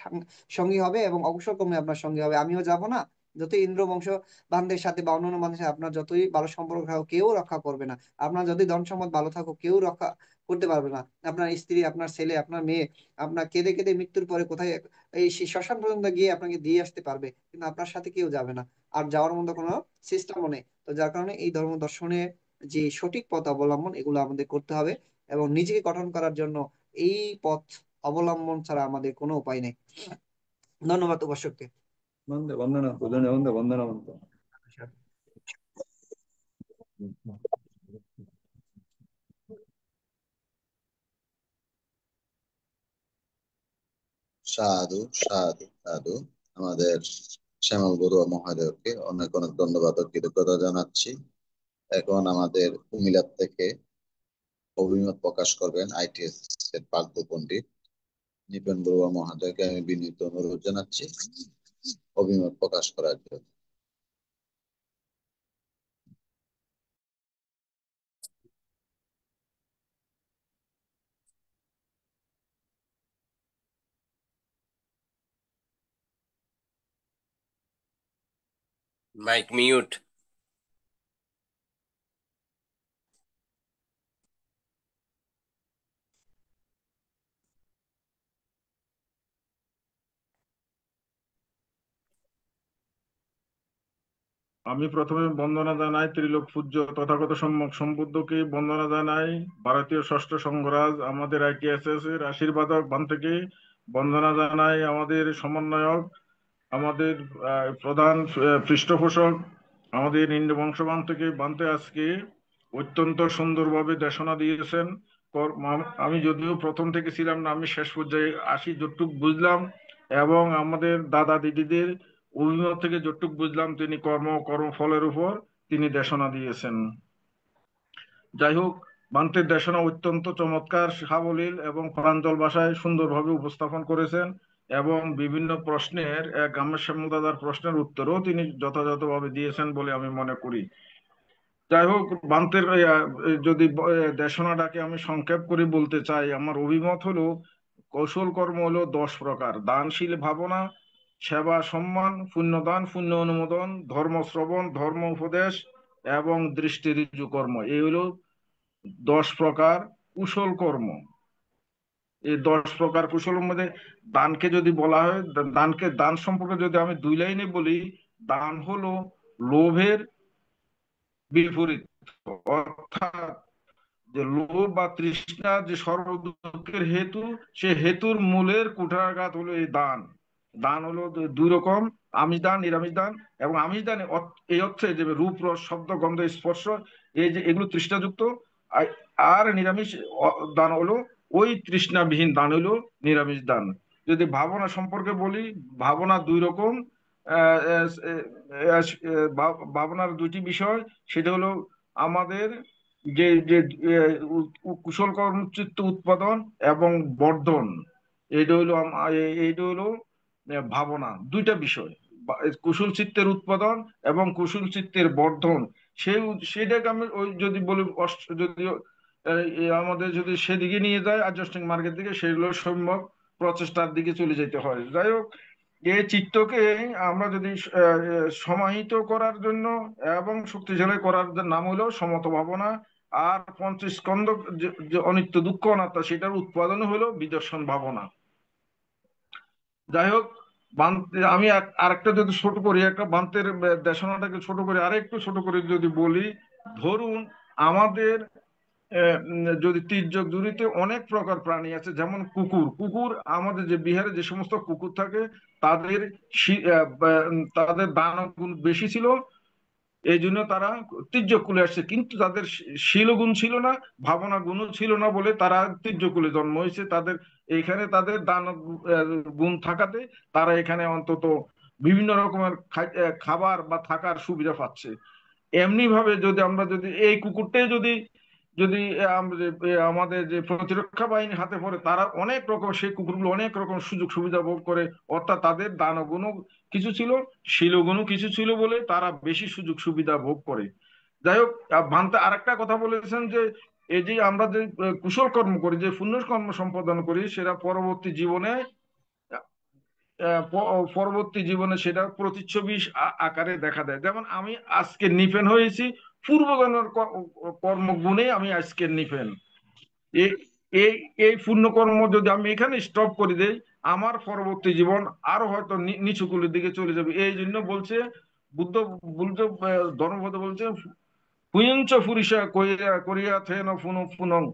Speaker 2: সঙ্গী হবে, এবং অকুশল কর্মে আপনার সঙ্গী হবে। আমিও যাব না, যতই ইন্দ্র বংশ বান্ধবের সাথে বা অন্যান্য মানুষের সাথে আপনার যতই ভালো সম্পর্ক থাকুক, কেউ রক্ষা করবে না। আপনার যদি ধন সম্পদ ভালো থাকুক, কেউ রক্ষা করতে পারবে না। আপনার স্ত্রী, আপনার ছেলে, আপনার মেয়ে আপনার কেঁদে কেঁদে মৃত্যুর পরে কোথায় এই সেই শ্মশান পর্যন্ত গিয়ে আপনাকে দিয়ে আসতে পারবে, কিন্তু আপনার সাথে কেউ যাবে না, আর যাওয়ার মতো কোনো সিস্টেমও নেই। তো যার কারণে এই ধর্ম দর্শনের যে সঠিক পথ অবলম্বন, এগুলো আমাদের করতে হবে, এবং নিজেকে গঠন করার জন্য এই পথ অবলম্বন ছাড়া আমাদের কোনো উপায় নেই। ধন্যবাদ উপাসককে।
Speaker 9: বন্দে বন্দনা পূজনে বন্দে বন্দনা বন্দে।
Speaker 8: সাধু সাধু সাধু। আমাদের শ্যামল বড়ুয়া মহোদয়কে অনেক অনেক ধন্যবাদ ও কৃতজ্ঞতা জানাচ্ছি। এখন আমাদের কুমিল্লার থেকে অভিমত প্রকাশ করবেন আইটিএস এর প্রাক্তন পণ্ডিত নিপেন বড়ুয়া মহোদয়কে আমি বিনীত অনুরোধ জানাচ্ছি অভিমত প্রকাশ করার জন্য।
Speaker 10: Mike mute.
Speaker 11: আমি প্রথমে বন্দনা জানাই ত্রিলোক পূজ্য তথাগত সম্যক সম্বুদ্ধকে বন্দনা জানাই, ভারতীয় ষষ্ঠ সংঘরাজ আমাদের ITSS এর আশীর্বাদক বান্তেকে বন্দনা জানাই, আমাদের সমন্বয়ক, আমাদের প্রধান পৃষ্ঠপোষক আমাদের ইন্দ্র বংশবান থেকে বান্তে আজকে অত্যন্ত সুন্দরভাবে দেশনা দিয়েছেন। আমি যদিও প্রথম থেকে ছিলাম না, আমি শেষ পর্যায়ে আসি যতটুকু বুঝলাম, এবং আমাদের দাদা দিদিদের অভিমত থেকে যতটুকু বুঝলাম তিনি কর্মফলের উপর তিনি দেশনা দিয়েছেন। যাই হোক, বান্তের দেশনা অত্যন্ত চমৎকার, সাবলীল এবং প্রাঞ্জল ভাষায় সুন্দরভাবে উপস্থাপন করেছেন, এবং বিভিন্ন প্রশ্নের গ্রামের শ্যামল দাদার প্রশ্নের উত্তরও তিনি যথাযথভাবে দিয়েছেন বলে আমি মনে করি। যাই হোক, বান্তের যদি দেশনাটাকে আমি সংক্ষেপ করে বলতে চাই, আমার অভিমত হলো কৌশল কর্ম হলো 10 প্রকার: দানশীল ভাবনা, সেবা সম্মান, পুণ্যদান, পুণ্য অনুমোদন, ধর্ম শ্রবণ, ধর্ম উপদেশ এবং দৃষ্টি ঋজু কর্ম। এই হলো 10 প্রকার কুশল কর্ম। এই 10 প্রকার কুশলের মধ্যে দানকে যদি বলা হয়, দান সম্পর্কে যদি আমি 2 লাইনে বলি, দান হলো লোভের বিপরীত, অর্থাৎ যে লোভ বা তৃষ্ণা যে সর্বদুঃখের হেতু, সে হেতুর মূলের কুঠারাঘাত হলো এই দান। দান হলো 2 রকম: আমিষ দান, নিরামিষ দান। এবং আমিষ দান এই অর্থে যে রূপ, রস, শব্দ, গন্ধ, স্পর্শ, এই যে এগুলো তৃষ্ণাযুক্ত, আর নিরামিষ দান হলো ওই তৃষ্ণাবিহীন দান হলো নিরামিষ দান। যদি ভাবনা সম্পর্কে বলি, ভাবনা 2 রকম। ভাবনার 2টি বিষয়, সেটা হলো আমাদের যে যে কুশল কর্মচিত্ত উৎপাদন এবং বর্ধন। এইটা হলো ভাবনা, 2টা বিষয়: কুশল চিত্তের উৎপাদন এবং কুশল চিত্তের বর্ধন। সেটাকে আমি যদি বলি, যদি আমাদের যদি সেদিকে নিয়ে যায় অ্যাডজাস্টিং মার্কের দিকে, সেগুলো সম্যক প্রচেষ্টার দিকে চলে যেতে হয়। যাই হোক, এই চিত্তকে আমরা যদি সমাহিত করার জন্য এবং শক্তিশালী করার নাম হলো সমত ভাবনা। আর পঞ্চস্কন্ধ যে অনিত্য দুঃখ অনাত্মা, সেটার উৎপাদন হলো বিদর্শন ভাবনা। যাই হোক, আমি আরেকটা যদি ছোট করি, একটা বান্তের দেশনাটাকে ছোট করে আরেকটু ছোট করে যদি বলি, ধরুন আমাদের যদি তির্যক জুড়িতে অনেক প্রকার প্রাণী আছে, যেমন কুকুর। আমাদের যে বিহারে যে সমস্ত কুকুর থাকে, তাদের দানব গুণ বেশি ছিল, এই জন্য তারা তির্যকুলে আসছে, কিন্তু তাদের শীলগুণ ছিল না, ভাবনা গুণও ছিল না বলে তারা তির্যকুলে জন্ম হয়েছে। এখানে তাদের দানব গুণ থাকাতে তারা এখানে অন্তত বিভিন্ন রকমের খাবার বা থাকার সুবিধা পাচ্ছে। এমনি ভাবে যদি এই কুকুরটাই যদি আমাদের যে প্রতিরক্ষা বাহিনী হাতে পড়ে, তারা অনেক রকম, সেই কুকুরগুলো অনেক রকম সুযোগ সুবিধা ভোগ করে, অর্থাৎ তাদের দানগুণও কিছু ছিল, শীলগুণও কিছু ছিল বলে তারা বেশি সুযোগ সুবিধা ভোগ করে। যাই হোক, ভান্তে আরেকটা কথা বলেছেন যে এই যে আমরা যে কুশল কর্ম করি, যে পুণ্য কর্ম সম্পাদন করি, সেটা পরবর্তী জীবনে সেটা প্রতিচ্ছবি আকারে দেখা দেয়। যেমন আমি আজকে নিপেন হয়েছি, পূর্বজন্মের কর্মগুণে আমি আজকে নিপেন। এই পুণ্যকর্ম যদি আমি এখানে স্টপ করে দেই, আমার পরবর্তী জীবন আরো হয়তো নিচু কুলের দিকে চলে যাবে। এই জন্য বলছে ধর্মপদ বলছে, পুয়ঞ্চ পুরিষা করিয়া থেন পুনঃ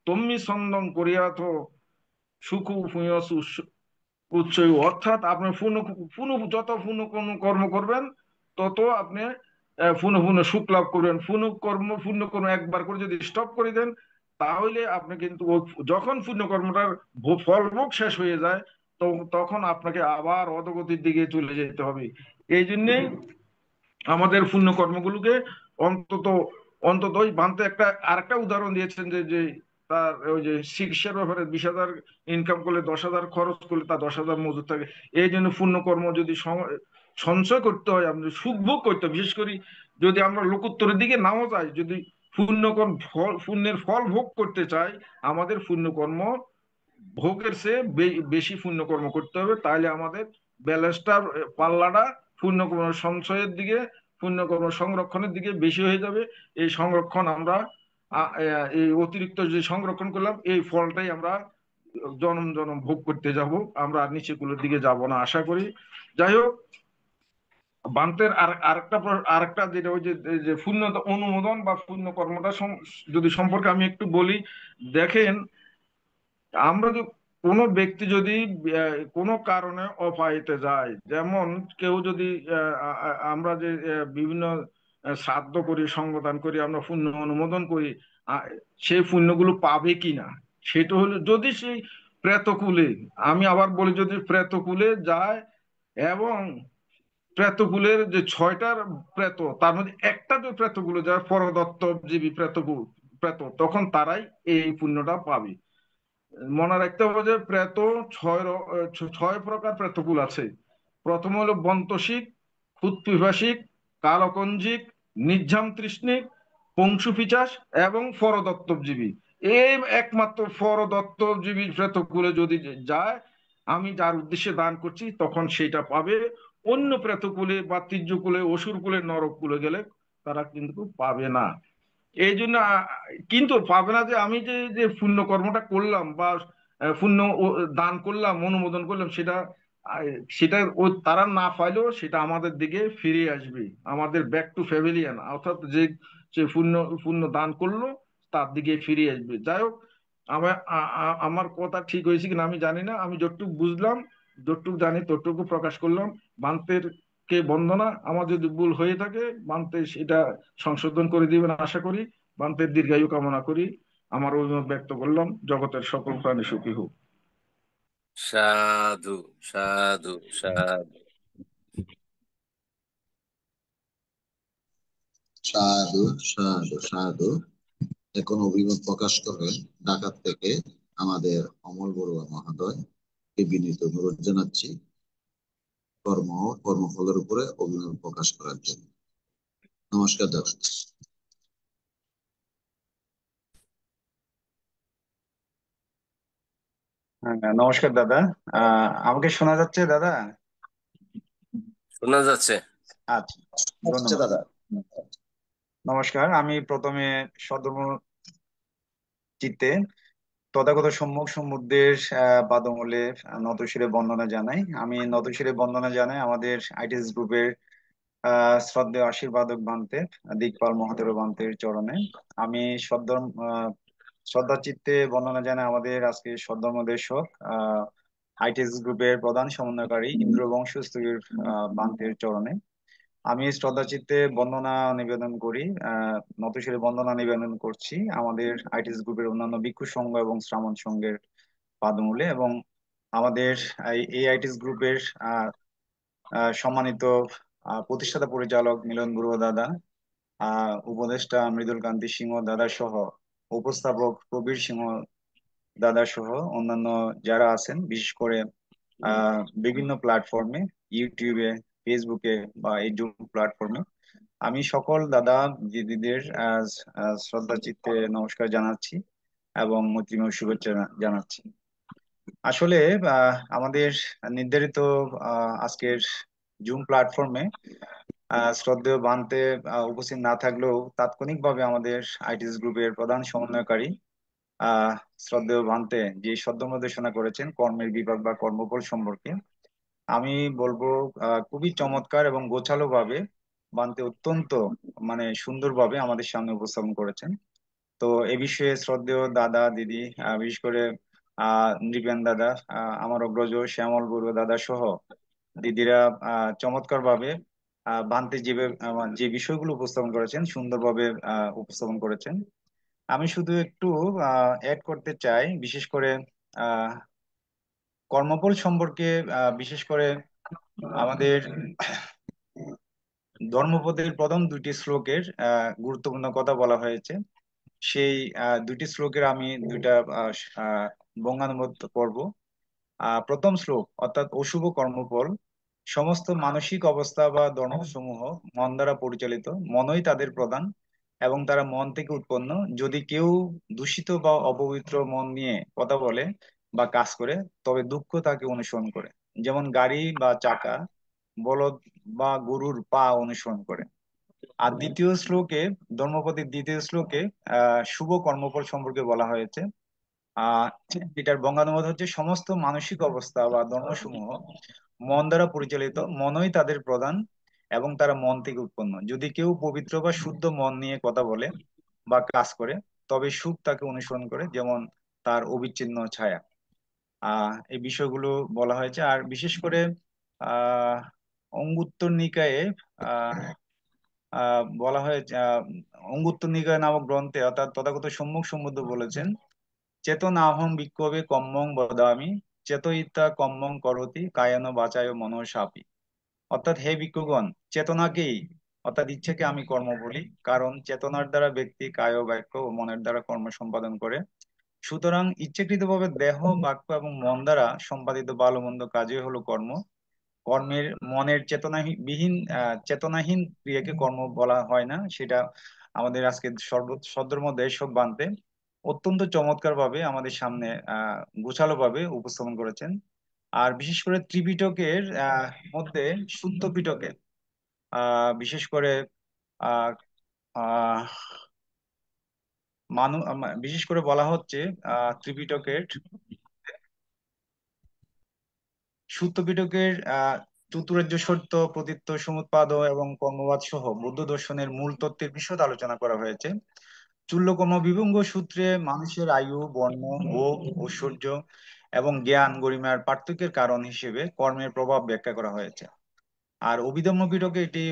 Speaker 11: তম্মি সন্দং করিয়াথ সুখু পুয়সু উচ্চ। অর্থাৎ আপনি যত পুণ্য কর্ম করবেন, তত আপনি পুনঃ সুখ লাভ করবেন। পুণ্য কর্ম একবার করে যদি স্টপ করে দেন, তাহলে আপনি কিন্তু যখন পুণ্য কর্মটার ফল ভোগ শেষ হয়ে যায়, তো তখন আপনাকে আবার অধোগতির দিকে চলে যেতে হবে। এই জন্যেই আমাদের পুণ্য কর্মগুলোকে অন্তত বানতে আরেকটা উদাহরণ দিয়েছেন যে তার ওই যে চিকিৎসার ব্যাপারে 20,000 ইনকাম করলে 10,000 খরচ করলে তার 10,000 মজুর থাকে। এই জন্য পুণ্যকর্ম যদি সঞ্চয় করতে হয়, আমাদের সুখ ভোগ করতে হয়। বিশেষ করে যদি আমরা লোকোত্তরের দিকে নাও যাই, যদি পুণ্যের ফল ভোগ করতে চাই, আমাদের পুণ্যকর্ম ভোগের চেয়ে বেশি পুণ্যকর্ম করতে হবে। তাহলে আমাদের ব্যালেন্সটার পাল্লাটা পুণ্যকর্ম সঞ্চয়ের দিকে, পুণ্যকর্ম সংরক্ষণের দিকে বেশি হয়ে যাবে। এই সংরক্ষণ আমরা এই অতিরিক্ত যে সংরক্ষণ করলাম, এই ফলটাই আমরা জনম জনম ভোগ করতে যাব, আমরা আর নিচে কুলের দিকে যাব না আশা করি। যাই হোক, বান্তের আরেকটা যেটা ওই যে যে পুণ্য অনুমোদন বা পুণ্য কর্মটা যদি সম্পর্কে আমি একটু বলি। দেখেন, আমরা যদি কোনো ব্যক্তি যদি কোনো কারণে অপায়েতে যায়, যেমন কেউ যদি আমরা যে বিভিন্ন শ্রাদ্ধ করি, সঙ্গদান করি, আমরা পুণ্য অনুমোদন করি, আহ, সেই পুণ্যগুলো পাবে কিনা, সেটা হলো যদি সেই প্রেতকুলে, আমি আবার বলি যদি প্রেতকুলে যায় এবং প্রেতকুলের যে ছয়টার প্রেত তার মধ্যে একটা যে প্রেতগুলো যায় পরদত্ত জীবী প্রেত, তখন তারাই এই পুণ্যটা পাবে। মনে রাখতে হবে যে প্রেত ছয় প্রকার প্রেতকুল আছে। প্রথম হলো বন্তশিক, ক্ষুৎপিপাসিক, কালকঞ্জিক, নির্ঝাম তৃষ্ণিক, পংশুপিচাস এবং ফরদত্তজীবী। এই একমাত্র ফরদত্তজীবী প্রেতকুলে যদি যায়, আমি যার উদ্দেশ্যে দান করছি তখন সেটা পাবে। অন্য প্রেতকুলে বা তীর্যকুলে, অসুরকুলে, নরককুলে গেলে তারা কিন্তু পাবে না। এই জন্য কিন্তু পাবে না যে আমি যে যে পুণ্য কর্মটা করলাম বা পুণ্য দান করলাম, অনুমোদন করলাম, সেটা সেটা তারা না পাইলেও সেটা আমাদের দিকে ফিরে আসবে, আমাদের ব্যাক টু ফ্যামিলিয়ান, অর্থাৎ যে যে পুণ্য পুণ্য দান করলো তার দিকে ফিরে আসবে। যাই হোক, আমার কথা ঠিক হয়েছে কিনা আমি জানি না, আমি যতটুকু বুঝলাম, যতটুকু জানি ততটুকু প্রকাশ করলাম। বান্তের কে বন্দনা। আমার যদি ভুল হয়ে থাকে বান্তে সেটা সংশোধন করে দিবেন আশা করি। বান্তের দীর্ঘায়ু কামনা করি। আমার অভিমত ব্যক্ত করলাম। জগতের সকল প্রাণী সুখী হোক।
Speaker 10: সাধু সাধু সাধু।
Speaker 8: সাধু সাধু সাধু। এখন অভিমত প্রকাশ করবেন ঢাকা থেকে আমাদের অমল বড়ুয়া মহোদয়। বিনীত অনুরোধ জানাচ্ছি কর্মফলের উপরে অভিমত প্রকাশ করার জন্য। নমস্কার দাদা।
Speaker 12: নমস্কার দাদা। আমাকে শোনা যাচ্ছে দাদা?
Speaker 10: শোনা যাচ্ছে।
Speaker 12: আচ্ছা, ধন্যবাদ
Speaker 8: দাদা।
Speaker 12: নমস্কার। আমি প্রথমে সধর্ম চিত্তে তথাগত সম্যক সমুদ্রের পাদমূলে নতশিরে বন্দনা জানাই। আমি নতশিরে বন্দনা জানাই আমাদের আইটিএস গ্রুপের শ্রদ্ধেয় আশীর্বাদক বান্তে দিকপাল মহাদেব বান্তের চরণে আমি শ্রদ্ধা চিত্তে বন্দনা জানাই আমাদের আজকে সদ্ধর্মদেশক আইটিএস গ্রুপের প্রধান সমন্বয়কারী ইন্দ্রবংশস্থির বান্তের চরণে আমি শ্রদ্ধা চিত্তে বন্দনা নিবেদন করি। নতশিরে বন্দনা নিবেদন করছি আমাদের আইটিএস গ্রুপের অন্যান্য ভিক্ষু সংঘ এবং শ্রামণ সংঘের পাদমূলে এবং আমাদের এই আইটিএস গ্রুপের সম্মানিত প্রতিষ্ঠাতা পরিচালক মিলন বড়ুয়া দাদা, উপদেষ্টা মৃদুল কান্তি সিংহ দাদা সহ উপস্থাপক প্রবীর সিংহ দাদা সহ অন্যান্য যারা আছেন, বিশেষ করে বিভিন্ন প্ল্যাটফর্মে, ইউটিউবে, ফেসবুকে বা এই জুম প্ল্যাটফর্মে আমি সকল দাদা দিদিদের শ্রদ্ধা চিত্তে নমস্কার জানাচ্ছি এবং মৈত্রীময় শুভেচ্ছা জানাচ্ছি। আসলে আমাদের নির্ধারিত আজকের জুম প্ল্যাটফর্মে শ্রদ্ধেয় বান্তে উপস্থিত না থাকলেও তাৎক্ষণিকভাবে আমাদের আইটিএস গ্রুপের প্রধান সমন্বয়কারী শ্রদ্ধেয় বান্তে যে সদ্যনির্দেশনা করেছেন কর্মের বিভাগ বা কর্মফল সম্পর্কে, আমি বলবো খুবই চমৎকার এবং গোছালো ভাবে বান্তে অত্যন্ত সুন্দরভাবে আমাদের সামনে উপস্থাপন করেছেন। তো এ বিষয়ে শ্রদ্ধেয় দাদা দিদি, বিশেষ করে নৃপেন দাদা, আমার অগ্রজ শ্যামল বড়ুয়া দাদা সহ দিদিরা চমৎকার ভাবে বান্তে যে বিষয়গুলো উপস্থাপন করেছেন সুন্দরভাবে উপস্থাপন করেছেন। আমি শুধু একটু অ্যাড করতে চাই, বিশেষ করে কর্মফল সম্পর্কে, বিশেষ করে আমাদের ধর্মপদের প্রথম দুইটি শ্লোকের গুরুত্বপূর্ণ কথা বলা হয়েছে। সেই দুইটি শ্লোকের আমি দুইটা বঙ্গানুবাদ করব। প্রথম শ্লোক অর্থাৎ অশুভ কর্মফল সমস্ত মানসিক অবস্থা বা ধর্মসমূহ মন দ্বারা পরিচালিত, মনই তাদের প্রধান এবং তারা মন থেকে উৎপন্ন। যদি কেউ দূষিত বা অপবিত্র মন নিয়ে কথা বলে বা কাজ করে তবে দুঃখ তাকে অনুসরণ করে, যেমন গাড়ি বা চাকা বলদ বা গরুর পা অনুসরণ করে। আর দ্বিতীয় শ্লোকে, ধর্মপদের দ্বিতীয় শ্লোকে শুভ কর্মফল সম্পর্কে বলা হয়েছে। আহ এটার বঙ্গানুবাদ হচ্ছে সমস্ত মানসিক অবস্থা বা ধর্মসমূহ মন দ্বারা পরিচালিত, মনই তাদের প্রধান এবং তারা মন থেকে উৎপন্ন। যদি কেউ পবিত্র বা শুদ্ধ মন নিয়ে কথা বলে বা কাজ করে, তবে সুখ তাকে অনুসরণ করে, যেমন তার অবিচ্ছিন্ন ছায়া। এই বিষয়গুলো বলা হয়েছে। আর বিশেষ করে আহ অঙ্গুত্তর নিকায়ে আহ বলা হয়েছে, অঙ্গুত্তর নিকায় নামক গ্রন্থে অর্থাৎ তথাগত সম্মুখ সমুদ্র বলেছেন, চেতনাহং বিক্ষোভে কম্মং বদামি, চেতয়িতা কম্মং করতি কায়ানো বাচায় মনসাপি। অর্থাৎ হে ভিক্ষুগণ, চেতনাকেই অর্থাৎ ইচ্ছেকে আমি কর্ম বলি, কারণ চেতনার দ্বারা ব্যক্তি কায় বাক্য ও মনের দ্বারা কর্ম সম্পাদন করে। সুতরাং ইচ্ছাকৃতভাবে দেহ, বাক্য এবং মন দ্বারা সম্পাদিত ভালো মন্দ কাজই হলো কর্ম। কর্মের মনের চেতনাহীন ক্রিয়াকে কর্ম বলা হয় না। সেটা আমাদের আজকে সদ্ধর্ম দেশক বান্তে অত্যন্ত চমৎকার ভাবে আমাদের সামনে গোছালো ভাবে উপস্থাপন করেছেন। আর বিশেষ করে ত্রিপিটকের মধ্যে শুদ্ধ পিটকে বিশেষ করে আহ আহ বিশেষ করে বলা হচ্ছে ত্রিপিটকের সূত্র পিটকের চতুরার্য সত্য, প্রতীত্য, সমুৎপাদ এবং কর্মবাদ সহ বৌদ্ধ দর্শনের মূল তত্ত্বের বিশদ আলোচনা করা হয়েছে। চুল্লকর্ম বিভঙ্গ সূত্রে মানুষের আয়ু, বর্ণ, ভোগ, ঐশ্বর্য এবং জ্ঞান গরিমার পার্থক্যের কারণ হিসেবে কর্মের প্রভাব ব্যাখ্যা করা হয়েছে। আর অভিধম্ম পিটকে এটি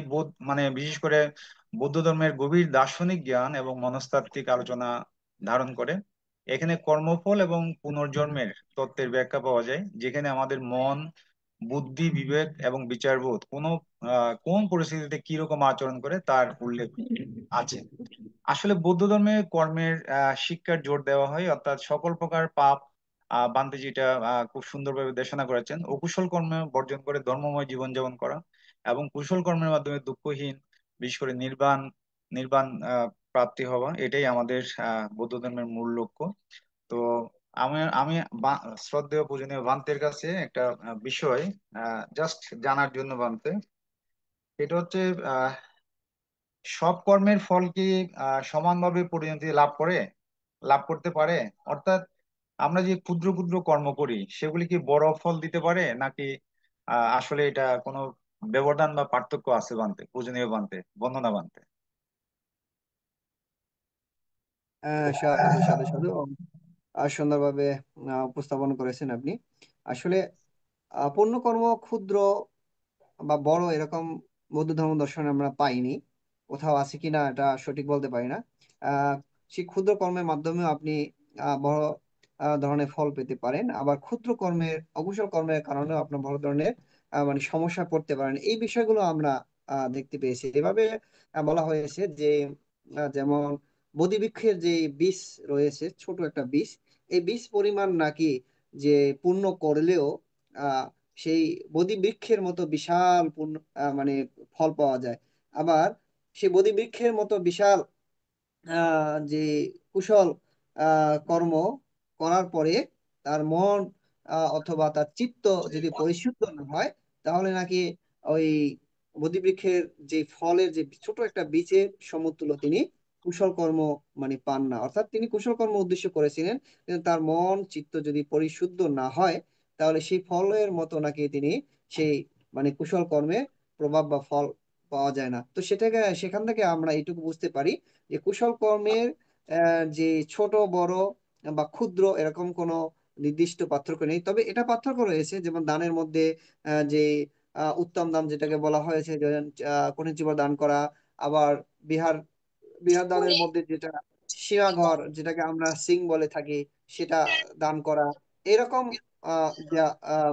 Speaker 12: মানে বিশেষ করে বৌদ্ধ ধর্মের গভীর দার্শনিক জ্ঞান এবং মনস্তাত্ত্বিক আলোচনা ধারণ করে। এখানে কর্মফল এবং পুনর্জন্মের তত্ত্বের ব্যাখ্যা পাওয়া যায়, যেখানে আমাদের মন, বুদ্ধি, বিবেক এবং বিচারবোধ কোন পরিস্থিতিতে কিরকম আচরণ করে তার উল্লেখ আছে। আসলে বৌদ্ধ ধর্মে কর্মের শিক্ষার জোর দেওয়া হয়, অর্থাৎ সকল প্রকার পাপ বান্তে যেটা খুব সুন্দরভাবে দেশনা করেছেন, অকুশল কর্ম বর্জন করে ধর্মময় জীবনযাপন করা এবং কুশল কর্মের মাধ্যমে দুঃখহীন, বিশেষ করে নির্বাণ নির্বাণ প্রাপ্তি হওয়া, এটাই আমাদের বৌদ্ধ ধর্মের মূল লক্ষ্য। তো আমি আমি শ্রদ্ধেয় পূজনীয় ভান্তের কাছে একটা বিষয় জাস্ট জানার জন্য ভান্তে, এটা হচ্ছে সব কর্মের ফল কি সমানভাবে পরিণতি লাভ করতে পারে? অর্থাৎ আমরা যে ক্ষুদ্র ক্ষুদ্র কর্ম করি সেগুলি কি বড় ফল দিতে পারে, নাকি আসলে এটা কোনো ব্যবধান বা পার্থক্য আছে বানতে, পূজনীয় বানতে, বন্দনা বানতে?
Speaker 2: সাধু সাধু সাধু। সুন্দরভাবে উপস্থাপন করেছেন আপনি। আসলে পূর্ণ কর্ম ক্ষুদ্র বা বড় এরকম বৌদ্ধ ধর্ম দর্শনে আমরা পাইনি, কোথাও আছে কিনা এটা সঠিক বলতে পারি না। আহ সেই ক্ষুদ্র কর্মের মাধ্যমেও আপনি বড় ধরনের ফল পেতে পারেন, আবার ক্ষুদ্র কর্মের, অকুশল কর্মের কারণেও আপনার বড় ধরনের মানে সমস্যা পড়তে পারেন। এই বিষয়গুলো আমরা দেখতে পেয়েছি। এভাবে বলা হয়েছে যে যেমন বোধি বৃক্ষের যে বীজ রয়েছে, ছোট একটা বীজ, এই বীজ পরিমাণ নাকি যে পূর্ণ করলেও আহ সেই বোধি বৃক্ষের মতো বিশাল পূর্ণ মানে ফল পাওয়া যায়। আবার সেই বোধি বৃক্ষের মতো বিশাল যে কুশল কর্ম করার পরে তার মন অথবা তার চিত্ত যদি পরিশুদ্ধ না হয়, তাহলে নাকি ওই বোধিবৃক্ষের যে ফলের যে ছোট একটা বীজের সমতুল্য তিনি কুশল কর্ম মানে পান না। অর্থাৎ তিনি কুশল কর্ম উদ্দেশ্য করেছিলেন, কিন্তু তার মন চিত্ত যদি পরিশুদ্ধ না হয়, তাহলে সেই ফলের মতো নাকি তিনি সেই মানে কুশল কর্মে প্রভাব বা ফল পাওয়া যায় না। তো সেখান থেকে আমরা এইটুকু বুঝতে পারি যে কুশল কর্মের যে ছোট বড় বা ক্ষুদ্র এরকম কোনো নির্দিষ্ট পার্থক্য নেই। তবে এটা পার্থক্য রয়েছে, যেমন দানের মধ্যে যে উত্তম দান যেটাকে বলা হয়েছে, যেমন কঠিন জীবন দান করা, আবার বিহার বিহার দানের মধ্যে যেটা সীমাঘর যেটাকে আমরা সিং বলে থাকি, সেটা দান করা, এরকম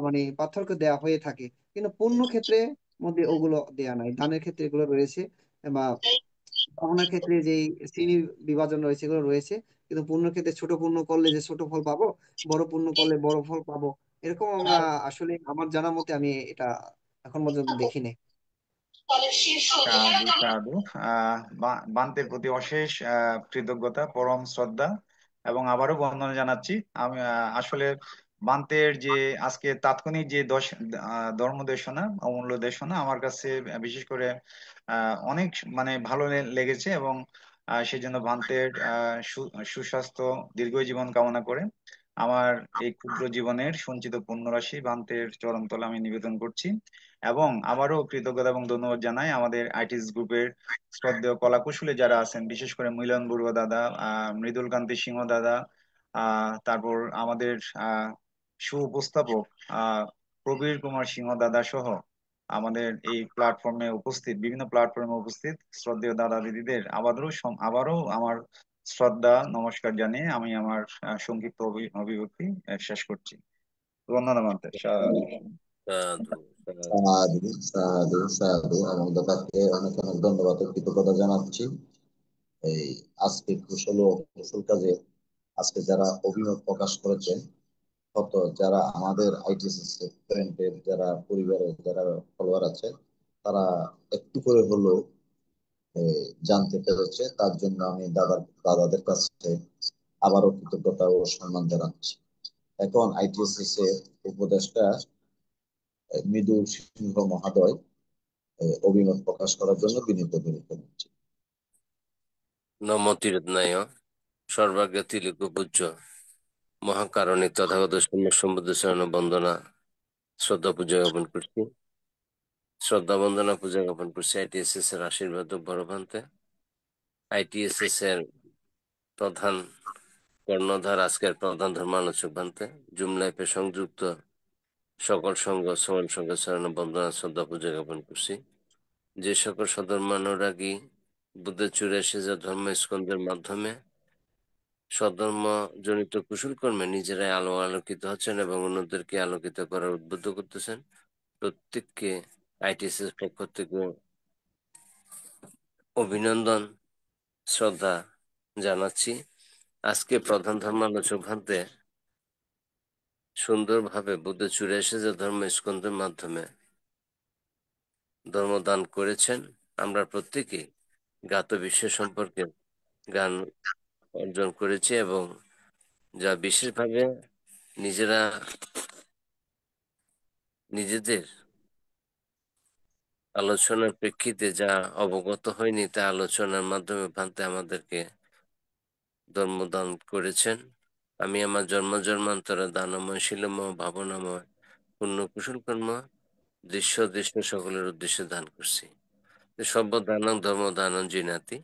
Speaker 2: মানে পার্থক্য দেয়া হয়ে থাকে। কিন্তু পূর্ণ ক্ষেত্রে মধ্যে ওগুলো দেয়া নাই, দানের ক্ষেত্রে এগুলো রয়েছে, বা পাওনার ক্ষেত্রে যে শ্রেণী বিভাজন রয়েছে এগুলো রয়েছে। কিন্তু পূর্ণ ক্ষেত্রে ছোট পূর্ণ করলে যে ছোট ফল পাবো, বড় পূর্ণ করলে বড় ফল পাবো, এরকম আমরা আসলে আমার জানা মতে আমি এটা এখন পর্যন্ত দেখিনি।
Speaker 12: সাধু সাধু। বান্তের প্রতি অশেষ কৃতজ্ঞতা, পরম শ্রদ্ধা এবং আবারও বন্দনা জানাচ্ছি। আমি আসলে বান্তের যে আজকে তাৎক্ষণিক যে ধর্মদেশনা, অমূল্য দেশনা আমার কাছে বিশেষ করে অনেক মানে ভালো লেগেছে, এবং সেই জন্য বান্তের সুস্বাস্থ্য, দীর্ঘ জীবন কামনা করে আমার এই ক্ষুদ্র জীবনের সঞ্চিত পুণ্যরাশি ভান্তের চরণ তলে আমি নিবেদন করছি। এবং আবারও কৃতজ্ঞতা এবং ধন্যবাদ জানাই আমাদের আইটিএস গ্রুপের শ্রদ্ধেয় কলাকুশলী যারা আছেন, বিশেষ করে মিলন বড়ুয়া দাদা, মৃদুল কান্তি সিংহ দাদা, তারপর আমাদের সুউপস্থাপক প্রবীর কুমার সিংহ দাদা সহ আমাদের এই প্ল্যাটফর্মে উপস্থিত, বিভিন্ন প্ল্যাটফর্মে উপস্থিত শ্রদ্ধেয় দাদা দিদিদের আবারও আমার শ্রদ্ধা নমস্কার জানিয়ে আমি আমার সংক্ষিপ্ত অভিব্যক্তি শেষ করছি। ধন্যবাদ।
Speaker 10: সাধু সাধু
Speaker 8: সাধু সাধু সাধু এবং দাদাকে অনেক অনেক ধন্যবাদ ও কৃতজ্ঞতা জানাচ্ছি। এই আজকে কুশল ও কুশল কাজে আজকে যারা অভিমত প্রকাশ করেছেন, কত যারা আমাদের আইটিএসএর যারা পরিবারের যারা ফলোয়ার আছে, তারা একটু করে হলেও জানতে পেরেছে। তার জন্য আমি দাদাদের কাছে আবারও কৃতজ্ঞতা ও সম্মান জানাচ্ছি। এখন আইটিএসএস এর উপদেষ্টা মৃদুল সিংহ মহোদয় অভিমত প্রকাশ করার জন্য বিনীত করছি।
Speaker 10: নমো তীরত্নায় সর্বাজ্ঞা তিলক পূজ্য মহাকারণী তথাগত সম্বুদ্ধ শরণ বন্দনা শ্রদ্ধা পূজা জ্ঞাপন করছি। শ্রদ্ধা বন্দনা পূজা জ্ঞাপন করছি আইটিএসএস এর আশীর্বাদ বড় ভান্তে। আইটিএসএস এর প্রধান কর্ণধার, আজকের প্রধান ধর্মালোচক ভান্তে, জুম লাইফে সংযুক্ত সকল সংঘ সমান সংঘ শরণ বন্দনা শ্রদ্ধা পূজা জ্ঞাপন করছি। যে সকল সধর্মানুরাগী বুদ্ধের 84 ধর্ম স্কন্ধের মাধ্যমে স্বধর্ম জনিত কুশল কর্মে নিজেরাই আলোকিত হচ্ছেন এবং অন্যদেরকে আলোকিত করার উদ্বুদ্ধ করতেছেন, প্রত্যেককে আইটিএসএস পক্ষ থেকে অভিনন্দন শ্রদ্ধা জানাচ্ছি। আজকে প্রধান ধর্মালোচক ভান্তে সুন্দরভাবে বুদ্ধের 84 ধর্ম স্কন্ধের মাধ্যমে ধর্মদান করেছেন। আমরা প্রত্যেকেই জ্ঞাত বিশ্ব সম্পর্কে জ্ঞান অর্জন করেছি এবং যা বিশেষভাবে নিজেদের আলোচনার প্রেক্ষিতে যা অবগত হয়নি তা আলোচনার মাধ্যমে ভান্তে আমাদেরকে ধর্মদান করেছেন। আমি আমার জন্ম জন্মান্তরে দানময় শিলময় ভাবনাময় পুণ্য কুশল কর্ম দৃশ্য সকলের উদ্দেশ্যে দান করছি। সর্ব দানং ধর্ম দানং জিনাতি,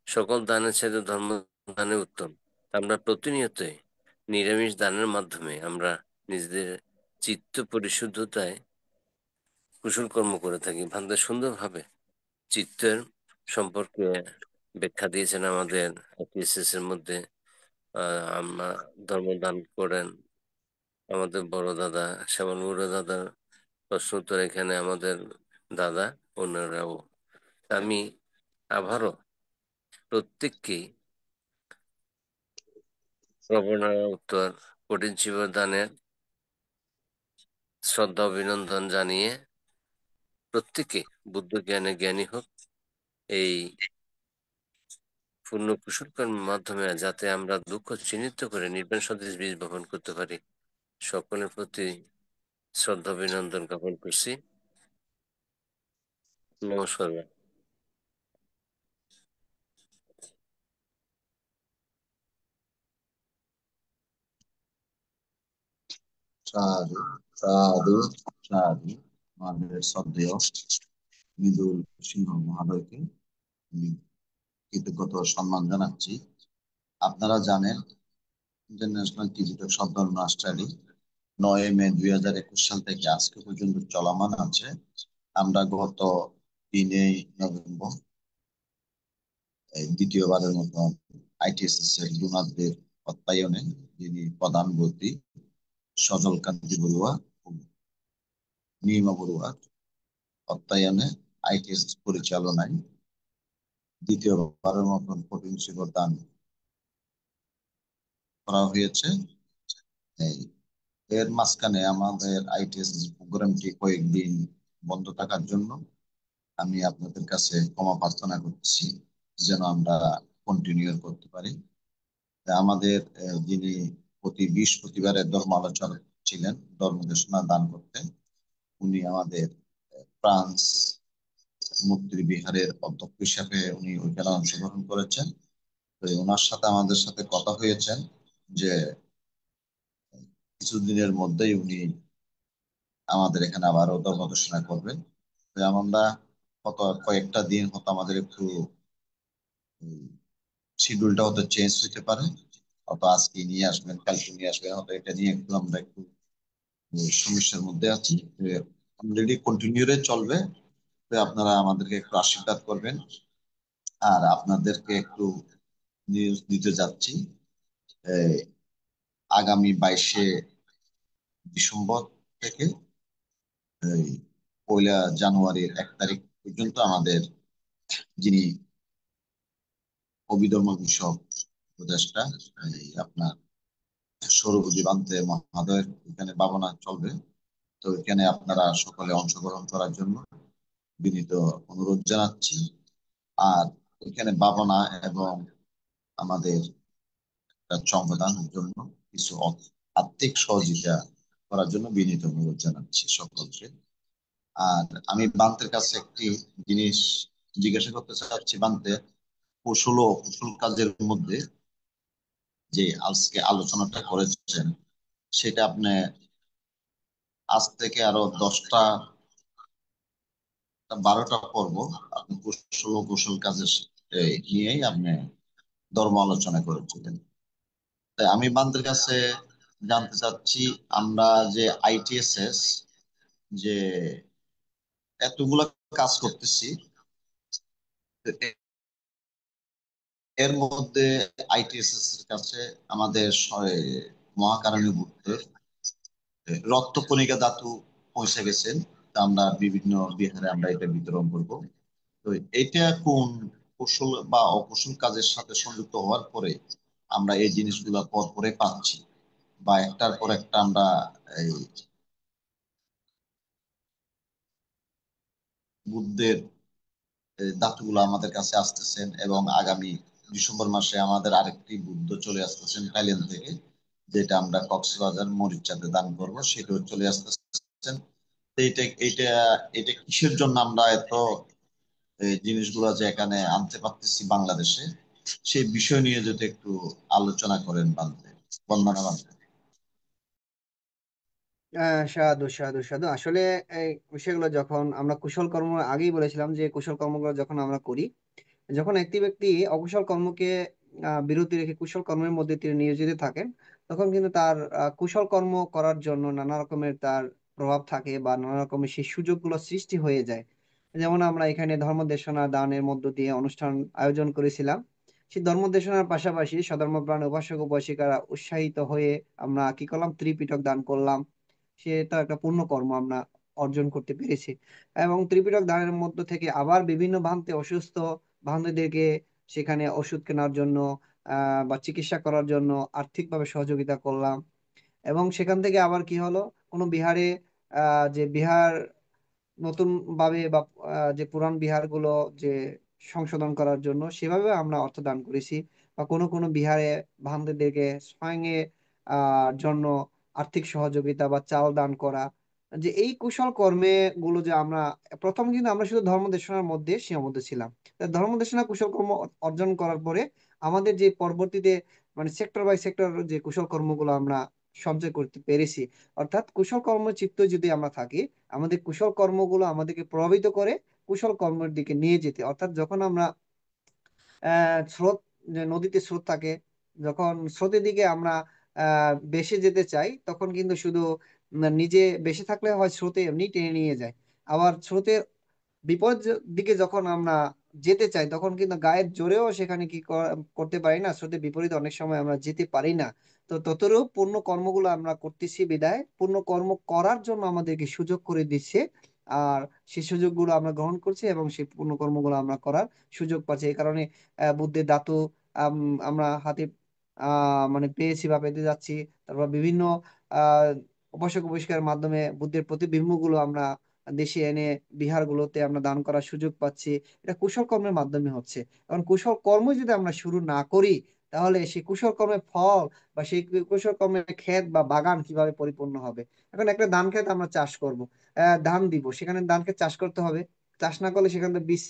Speaker 10: সকল দানের সাথে ধর্ম দানে উত্তম। আমরা প্রতিনিয়তই নিরামিষ দানের মাধ্যমে আমরা নিজেদের চিত্ত পরিশুদ্ধতায় কুশল কর্ম করে থাকি। ভান্তে সুন্দরভাবে চিত্তের সম্পর্কে ব্যাখ্যা দিয়েছেন আমাদের আইটিএসএস এর মধ্যে। আমরা ধর্মদান করেন আমাদের বড় দাদা শ্যামল বড় দাদার প্রশ্ন উত্তর এখানে আমাদের দাদা অন্যরাও। আমি আবারও প্রত্যেককেই প্রবণা উত্তর কঠিন জীবদানের শ্রদ্ধা অভিনন্দন জানিয়ে প্রত্যেকে বুদ্ধ জ্ঞানে জ্ঞানী হোক, এই পূর্ণ কুশল কর্মের মাধ্যমে যাতে আমরা দুঃখ চিহ্নিত করে নির্বাণ সদৃশ বীজ বপন করতে পারি, সকলের প্রতি শ্রদ্ধা অভিনন্দন জ্ঞাপন করছি। নমস্কার।
Speaker 8: সাধু সাধু সাধু। আমাদের শ্রদ্ধেয় মৃদুল সিংহ মহোদয়কে আমি কৃতজ্ঞতা ও সম্মান জানাচ্ছি। আপনারা জানেন ইন্টারন্যাশনাল ডিজিটাল সদ্ধর্ম স্টাডি 9 মে 2021 সাল থেকে আজকে পর্যন্ত চলমান আছে। আমরা গত 3 নভেম্বর দ্বিতীয়বারের মতো আইটিএসএস এর ডোনারদের অর্থায়নে, যিনি প্রধান বর্তী সজল কান্তি বড়ুয়া ও নীলিমা বড়ুয়ার অর্থায়নে আইটিএসএস পরিচালনায় দ্বিতীয়বারের মতন কঠিন শিবির দান করা হয়েছে। এর মাঝখানে আমাদের আইটিএসএস প্রোগ্রামটি কয়েকদিন বন্ধ থাকার জন্য আমি আপনাদের কাছে ক্ষমা প্রার্থনা করছি, যেন আমরা কন্টিনিউ করতে পারি। আমাদের যিনি প্রতি বৃহস্পতিবারের ধর্ম আলোচনা ছিলেন, ধর্মদেশনা দান করতেন, উনি আমাদের ফ্রান্স মূর্তি বিহারের অধ্যক্ষ হিসাবে উনি ওইখানে অংশগ্রহণ করেছেন। তো ওনার সাথে আমাদের সাথে কথা হয়েছেন যে কিছুদিনের মধ্যেই উনি আমাদের এখানে আবারও ধর্ম ঘোষণা করবেন। তো আমরা কয়েকটা দিন হয়তো আমাদের একটু শিডিউলটা হয়তো চেঞ্জ হতে পারে, হয়তো আজকে নিয়ে আসবেন কালকে নিয়ে আসবেন, হয়তো এটা নিয়ে একটু আমরা একটু সমস্যার মধ্যে আছি। অলরেডি কন্টিনিউরে চলবে। তো আপনারা আমাদেরকে একটু আশীর্বাদ করবেন। আর আপনাদেরকে একটু নিউজ দিতে যাচ্ছি, এই আগামী 22শে ডিসেম্বর থেকে এই 1লা জানুয়ারির 1 তারিখ পর্যন্ত আমাদের যিনি অভিধর্ম বিষয়ক উপদেষ্টা, আপনার সৌরভজি বান্তে মহোদয়ের এখানে ভাবনা চলবে। তো এখানে আপনারা সকলে অংশগ্রহণ করার জন্য বিনীত অনুরোধ জানাচ্ছি। আর এখানে ভাবনা এবং আমাদের চংদানের জন্য কিছু আর্থিক সহযোগিতা করার জন্য বিনীত অনুরোধ জানাচ্ছি সকলকে। আর আমি বান্তের কাছে একটি জিনিস জিজ্ঞাসা করতে চাচ্ছি, বান্তে কৌশল ও অকুশল কাজের মধ্যে যে আজকে আলোচনাটা করেছেন, সেটা আপনি আজ থেকে আরো 10টা 12টা পর্ব আপনি কুশল ও কৌশল কাজের নিয়েই আপনি ধর্ম আলোচনা করেছিলেন। তাই আমি বান্তের কাছে জানতে চাচ্ছি, আমরা যে আইটিএসএস যে এতগুলা কাজ করতেছি, এর মধ্যে আইটিএসএস এর কাছে আমাদের মহাকারণী বুদ্ধের রক্তকণিকা ধাতু পৌঁছে গেছেন। তা আমরা বিভিন্ন বিহারে আমরা এটা বিতরণ করব। তো এটা কোন কৌশল বা অকুশল কাজের সাথে সংযুক্ত হওয়ার পরে আমরা এই জিনিসগুলা পর পরে পাচ্ছি, বা একটার পর একটা আমরা এই বুদ্ধের ধাতুগুলো আমাদের কাছে আসতেছেন, এবং আগামী ডিসেম্বর মাসে আমাদের আরেকটি বুদ্ধ চলে আসতেছেন থাইল্যান্ড থেকে, যেটা আমরা কক্সবাজার মরিচাতে দান করব, সেটাও চলে আসতেছেন। তো এটা এটা এটা কিসের জন্য আমরা এত জিনিসগুলো যে এখানে আনতে পারতেছি বাংলাদেশে, সেই বিষয় নিয়ে যদি একটু আলোচনা করেন বান্ধে, বন্দনা বান্ধে।
Speaker 2: সাধু সাধু সাধু। আসলে এই বিষয়গুলো যখন আমরা কুশল কর্ম, আগেই বলেছিলাম যে কুশল কর্মগুলো যখন আমরা করি, যখন একটি ব্যক্তি অকুশল কর্মকে বিরতি রেখে কুশল কর্মের মধ্যে তিনি নিয়োজিত থাকেন, তখন কিন্তু তার কুশল কর্ম করার জন্য নানা রকমের তার প্রভাব থাকে বা নানা রকমের সেই সুযোগগুলো সৃষ্টি হয়ে যায়। যেমন আমরা এখানে ধর্মদেশনা দানের মধ্য দিয়ে অনুষ্ঠান আয়োজন করেছিলাম। সেই ধর্মদেশনার পাশাপাশি সধর্মপ্রাণ উপাসক উপাসিকারা উৎসাহিত হয়ে আমরা কি করলাম, ত্রিপিটক দান করলাম। সেটা একটা পুণ্য কর্ম আমরা অর্জন করতে পেরেছি। এবং ত্রিপিটক দানের মধ্য থেকে আবার বিভিন্ন ভ্রান্তে অসুস্থ বান্ধবদেরকে সেখানে ওষুধ কেনার জন্য বা চিকিৎসা করার জন্য আর্থিকভাবে সহযোগিতা করলাম। এবং সেখান থেকে আবার কি হলো, কোনো বিহারে যে বিহার নতুন ভাবে বা যে পুরান বিহারগুলো যে সংশোধন করার জন্য সেভাবে আমরা অর্থ দান করেছি। বা কোনো কোনো বিহারে ভান্তেদেরকে স্বয়ং জন্য আর্থিক সহযোগিতা বা চাল দান করা। যে এই কুশল কর্মে গুলো যে আমরা প্রথম কিন্তু আমরা শুধু ধর্মদেশনার মধ্যে সীমাবদ্ধ ছিলাম। তা ধর্মদেশনা কুশল কর্ম অর্জন করার পরে আমাদের যে পরবর্তীতে মানে সেক্টর বাই সেক্টর যে কুশল কর্মগুলো আমরা সঞ্চয় করতে পেরেছি। অর্থাৎ কুশল কর্মচিত্ত যদি আমরা থাকি, আমাদের কুশল কর্মগুলো আমাদেরকে প্রভাবিত করে কুশল কর্মের দিকে নিয়ে যেতে। অর্থাৎ যখন আমরা স্রোত, যে নদীতে স্রোত থাকে, যখন স্রোতের দিকে আমরা বেশে যেতে চাই, তখন কিন্তু শুধু নিজে বেশে থাকলে হয় স্রোতে এমনি টেনে নিয়ে যায়। আবার স্রোতের বিপরীত দিকে যখন আমরা যেতে চাই, তখন কিন্তু গায়ের জোরেও সেখানে কি করতে পারি না, স্রোতের বিপরীতে অনেক সময় আমরা যেতে পারি না। তো ততরূপ পূর্ণ কর্মগুলো আমরা করতেছি বিদায় পূর্ণ কর্ম করার জন্য আমাদেরকে সুযোগ করে দিচ্ছে। আর সেই সুযোগগুলো আমরা গ্রহণ করছি এবং সেই পূর্ণ কর্মগুলো আমরা করার সুযোগ পাচ্ছি। এই কারণে বুদ্ধের ধাতু আমরা হাতে মানে পেয়েছি বা পেতে যাচ্ছি। তারপর বিভিন্ন আহ উপাসক উপাসিকার মাধ্যমে বুদ্ধের প্রতিবিম্বগুলো আমরা দেশে এনে বিহারগুলোতে আমরা দান করার সুযোগ পাচ্ছি। এটা কুশল কর্মের মাধ্যমে হচ্ছে। কারণ কুশল কর্ম যদি আমরা শুরু না করি, তাহলে সেই কুশল কর্মের ফল বা সেই কুশল কর্মের ক্ষেত বা বাগান কিভাবে পরিপূর্ণ হবে। এখন একটা ধান ক্ষেত আমরা চাষ করব, ধান দিব, সেখানে ধান ক্ষেত চাষ করতে হবে। চাষ না করলে সেখানে তো বীজ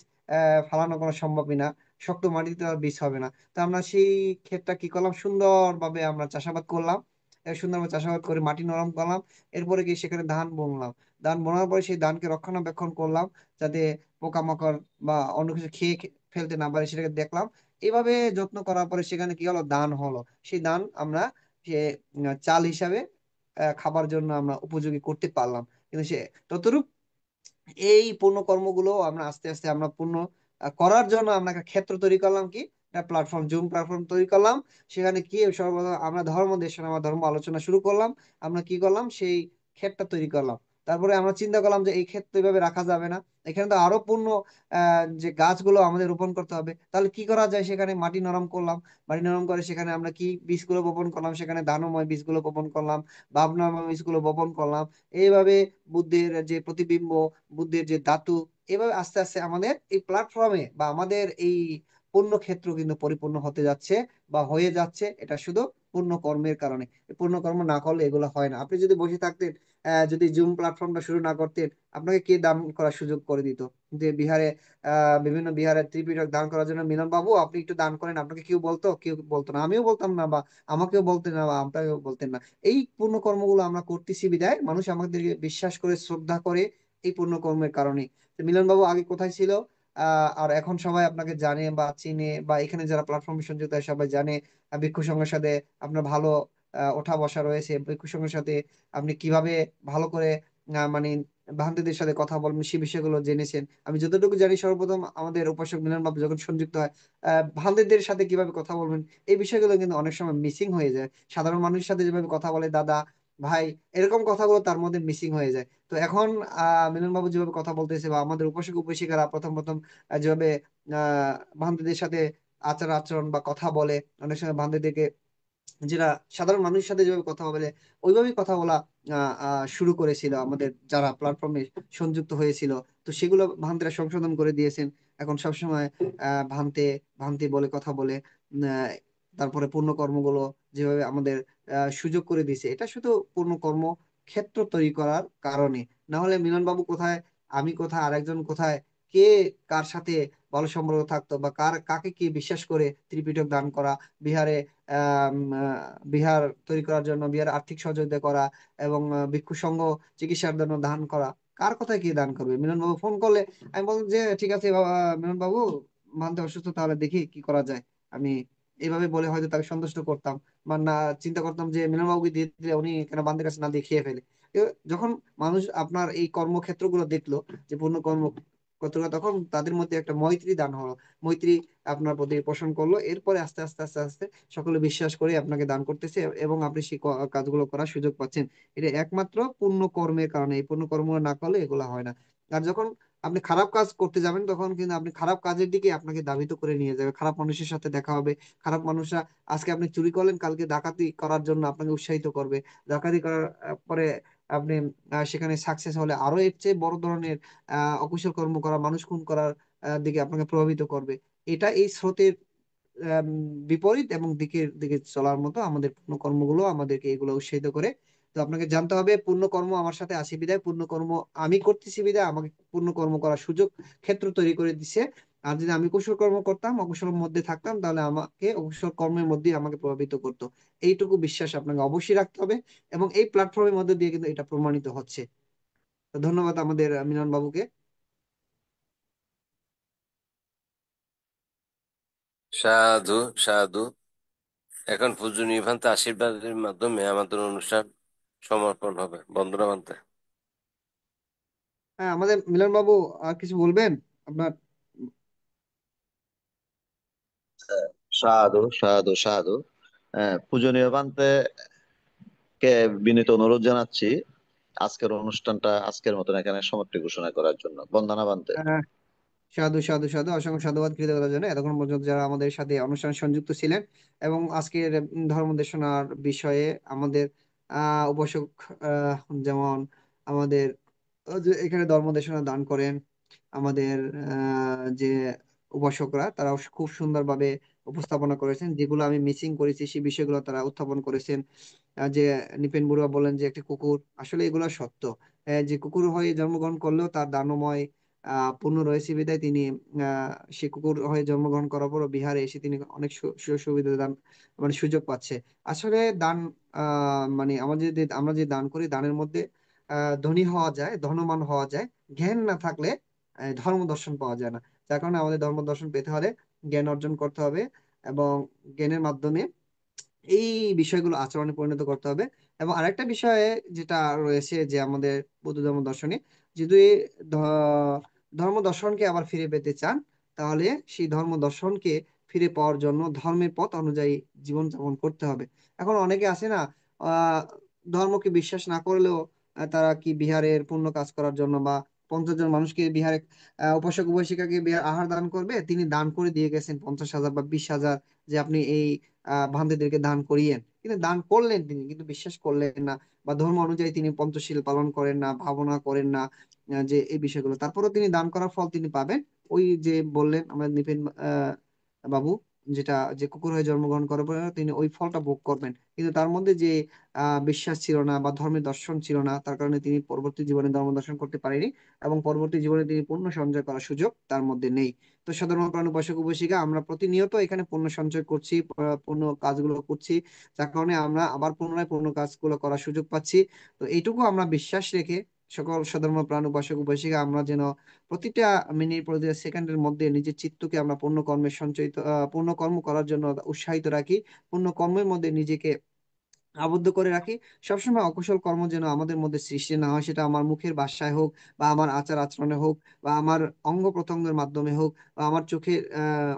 Speaker 2: ফালানো কোনো সম্ভবই না। শক্ত মাটিতে আর বীজ হবে না। তো আমরা সেই ক্ষেতটা কি করলাম, সুন্দরভাবে আমরা চাষাবাদ করলাম। সুন্দরভাবে চাষাবাদ করে মাটি নরম করলাম। এরপরে কি সেখানে ধান বুনলাম। ধান বোনার পরে সেই ধানকে রক্ষণাবেক্ষণ করলাম, যাতে পোকামাকড় বা অন্য কিছু খেয়ে ফেলতে না পারে সেটাকে দেখলাম। এইভাবে যত্ন করার পরে সেখানে কি হলো, ধান হলো। সেই ধান আমরা সে চাল হিসাবে খাবার জন্য আমরা উপযোগী করতে পারলাম। কিন্তু সে ততটুক এই পূর্ণ কর্মগুলো আমরা আস্তে আস্তে আমরা পূর্ণ করার জন্য আমরা একটা ক্ষেত্র তৈরি করলাম, কি একটা প্ল্যাটফর্ম, জুম প্ল্যাটফর্ম তৈরি করলাম। সেখানে কি সর্বপ্রথম আমরা ধর্ম দেশনা বা ধর্ম আলোচনা শুরু করলাম। আমরা কি করলাম, সেই ক্ষেতটা তৈরি করলাম। তারপরে আমরা চিন্তা করলাম যে এই ক্ষেত এইভাবে রাখা যাবে না, এখানে তো আরো পূর্ণ যে গাছগুলো আমাদের রোপণ করতে হবে। তাহলে কি করা যায়, সেখানে মাটি নরম করলাম। মাটি নরম করে সেখানে আমরা কি বীজগুলো বপন করলাম, সেখানে দানময় বীজগুলো বপন করলাম, ভাবনাময় বীজগুলো বপন করলাম। এইভাবে বুদ্ধের যে প্রতিবিম্ব, বুদ্ধের যে ধাতু, এভাবে আস্তে আস্তে আমাদের এই প্ল্যাটফর্মে বা আমাদের এই পূর্ণ ক্ষেত্র কিন্তু পরিপূর্ণ হতে যাচ্ছে বা হয়ে যাচ্ছে। এটা শুধু পূর্ণ কর্মের কারণে। পূর্ণ কর্ম না করলে এগুলো হয় না। আপনি যদি বসে থাকতেন, যদি জুম প্ল্যাটফর্মটা শুরু না করতেন, আপনাকে কে দান করার সুযোগ করে দিত? যে বিহারে বিভিন্ন বিহারে ত্রিপিটক দান করার জন্য, মিলন বাবু আপনি একটু দান করেন, আপনাকে কেউ বলতো? কেউ বলতো না। আমিও বলতাম না, বা আমাকেও বলতেন না, বা আপনাকেও বলতেন না। এই পূর্ণ কর্মগুলো আমরা করতেছি বিদায় মানুষ আমাদেরকে বিশ্বাস করে, শ্রদ্ধা করে, এই পূর্ণ কর্মের কারণে। মিলন বাবু আগে কোথায় ছিল, আর এখন সবাই আপনাকে জানে বা চিনে, বা এখানে যারা প্ল্যাটফর্মে সংযুক্ত হয় সবাই জানে। ভিক্ষু সংঘের সাথে আপনার ভালো ওঠা বসা রয়েছে। ভিক্ষু সংঘের সাথে আপনি কিভাবে ভালো করে মানে বান্ধবীদের সাথে কথা বলবেন, সেই বিষয়গুলো জেনেছেন। আমি যতটুকু জানি, সর্বপ্রথম আমাদের উপাসক মিলন বাবু যখন সংযুক্ত হয়, বান্ধবীদের সাথে কিভাবে কথা বলবেন, এই বিষয়গুলো কিন্তু অনেক সময় মিসিং হয়ে যায়। সাধারণ মানুষের সাথে যেভাবে কথা বলে, দাদা ভাই, এরকম কথাগুলো তার মধ্যে মিসিং হয়ে যায়। তো এখন মিলন বাবু যেভাবে কথা বলতেছে, বা আমাদের উপাসক উপাসিকারা প্রথম প্রথম যেভাবে আহ বান্ধবীদের সাথে আচার আচরণ বা কথা বলে, অনেক সময় বান্ধবীদেরকে, যেটা সাধারণ মানুষের সাথে যেভাবে কথা বলে, ওইভাবেই কথা বলা শুরু করেছিল আমাদের যারা প্ল্যাটফর্মে সংযুক্ত হয়েছিল। তো সেগুলো ভান্তিরা সংশোধন করে দিয়েছেন। এখন সবসময় ভান্তে ভান্তি বলে কথা বলে। আহ, তারপরে পূর্ণ কর্মগুলো যেভাবে আমাদের সুযোগ করে দিয়েছে, এটা শুধু পূর্ণ কর্ম ক্ষেত্র তৈরি করার কারণে। না হলে মিলন বাবু কোথায়, আমি কোথায়, আরেকজন কোথায়, কে কার সাথে ভালো সম্পর্ক থাকতো, বা কাকে কি বিশ্বাস করে ত্রিপিটক দান করা, বিহারে বিহার তৈরি করার জন্য বিহার আর্থিক সহযোগিতা করা, এবং ভিক্ষু সংঘ চিকিৎসার জন্য দান করা, কার কথায় কি দান করবে? মিলন বাবু ফোন করলে আমি বললাম যে ঠিক আছে বাবা, মিলন বাবু মানতে অসুস্থ, তাহলে দেখি কি করা যায়। আমি এইভাবে বলে হয়তো তাকে সন্তুষ্ট করতাম, বা না চিন্তা করতাম যে মিলন বাবুকে দিয়ে দিলে উনি কেন বান্দের কাছে না দিয়ে খেয়ে ফেলে। যখন মানুষ আপনার এই কর্মক্ষেত্র গুলো দেখলো, যে পূর্ণ কর্ম কতটা, তখন তাদের মধ্যে একটা মৈত্রী দান হলো, মৈত্রী আপনার প্রতি পোষণ করলো। এরপরে আস্তে আস্তে আস্তে আস্তে সকলে বিশ্বাস করে আপনাকে দান করতেছে, এবং আপনি সেই কাজগুলো করার সুযোগ পাচ্ছেন। এটা একমাত্র পূর্ণ কর্মের কারণে। এই পূর্ণ কর্ম না করলে এগুলো হয় না। আর যখন আপনি খারাপ কাজ করতে যাবেন, তখন কিন্তু আপনি খারাপ কাজের দিকে আপনাকে ধাবিত করে নিয়ে যাবে। খারাপ মানুষের সাথে দেখা হবে। খারাপ মানুষরা, আজকে আপনি চুরি করলেন, কালকে ডাকাতি করার জন্য আপনাকে উৎসাহিত করবে। ডাকাতি করার পরে আপনি সেখানে সাকসেস হলে আরো এর চেয়ে বড় ধরনের অকুশল কর্ম করা, মানুষ খুন করার দিকে আপনাকে প্রভাবিত করবে। এটা এই স্রোতের আম, বিপরীত এবং দিকের দিকে চলার মতো আমাদের পূর্ণ কর্মগুলো আমাদেরকে এগুলো উৎসাহিত করে। তো আপনাকে জানতে হবে, পূর্ণ কর্ম আমার সাথে আসি বিদায়, পূর্ণ কর্ম আমি করতেছি বিদায় আমাকে পূর্ণ কর্ম করার সুযোগ ক্ষেত্র তৈরি করে দিচ্ছে। আর যদি আমি কুশল কর্ম করতাম, অকুশলের মধ্যে থাকতাম, তাহলে আমাকে অকুশল কর্মের মধ্যে আমাকে প্রভাবিত করতো। এইটুকু বিশ্বাস আপনাকে অবশ্যই রাখতে হবে, এবং এই প্ল্যাটফর্মের মধ্যে দিয়ে কিন্তু এটা প্রমাণিত হচ্ছে। তো ধন্যবাদ আমাদের মিলন বাবুকে।
Speaker 10: সাধু সাধু। এখন পূজনীয় ভান্তে আশীর্বাদের মাধ্যমে আমাদের অনুষ্ঠান সমাপন হবে। বন্দনা ভান্তে।
Speaker 2: হ্যাঁ, আমাদের মিলন বাবু আর কিছু বলবেন আপনার?
Speaker 8: সাধু সাধু সাধু। পূজনীয় বান্তে কে বিনীত অনুরোধ জানাচ্ছি আজকের অনুষ্ঠানটা আজকের মতন এখানে সমাপ্তি ঘোষণা করার জন্য। বন্দনা বান্তে।
Speaker 2: আহ, সাধু সাধু সাধু, অসংখ্য সাধুবাদ, কৃতজ্ঞতার জন্য এতক্ষণ পর্যন্ত যারা আমাদের সাথে অনুষ্ঠানে সংযুক্ত ছিলেন। এবং আজকের ধর্ম দেশনার বিষয়ে আমাদের উপাসক, আহ, যেমন আমাদের যে এখানে ধর্ম দেশনা দান করেন আমাদের যে উপাসকরা, তারাও খুব সুন্দরভাবে উপস্থাপনা করেছেন। যেগুলো আমি মিসিং করেছি সেই বিষয়গুলো তারা উত্থাপন করেছেন। যে নিপেন বড়ুয়া বলেন যে একটি কুকুর, আসলে এগুলো সত্য। যে কুকুর হয়ে জন্মগ্রহণ করলেও তার দানময় পুণ্য রয়েছে বিধায় তিনি সে কুকুর হয়ে জন্মগ্রহণ করার পর বিহারে এসে তিনি অনেক সুযোগ সুবিধা দান মানে সুযোগ পাচ্ছে। আসলে দান মানে আমরা যে দান করি দানের মধ্যে ধনী হওয়া যায়, ধনবান হওয়া যায়, জ্ঞান না থাকলে ধর্ম দর্শন পাওয়া যায় না। যার কারণে আমাদের ধর্ম দর্শন পেতে হলে জ্ঞান অর্জন করতে হবে এবং জ্ঞানের মাধ্যমে এই বিষয়গুলো আচরণে পরিণত করতে হবে। এবং আরেকটা বিষয়ে যেটা রয়েছে যে আমাদের বৌদ্ধ ধর্ম দর্শনে, যদি ধর্ম দর্শনকে আবার ফিরে পেতে চান তাহলে সেই ধর্ম দর্শনকে ফিরে পাওয়ার জন্য ধর্মের পথ অনুযায়ী জীবনযাপন করতে হবে। এখন অনেকে আছে না, আহ ধর্মকে বিশ্বাস না করলেও তারা কি বিহারের পুণ্য কাজ করার জন্য বা 50 জন মানুষকে বিহারে উপাসক উপাসিকাকে বিহার আহার দান করবে, তিনি দান করে দিয়ে গেছেন 50,000 বা 20,000, যে আপনি এই ভান্তেদেরকে দান করিয়েন, কিন্তু দান করলেন তিনি কিন্তু বিশ্বাস করলেন না, বা ধর্ম অনুযায়ী তিনি পঞ্চশীল পালন করেন না, ভাবনা করেন না যে এই বিষয়গুলো, তারপরেও তিনি দান করার ফল তিনি পাবেন। ওই যে বললেন আমরা নিপেন বাবু, যেটা যে কুকুর হয়ে জন্মগ্রহণ করার পরে তিনি ওই ফলটা ভোগ করবেন, কিন্তু তার মধ্যে যে বিশ্বাস ছিল না বা ধর্মের দর্শন ছিল না, তার কারণে তিনি পরবর্তী জীবনে ধর্ম দর্শন করতে পারেনি এবং পরবর্তী জীবনে তিনি পুণ্য সঞ্চয় করার সুযোগ তার মধ্যে নেই। তো সাধারণ প্রাণ উপাসক উপাসিকা আমরা প্রতিনিয়ত এখানে পুণ্য সঞ্চয় করছি, পুণ্য কাজগুলো করছি, যার কারণে আমরা আবার পুনরায় পুণ্য কাজগুলো করার সুযোগ পাচ্ছি। তো এইটুকু আমরা বিশ্বাস রেখে সকল সাধারণ প্রাণ উপাসক উপাসিকা আমরা যেন প্রতিটা মিনিট প্রতিটা সেকেন্ডের মধ্যে নিজের চিত্তকে আমরা পুণ্য কর্মে সঞ্চয়িত পুণ্য কর্ম করার জন্য উৎসাহিত রাখি, পুণ্য কর্মের মধ্যে নিজেকে আবদ্ধ করে রাখি। সবসময় অকুশল কর্ম যেন আমাদের মধ্যে সৃষ্টি না হয়, সেটা আমার মুখের ভাষায় হোক বা আমার আচার আচরণে হোক বা আমার অঙ্গ প্রত্যঙ্গের মাধ্যমে হোক বা আমার চোখের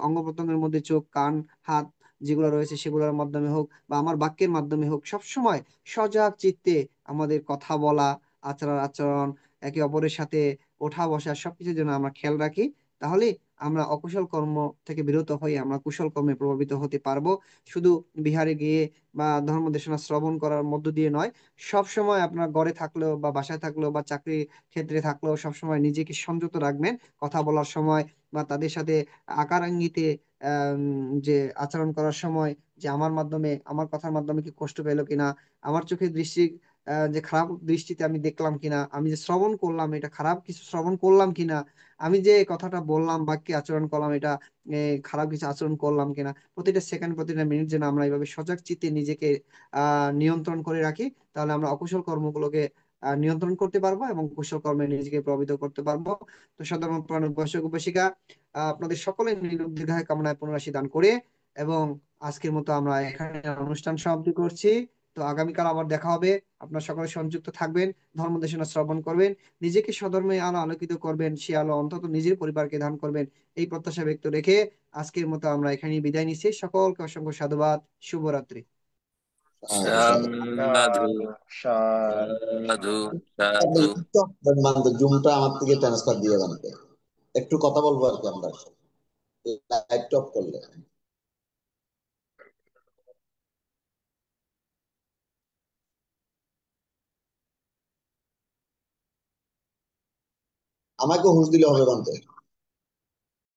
Speaker 2: অঙ্গ প্রত্যঙ্গের মধ্যে চোখ, কান, হাত যেগুলো রয়েছে সেগুলোর মাধ্যমে হোক বা আমার বাক্যের মাধ্যমে হোক, সবসময় সজাগ চিত্তে আমাদের কথা বলা, আচার আচরণ, একে অপরের সাথে ওঠা বসা সবকিছু যেন আমরা খেয়াল রাখি। তাহলে আমরা অকুশল কর্ম থেকে বিরত হয়ে আমরা কুশল কর্মে প্রভাবিত হতে পারবো। শুধু বিহারে গিয়ে বা ধর্ম দেশনা শ্রবণ করার মধ্য দিয়ে নয়, সব সময় আপনার ঘরে থাকলেও বা বাসায় থাকলেও বা চাকরি ক্ষেত্রে থাকলেও সবসময় নিজেকে সংযত রাখবেন কথা বলার সময় বা তাদের সাথে আকার ইঙ্গিতে যে আচরণ করার সময়, যে আমার মাধ্যমে আমার কথার মাধ্যমে কি কষ্ট পেলো কিনা, আমার চোখের দৃষ্টি যে খারাপ দৃষ্টিতে আমি দেখলাম কিনা, আমি যে শ্রবণ করলাম এটা খারাপ কিছু শ্রবণ করলাম কিনা, আমি যে কথাটা বললাম বাক্যে আচরণ করলাম এটা খারাপ কিছু আচরণ করলাম কিনা, প্রতিটা সেকেন্ড প্রতিটা মিনিট যেন আমরা এইভাবে সজাগ চিত্তে নিজেকে নিয়ন্ত্রণ করে রাখি, তাহলে আমরা অকুশল কর্মগুলোকে নিয়ন্ত্রণ করতে পারবো এবং কুশল কর্মে নিজেকে প্রভাবিত করতে পারবো। তো সাধারণ প্রাণ উপাসক উপাসিকা, আপনাদের সকলের নিরোগ দীর্ঘায়ু কামনায় পুনরাশি দান করে এবং আজকের মতো আমরা এখানে অনুষ্ঠান সমাপ্তি করছি। তো আগামীকাল আবার দেখা হবে। আপনারা সকলে সংযুক্ত থাকবেন, ধর্ম দেশনা শ্রবণ করবেন, নিজেকে সধর্মে আলো আলোকিত করবেন, সে আলো অন্তত নিজের পরিবারকে দান করবেন, এই প্রত্যাশা ব্যক্ত রেখে আজকের মতো আমরা এখানেই বিদায় নিচ্ছি। সকলকে অসংখ্য সাধুবাদ। শুভরাত্রি।
Speaker 10: সাধু
Speaker 12: সাধু
Speaker 10: সাধু সাধু।
Speaker 8: জুমটা আমার থেকে ট্রান্সফার দিয়ে দেন, একটু কথা বলবো আর কি আমরা, লাইট অফ করলে। আমাকে হুঁশ দিলে হবে বানতে।